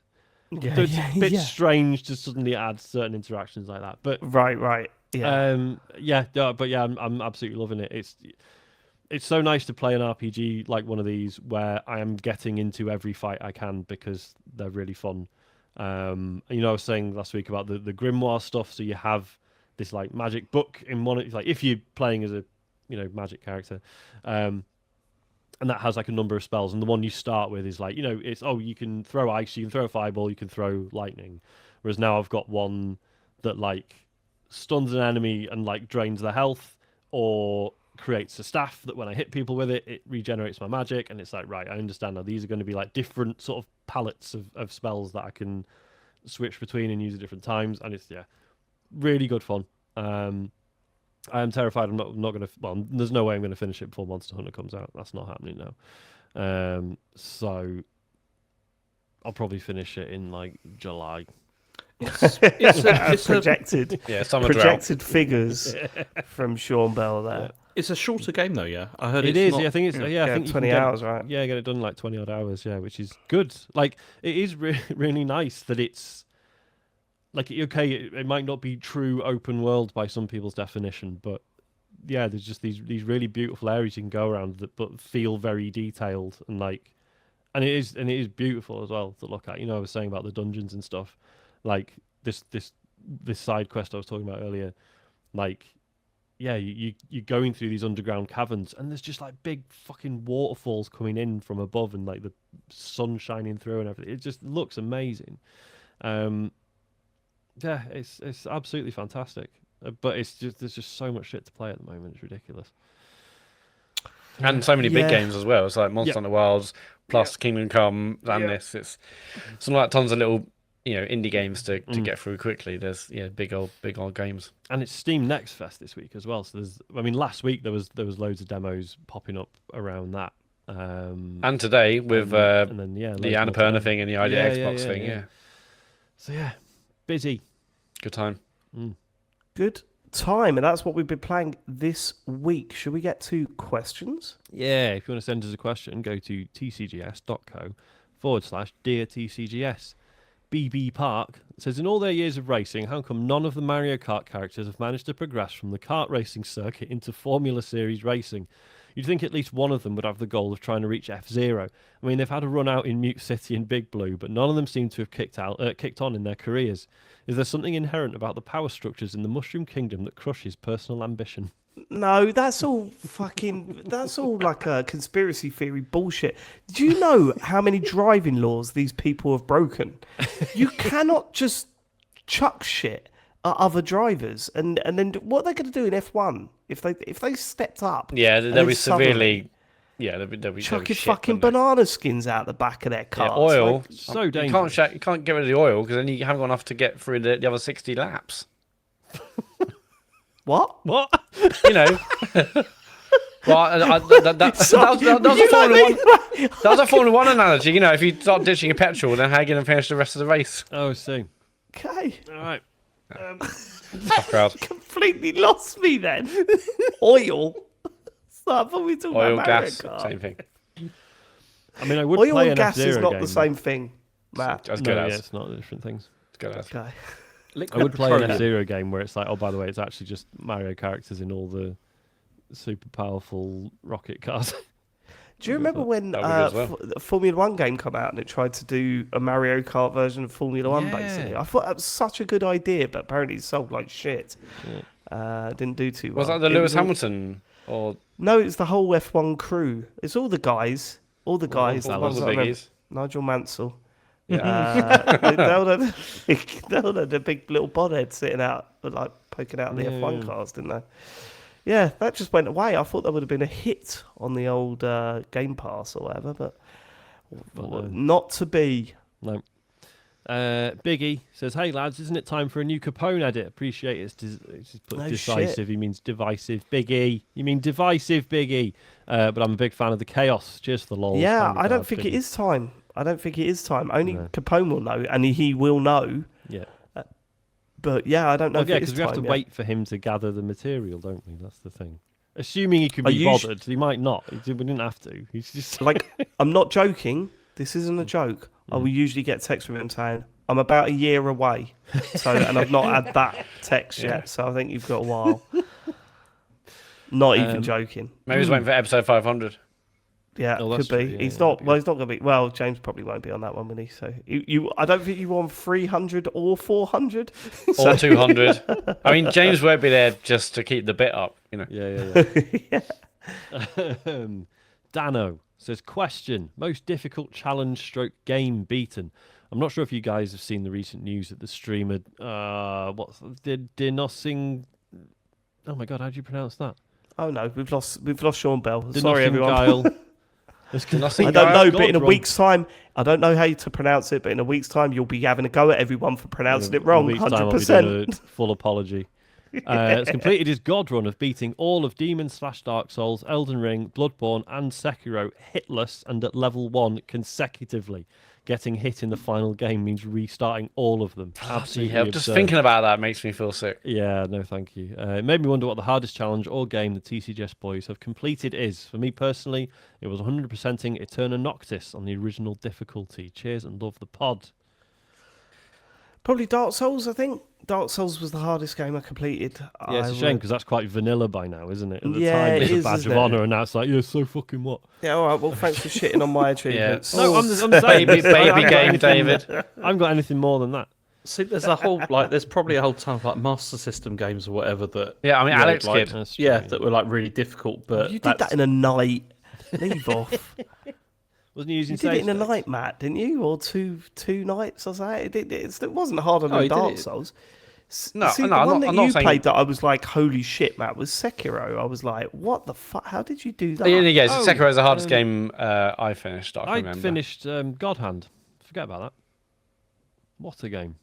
So it's a bit strange to suddenly add certain interactions like that. But right. Yeah. I'm absolutely loving it. It's so nice to play an RPG like one of these where I am getting into every fight I can because they're really fun. I was saying last week about the grimoire stuff. So you have this like magic book in one. It's like if you're playing as a magic character, and that has like a number of spells, and the one you start with is like it's you can throw ice, you can throw a fireball, you can throw lightning. Whereas now I've got one that like stuns an enemy and like drains their health, or creates a staff that when I hit people with it, it regenerates my magic. And it's like, right, I understand now. These are going to be like different sort of palettes of spells that I can switch between and use at different times. And it's really good fun. I am terrified I'm not going to... Well, there's no way I'm going to finish it before Monster Hunter comes out. That's not happening now. So I'll probably finish it in, like, July. It's projected. Projected drought. Figures from Sean Bell there. Yeah. It's a shorter game, though, yeah? I heard it is. I think it's... I think 20 hours, right? Yeah, get it done in, like, 20-odd hours, which is good. Like, it is really nice that it's... Like, okay, it might not be true open world by some people's definition, but there's just these really beautiful areas you can go around that but feel very detailed and it is beautiful as well to look at. I was saying about the dungeons and stuff, like this side quest I was talking about earlier, like you're going through these underground caverns and there's just like big fucking waterfalls coming in from above and like the sun shining through and everything. It just looks amazing. It's absolutely fantastic, but there's just so much shit to play at the moment. It's ridiculous, and so many big games as well. It's like Monster Hunter Wilds plus Kingdom Come and this. It's like tons of little indie games to get through quickly. There's big old games, and it's Steam Next Fest this week as well. So last week there was loads of demos popping up around that, and today with and then, the Annapurna thing and the idea Xbox thing. So busy. Good time. Good time, and that's what we've been playing this week. Should we get to questions? Yeah, if you want to send us a question, go to tcgs.co/Dear TCGS. BB Park says, in all their years of racing, how come none of the Mario Kart characters have managed to progress from the kart racing circuit into Formula Series racing? You'd think at least one of them would have the goal of trying to reach F-Zero. I mean, they've had a run out in Mute City and Big Blue, but none of them seem to have kicked on in their careers. Is there something inherent about the power structures in the Mushroom Kingdom that crushes personal ambition? No, that's all like a conspiracy theory bullshit. Do you know how many driving laws these people have broken? You cannot just chuck shit at other drivers, and then what are they going to do in F1 if they stepped up? Yeah, they'll be severely. Yeah, they'll be chucking fucking banana skins out the back of their cars. Yeah, oil, like, so dangerous. You can't get rid of the oil because then you haven't got enough to get through the other 60 laps. What? What? You know. Well, that was a Formula One analogy. You know, if you start ditching your petrol, then how are you going to finish the rest of the race? Oh, I see. Okay. All right. Tough crowd. Completely lost me then. Oil. So I thought we were talking Oil, about Mario gas, Kart. same thing. I mean, I would Oil play and an gas is F-Zero not game. the same thing, Matt. As No, good yeah, as. it's not. They're different things. As good as. Okay. I would play an F-Zero game where it's like, oh, by the way, it's actually just Mario characters in all the super powerful rocket cars. Do you remember when That would be good as a Formula One game come out and it tried to do a Mario Kart version of Formula One, Yeah. basically? I thought that was such a good idea, but apparently it sold like shit. Didn't do too well. Was that the It Lewis was all- Hamilton or No, it's the whole F1 crew. It's all the guys. All the guys. all the the ones that I remember. biggies? Nigel Mansell. Yeah. They all had a big little bodhead sitting out, like poking out the F1 cars, didn't they? Yeah, that just went away. I thought that would have been a hit on the old Game Pass or whatever, but not to be. No. Biggie says, "Hey lads, isn't it time for a new Capone edit? Appreciate it. It's just put No decisive. shit. He means divisive. Biggie, you mean divisive, Biggie? But I'm a big fan of the chaos. Cheers for the lol. Yeah, I don't think it is time. I don't think it is time. Only No. Capone will know, and he will know. Yeah. But yeah, I don't know Well, if yeah, it is because we have to time yet. wait for him to gather the material, don't we? That's the thing. Assuming he can Are be you bothered, he might not. We didn't have to. He's just Like, I'm not joking. This isn't a joke. I will usually get text from him saying, I'm about a year away. So, and I've not had that text yet. So I think you've got a while. Not even joking. Maybe he's waiting for episode 500. Yeah, Oh, could that's be. true. Yeah, He's yeah, not. Well, he's not going to be. Well, James probably won't be on that one, will he? So I don't think you want 300 or 400 Or 200. I mean, James won't be there just to keep the bit up, you know. yeah. Dano says, question, most difficult challenge stroke game beaten. I'm not sure if you guys have seen the recent news that the streamer, Dinosing, oh my God, how do you pronounce that? Oh no, we've lost Sean Bell. Sorry, everyone. Guile. I don't know, but in a week's time, I don't know how to pronounce it, but in a week's time, you'll be having a go at everyone for pronouncing it wrong. 100%. Full apology. It's completed his God run of beating all of Demon/Dark Souls, Elden Ring, Bloodborne, and Sekiro hitless and at level 1 consecutively. Getting hit in the final game means restarting all of them. Absolutely Yeah, just absurd. thinking about that makes me feel sick. Yeah, no, thank you. It made me wonder what the hardest challenge or game the TCGS boys have completed is. For me personally, it was 100%ing Eterna Noctis on the original difficulty. Cheers and love the pod. Probably Dark Souls, I think. Dark Souls was the hardest game I completed. Yeah, it's a shame because that's quite vanilla by now, isn't it? At the Yeah, time, it it's a is, badge isn't of it? honour, and now it's like, yeah, so fucking what? Yeah, all right. Well, thanks for shitting on my achievements. No, I'm saying, Baby I haven't got game, anything- David. I haven't got anything more than that. See, there's probably a whole ton of like Master System games or whatever that. Yeah, I mean, you know, Alex like, Kidd. That's true, Yeah, that were like really difficult, but You did that in a night. Leave off. Wasn't he using You did it in a save night, Matt, didn't you? Or two nights or something? It wasn't harder Oh, than he did Dark it. Souls. No, See, no, the I'm one not- that I'm not you saying- played that I was like, holy shit, Matt, was Sekiro. I was like, what the fuck? How did you do that? Yeah, Oh, Sekiro is the hardest game I finished. I can I remember. finished God Hand. Forget about that. What a game.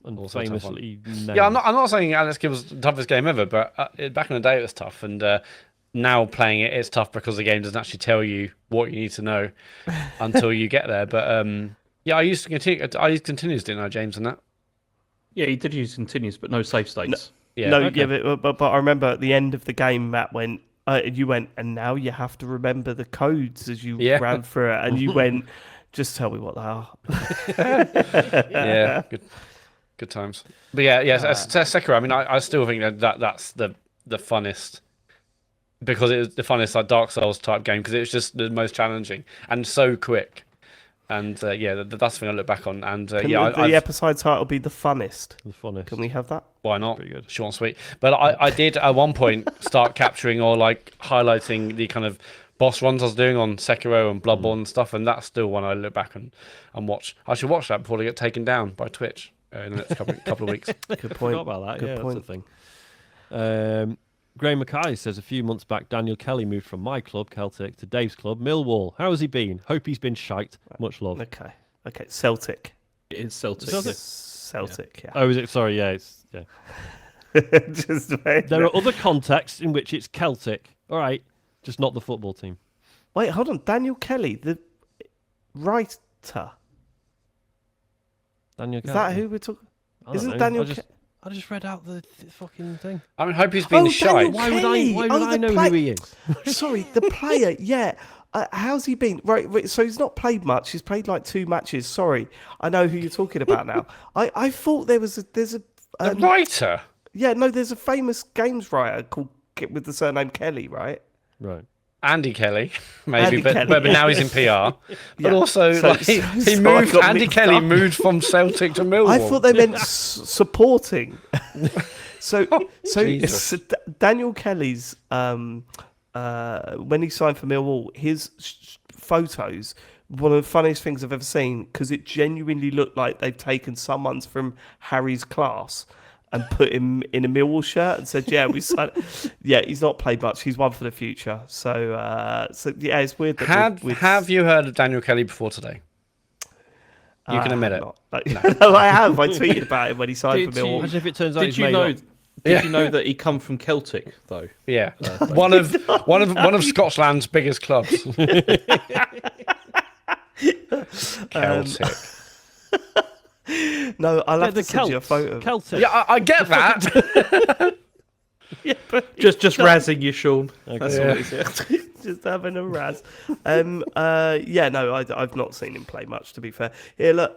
And Also a tough one. famously Yeah, I'm named. not saying Alex Kidd was the toughest game ever, but back in the day it was tough, and now playing it, it's tough because the game doesn't actually tell you what you need to know until you get there. But yeah, I used continues, didn't I, James, on that? Yeah, he did use continues, but no save states. Yeah. No, okay. yeah, but I remember at the end of the game, Matt went, you went, and now you have to remember the codes as you Yeah. ran through it, and you went, just tell me what they are. Yeah, good times. But yeah, Sekiro. I mean, I still think that's the funnest, because it was the funnest like Dark Souls type game, because it was just the most challenging and so quick. And yeah, that's the thing I look back on. And Can yeah, the episode title be the funnest? The funnest. Can we have that? why not? Pretty good. Short and sweet. But I did at one point start capturing or like highlighting the kind of boss runs I was doing on Sekiro and Bloodborne and stuff, and that's still one I look back and watch. I should watch that before they get taken down by Twitch in the next couple of weeks. Good Forgot point. about that. Good Yeah, point. that's the thing. Graham Mackay says a few months back, Daniel Kelly moved from my club, Celtic, to Dave's club, Millwall. How has he been? Hope he's been shite. Much love. Okay. Celtic. It is Celtic. Celtic? Celtic, yeah. Oh, is it? Sorry, yeah, it's yeah. There are other contexts in which it's Celtic. All right, just not the football team. Wait, hold on. Daniel Kelly, the writer. Daniel Is Kelly. that who we're talking? Isn't Daniel? I just read out the fucking thing. I mean, hope he's been shy. Why would I know who he is? Sorry, the player. Yeah. How's he been? Right, so he's not played much. He's played like 2 matches. Sorry, I know who you're talking about now. I thought there's a writer. Yeah, no, there's a famous games writer called with the surname Kelly, right? Right. Andy Kelly, maybe, Andy but now he's in PR. But also, he moved. Andy Kelly moved from Celtic to Millwall. I thought they meant supporting. So Jesus. Daniel Kelly's when he signed for Millwall, his photos, one of the funniest things I've ever seen, because it genuinely looked like they've taken someone's from Harry's class and put him in a Millwall shirt and said, "Yeah, we signed." Yeah, he's not played much. He's one for the future. So yeah, it's weird. That have you heard of Daniel Kelly before today? You can admit it. No, I have. I tweeted about him when he signed for Millwall. Imagine if it turns out Did he's you made know? up. Did you know that he come from Celtic though? Yeah, one of Scotland's biggest clubs. Celtic. No, I'll have the to send you a photo. Celtic. Yeah, I get that. Yeah, but Just razzing you, Sean. Okay. That's all it is. just having a razz. Yeah, no, I've not seen him play much. To be fair, here, look,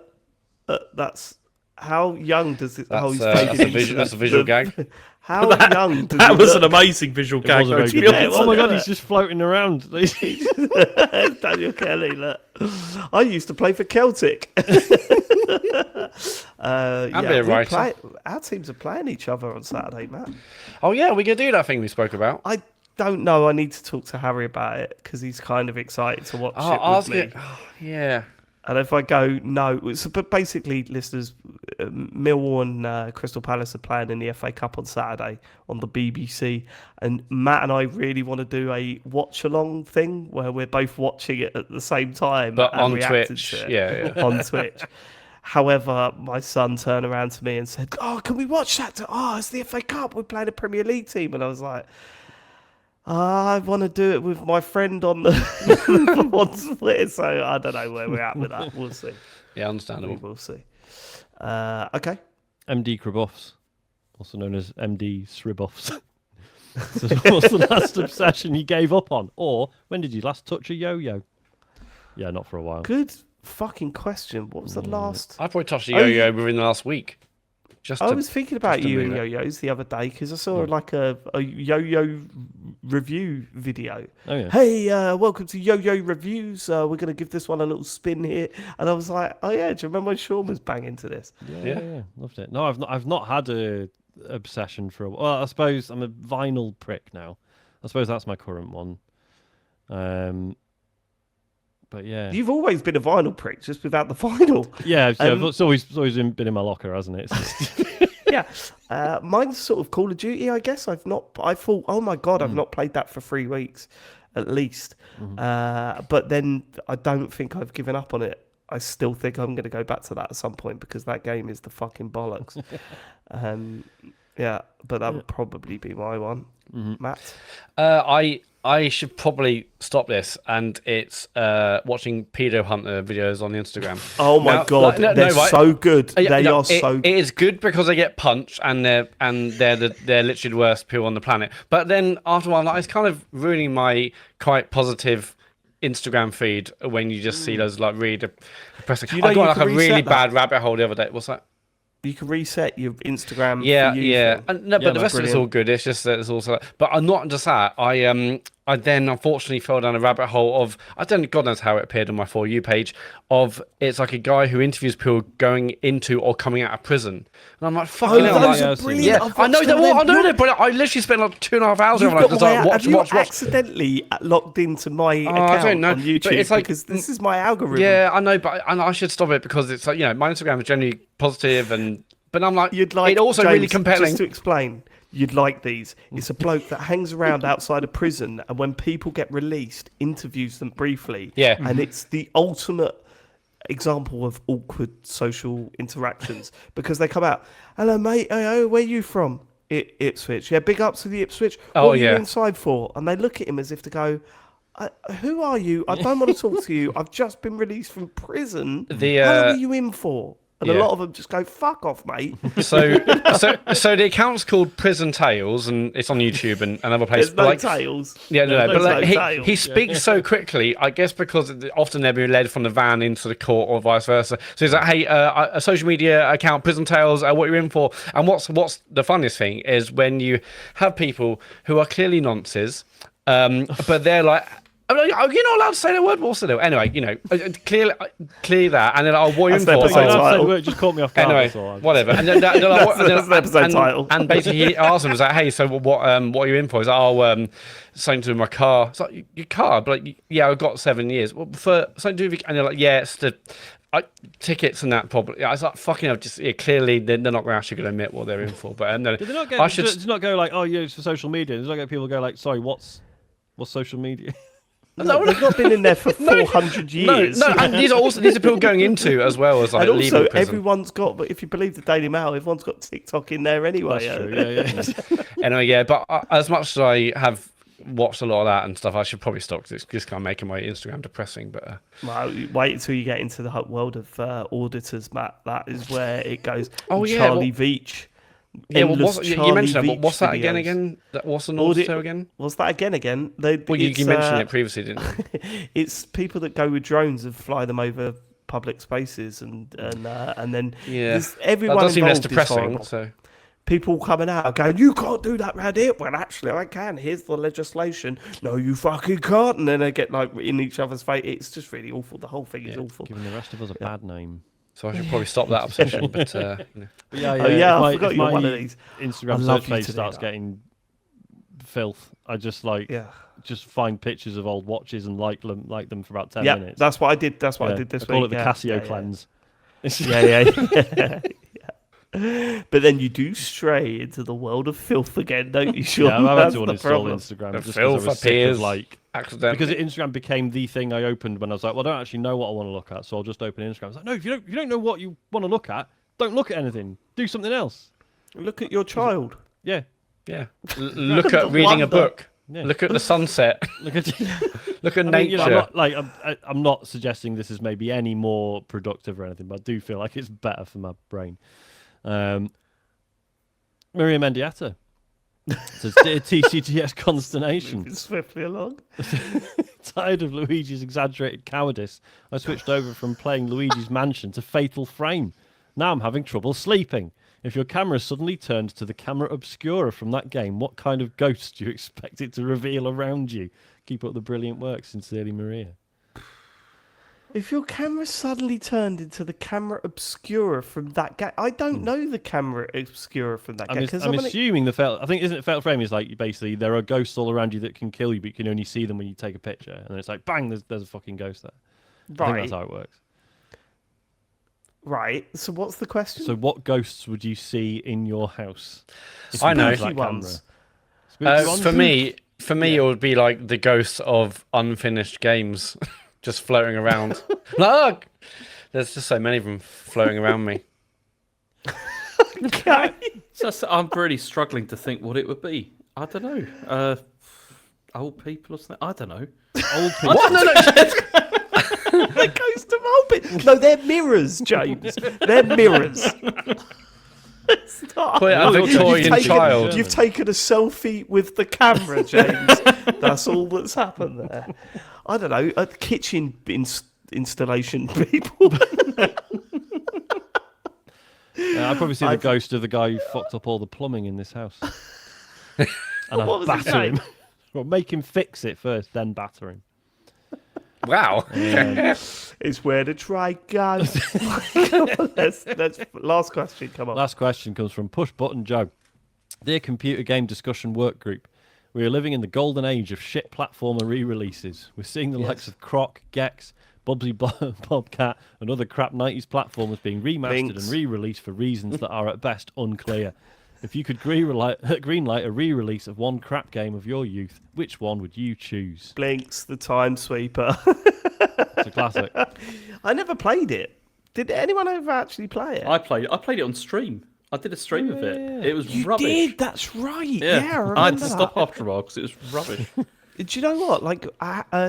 that's how young does it? That's a visual gag. How young? Does That it was look? an amazing visual It gag. was a very to be good honest. oh my god, he's just floating around. Daniel Kelly, look. I used to play for Celtic. a writer. Our teams are playing each other on Saturday, Matt. Oh yeah, we could do that thing we spoke about. I don't know. I need to talk to Harry about it because he's kind of excited to watch it with me. Yeah. And if I go, no. But basically, listeners, Millwall and Crystal Palace are playing in the FA Cup on Saturday on the BBC. And Matt and I really want to do a watch-along thing where we're both watching it at the same time. But and on reacting Twitch. to it Yeah. on Twitch. However, my son turned around to me and said, "Oh, can we watch that? Oh, it's the FA Cup. We're playing a Premier League team." And I was like, I want to do it with my friend on the on Twitter, so I don't know where we're at with that. We'll see. Yeah, understandable. We'll see. Okay. MD Kriboffs, also known as MD Sriboffs. So what's the last obsession you gave up on? Or when did you last touch a yo-yo? Yeah, not for a while. Good fucking question. What was the last? I probably touched a yo-yo within the last week. I was thinking about you and yo-yos the other day because I saw like a yo-yo review video. Oh, yeah. Hey, welcome to Yo-Yo Reviews. We're going to give this one a little spin here. And I was like, oh yeah, do you remember when Sean was banging to this? Yeah, loved it. No, I've not had a obsession for a while. Well, I suppose I'm a vinyl prick now. I suppose that's my current one. But yeah, You've always been a vinyl prick, just without the vinyl. yeah, it's always been in my locker, hasn't it? Yeah, mine's sort of Call of Duty, I guess. I thought, oh my god, I've not played that for 3 weeks, at least. But then I don't think I've given up on it. I still think I'm going to go back to that at some point because that game is the fucking bollocks. Yeah, but that would probably be my one. Matt? I should probably stop this, and it's watching pedo hunter videos on Instagram. Oh my god, they're so good. They are so. It is good because they get punched, and they're literally the worst people on the planet. But then after a while, like, it's kind of ruining my quite positive Instagram feed when you just see those like really depressing. I got like a really bad rabbit hole the other day. What's that? You can reset your Instagram. Yeah, for you yeah. thing. But the rest of it's all good. It's just that it's also. But I'm not just that. I then unfortunately fell down a rabbit hole of God knows how it appeared on my For You page of it's like a guy who interviews people going into or coming out of prison, and I'm like, fucking hell, those like, are brilliant. yeah, I know that. I know that, but I literally spent like 2.5 hours. Have you accidentally logged into my account I don't know, on YouTube? but it's like, because this is my algorithm. Yeah, I know, but I should stop it because it's like, my Instagram is generally positive, but I'm like, You'd like it also James, really compelling. Just to explain, you'd like these. It's a bloke that hangs around outside a prison, and when people get released, interviews them briefly. Yeah. And it's the ultimate example of awkward social interactions because they come out, hello mate, hey, where you from? Ipswich. Yeah, big ups to the Ipswich. Oh, What are you yeah. inside for? And they look at him as if to go, who are you? I don't want to talk to you. I've just been released from prison. The, How long are you in for? And a yeah. lot of them just go, fuck off, mate. So the account's called Prison Tales, and it's on YouTube and other places. There's no tails. Yeah, no, There's but no tails. he speaks so quickly, I guess because often they're being led from the van into the court or vice versa. So he's like, hey, a social media account, Prison Tales, what you're in for. And what's the funniest thing is when you have people who are clearly nonces, but they're like, you're not allowed to say the word. What's the deal? Anyway, clear that, and then what are you in That's for? the episode title. It just caught me off guard. Anyway, that's all. whatever. And then, they're like, That's the episode title. And basically, he asked him, "Was like, hey, so what are you in for?" He's like, something to do with my car. It's like, your car? But like, yeah, I've got 7 years. Well, for something to do with, and they're like, yeah, it's the tickets and that probably. I was like, fucking hell, just clearly they're not actually going to admit what they're in for. But Did they not go, does not go like, oh, yeah, it's for social media. Does not get people go like, sorry, what's social media? No, they've not been in there for 400 years. No, and these are people going into as well as like and leaving also, prison. everyone's got, but if you believe the Daily Mail, everyone's got TikTok in there anyway. That's true, yeah. Anyway, yeah, but as much as I have watched a lot of that and stuff, I should probably stop because it's just kind of making my Instagram depressing. But well, wait until you get into the world of auditors, Matt. That is where it goes. Oh, yeah, Charlie Veitch. yeah, well, you mentioned that. Veitch What's that videos. again? What's an auditor again? What's that again? Well, you mentioned it previously, didn't you? It's people that go with drones and fly them over public spaces, and then Yeah, everyone that does seem less involved is depressing. horrible. So People coming out going, you can't do that round here. Well, actually, I can. Here's the legislation. No, you fucking can't. And then they get like in each other's face. It's just really awful. The whole thing is awful. Giving the rest of us a bad name. I should probably stop that obsession. But But I forgot you're one of these. Instagram love search you page to do starts that. getting filth. I just Yeah. just find pictures of old watches and like them for about 10 Yeah, minutes. that's what I did. That's what I did this I call week. it the Casio cleanse. Yeah. But then you do stray into the world of filth again, don't you? Sean? Yeah, I've had That's to the uninstall problem. Instagram The just because filth I was sick appears of like accidentally. because Instagram became the thing I opened when I was like, well, I don't actually know what I want to look at, so I'll just open Instagram. I was like, no, if you don't know what you want to look at, don't look at anything. Do something else. Look at your child. Yeah. Yeah. Look at reading a Wonder. book. Yeah. Look at the sunset. Look at Look at I nature. mean, I'm not suggesting this is maybe any more productive or anything, but I do feel like it's better for my brain. Maria Mendieta says, dear TCTS consternation. Moving swiftly along. Tired of Luigi's exaggerated cowardice, I switched over from playing Luigi's Mansion to Fatal Frame. Now I'm having trouble sleeping. If your camera suddenly turned to the camera obscura from that game, what kind of ghost do you expect it to reveal around you? Keep up the brilliant work, sincerely, Maria. If your camera suddenly turned into the camera obscura from that game, I don't know the camera obscura from that game. I'm assuming I think isn't it Fatal Frame is like basically there are ghosts all around you that can kill you, but you can only see them when you take a picture, and then it's like bang, there's a fucking ghost there. I think that's how it works. Right. So what's the question? So what ghosts would you see in your house? if I you know. used that Spooky ones. camera? Spooky ones? For me, it would be like the ghosts of unfinished games, just floating around. Look, there's just so many of them floating around me. Okay. I'm really struggling to think what it would be. I don't know. Old people or something? I don't know. Old people. What? No. The ghost of old people. No, they're mirrors, James. They're mirrors. Stop. Put it a Victorian child. You've taken a selfie with the camera, James. That's all that's happened there. I don't know. Kitchen installation people. I'd probably see the ghost of the guy who fucked up all the plumbing in this house. And What I'd was his batter name? him. Well, make him fix it first, then batter him. Wow. It's where the try goes. Let's last question. Come on. Last question comes from Push Button Joe. Dear Computer Game Discussion Work Group, we are living in the golden age of shit platformer re-releases. We're seeing the likes of Croc, Gex, Bubsy Bobcat, and other crap 90s platformers being remastered Blinks. and re-released for reasons that are at best unclear. If you could greenlight a re-release of one crap game of your youth, which one would you choose? Blinks, the Time Sweeper. It's a classic. I never played it. Did anyone ever actually play it? I played it on stream. I did a stream of it. yeah. It was You rubbish. did. That's right. Yeah, I remember I had to that. stop after a while because it was rubbish. Do you know what? Like,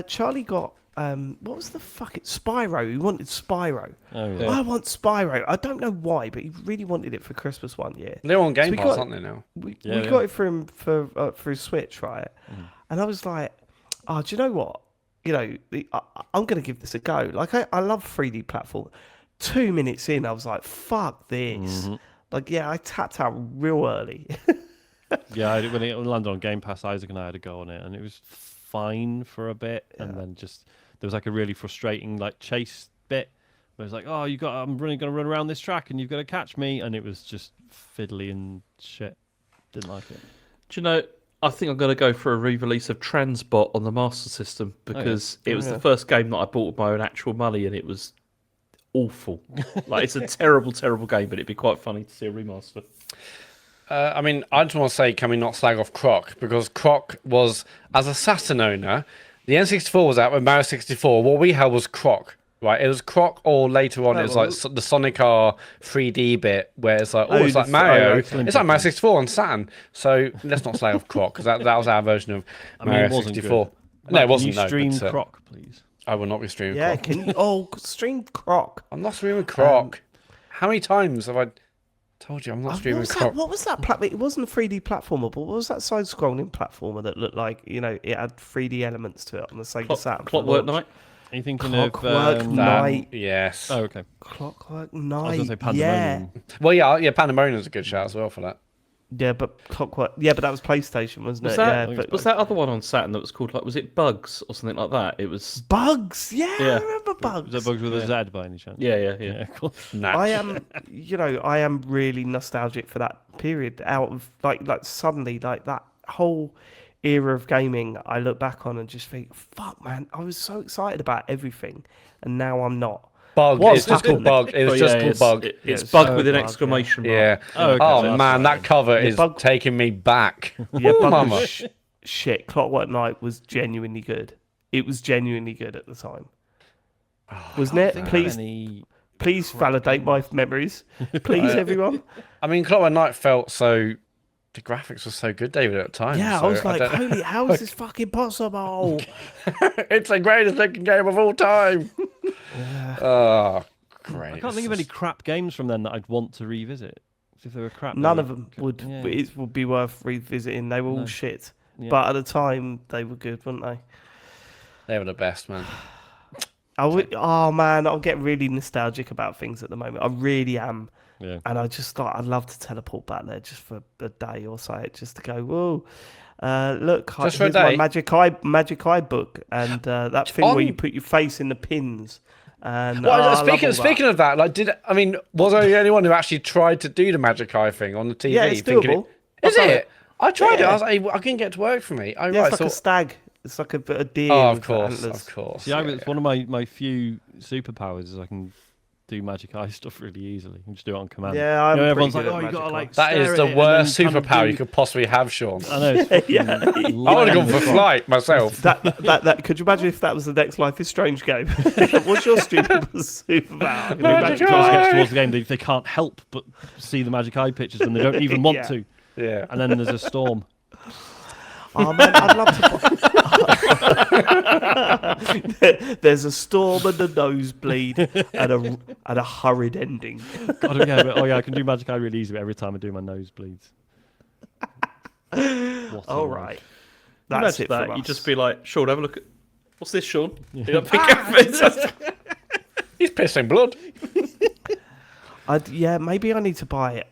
Charlie got what was the fuck? It's Spyro. He wanted Spyro. Oh yeah. I want Spyro. I don't know why, but he really wanted it for Christmas one year. They're on Game we Pass, got- aren't they now? We Yeah, got it for him for his Switch, right? And I was like, oh, do you know what? You know, I'm going to give this a go. Like, I love 3D platform. 2 minutes in, I was like, fuck this. Like, yeah, I tapped out real early. Yeah, when it landed on Game Pass, Isaac and I had a go on it, and it was fine for a bit, and then just there was like a really frustrating like chase bit where it's like, oh, I'm really gonna run around this track, and you've got to catch me, and it was just fiddly and shit. Didn't like it. Do you know? I think I'm going to go for a re-release of Transbot on the Master System because it was the first game that I bought with my own actual money, and it was awful. Like, it's a terrible, terrible game, but it'd be quite funny to see a remaster. I mean, I just want to say, can we not slag off Croc? Because Croc was, as a Saturn owner, the N64 was out with Mario 64. What we had was Croc, right? It was Croc, or later on, it was like the Sonic R 3D bit, where it's like, it's like Mario. It's like Mario 64 on Saturn. So let's not slag off Croc, because that was our version of Mario 64. No, it wasn't. Can you stream but, Croc, please? I will not be streaming Yeah, Croc. can you? Oh, stream Croc. I'm not streaming Croc. How many times have I told you I'm not streaming Croc? What was that platform? It wasn't a 3D platformer, but what was that side-scrolling platformer that looked like, you know, it had 3D elements to it on the Sega Saturn? Clockwork Knight. Are you thinking Clockwork of Knight. Yes. Oh, okay. Clockwork I was Knight. gonna say Pandemonium. Well, yeah, Pandemonium's a good shout as well for that. Yeah, but Clockwork. Yeah, but that was PlayStation, wasn't Was it? that, Yeah, but was that other one on Saturn that was called, like, was it Bugs or something like that? It was. Bugs. Yeah, Yeah. I remember Bugs. Was that Bugs with a Z by any chance? Yeah. Yeah, cool. I am, I am really nostalgic for that period. Out of like suddenly like that whole era of gaming, I look back on and just think, fuck, man, I was so excited about everything, and now I'm not. Bug. What's It's just called happened? Bug. It was just called Bug. It's it's Bug so with an Bug, exclamation mark. Yeah. Oh, okay, Oh so that's man, right. that cover is Bug- taking me back. Yeah, Bug Mama. was shit. Clockwork Knight was genuinely good. It was genuinely good at the time, wasn't it? Please validate my memories, please, everyone. I mean, Clockwork Knight felt so. The graphics were so good, David, at the time. Yeah, so I was like, don't- holy, how is this fucking possible? it's the greatest looking game of all time. Oh, great. I can't think of any crap games from then that I'd want to revisit. If they were crap, None they of them could- would. yeah. It would be worth revisiting. They were all No. shit, Yeah. but at the time they were good, weren't they? They were the best, man. Oh man, I'll get really nostalgic about things at the moment. I really am, Yeah. and I just thought I'd love to teleport back there just for a day or so, just to go. Whoa, look, Just for a here's my day? Magic Eye book, and that thing where you put your face in the pins. And Well, I love all speaking of that, like, was I the only one who actually tried to do the Magic Eye thing on the TV? Yeah, it's thinking doable. Is I've done it? I tried it. Yeah. I was like, I couldn't get it to work for me. Oh, Yeah, right. it's like a stag. It's like a deer. Oh, of with course, antlers. of course. Yeah, Yeah, it's one of my few superpowers is I can do magic eye stuff really easily. You can just do it on command. Yeah, I'm pretty everyone's good like, at oh, you gotta magic like. eye. That is stare the at it and worst then kind of superpower do- you could possibly have, Sean. I know. It's fucking Yeah. I would have gone for flight myself. That could you imagine if that was the next Life is Strange game? What's your stupid superpower? I can do Magic magic Once it eye. gets towards the game, they can't help but see the magic eye pictures, and they don't even want Yeah. to. Yeah. And then there's a storm. Oh man, I'd love to. There's a storm and a nosebleed and a hurried ending. God, I can do magic eye really easy, but every time I do my nose bleeds. All right, that's Imagine it. that. From You'd us. just be like, Sean, have a look at. What's this, Sean? You got to pick up it. He's pissing blood. Yeah, maybe I need to buy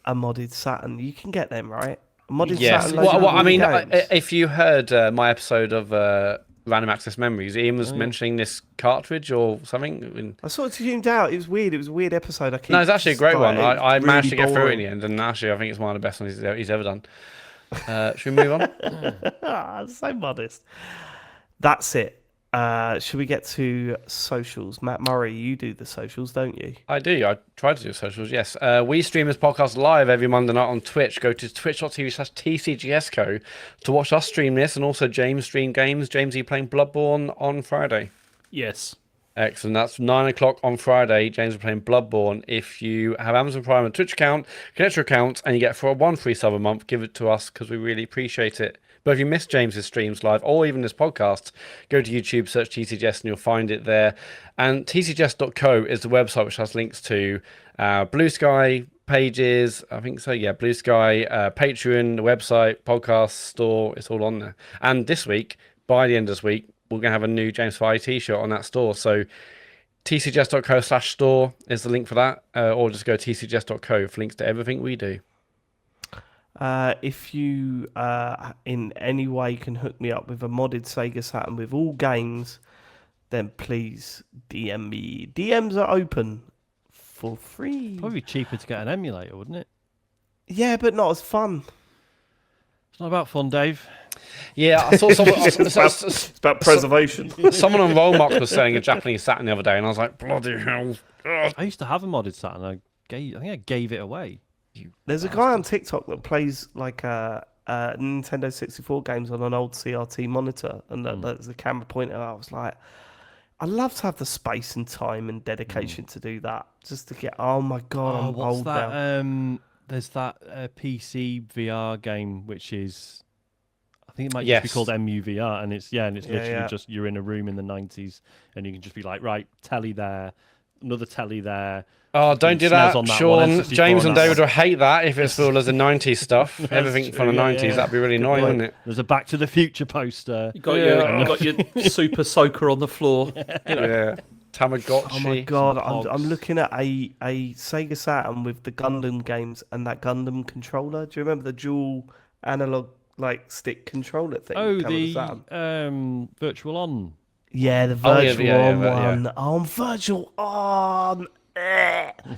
a modded Saturn. You can get them, right? A modded Yes. Saturn. Well, loaded with I mean, games. if you heard my episode of Random Access Memories, Ian was mentioning this cartridge or something. I sort of tuned out. It was weird. It was a weird episode. I keep No, it's actually a great one. like, I it's managed to really get through it in boring. the end, and actually, I think it's one of the best ones he's ever done. Should we move on? So modest. That's it. Should we get to socials? Matt Murray, you do the socials, don't you? I do. I try to do socials, yes. We stream this podcast live every Monday night on Twitch. Go to twitch.tv/TCGSco to watch us stream this, and also James stream games. James, are you playing Bloodborne on Friday? Yes. Excellent. That's 9 o'clock on Friday. James will be playing Bloodborne. If you have Amazon Prime and Twitch account, connect your account, and you get for one free sub a month, give it to us because we really appreciate it. But if you miss James's streams live or even this podcast, go to YouTube, search TCGS, and you'll find it there. And tcgs.co is the website which has links to Blue Sky pages. I think so. Yeah, Blue Sky, Patreon, the website, podcast store. It's all on there. And this week, by the end of this week, we're going to have a new James Fire t-shirt on that store. So tcgs.co/store is the link for that. Or just go tcgs.co for links to everything we do. If you in any way can hook me up with a modded Sega Saturn with all games, then please DM me. DMs are open for free. Probably cheaper to get an emulator, wouldn't it? Yeah, but not as fun. It's not about fun, Dave. Yeah, I saw someone. It's about preservation. Someone on Rollmark was selling a Japanese Saturn the other day, and I was like, bloody hell. Ugh. I used to have a modded Saturn. I think I gave it away. There's a guy on TikTok that plays like Nintendo 64 games on an old CRT monitor, and there's the camera pointer. I was like, I'd love to have the space and time and dedication to do that, just to get. Oh my god, I'm what's old that? now. There's that PC VR game which is, I think it might Yes. just be called MUVR, and it's literally yeah. just you're in a room in the 90s, and you can just be like, right, telly there, another telly there. Oh, don't do SNES that, on that Sean. one, N64 James on and that David one. will hate that if it's filled as the 90s stuff. Everything from the true, 90s, that'd be really annoying, wouldn't it? There's a Back to the Future poster. You got your Super Soaker on the floor. Yeah. Tamagotchi. Oh my god, Pogs. I'm looking at a Sega Saturn with the Gundam games and that Gundam controller. Do you remember the dual analog like stick controller thing? Oh, coming with Saturn? the Virtual On. Yeah, the Oh, yeah, virtual yeah, on yeah. one. Oh, virtual on.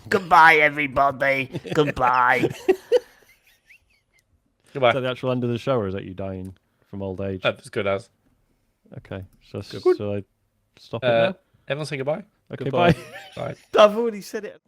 Goodbye, everybody. Goodbye. Goodbye. Is that the actual end of the show, or is that you dying from old age? That's as good as. Okay, so I stop it now? Everyone say goodbye. Okay, Goodbye. bye. Bye. I've already said it.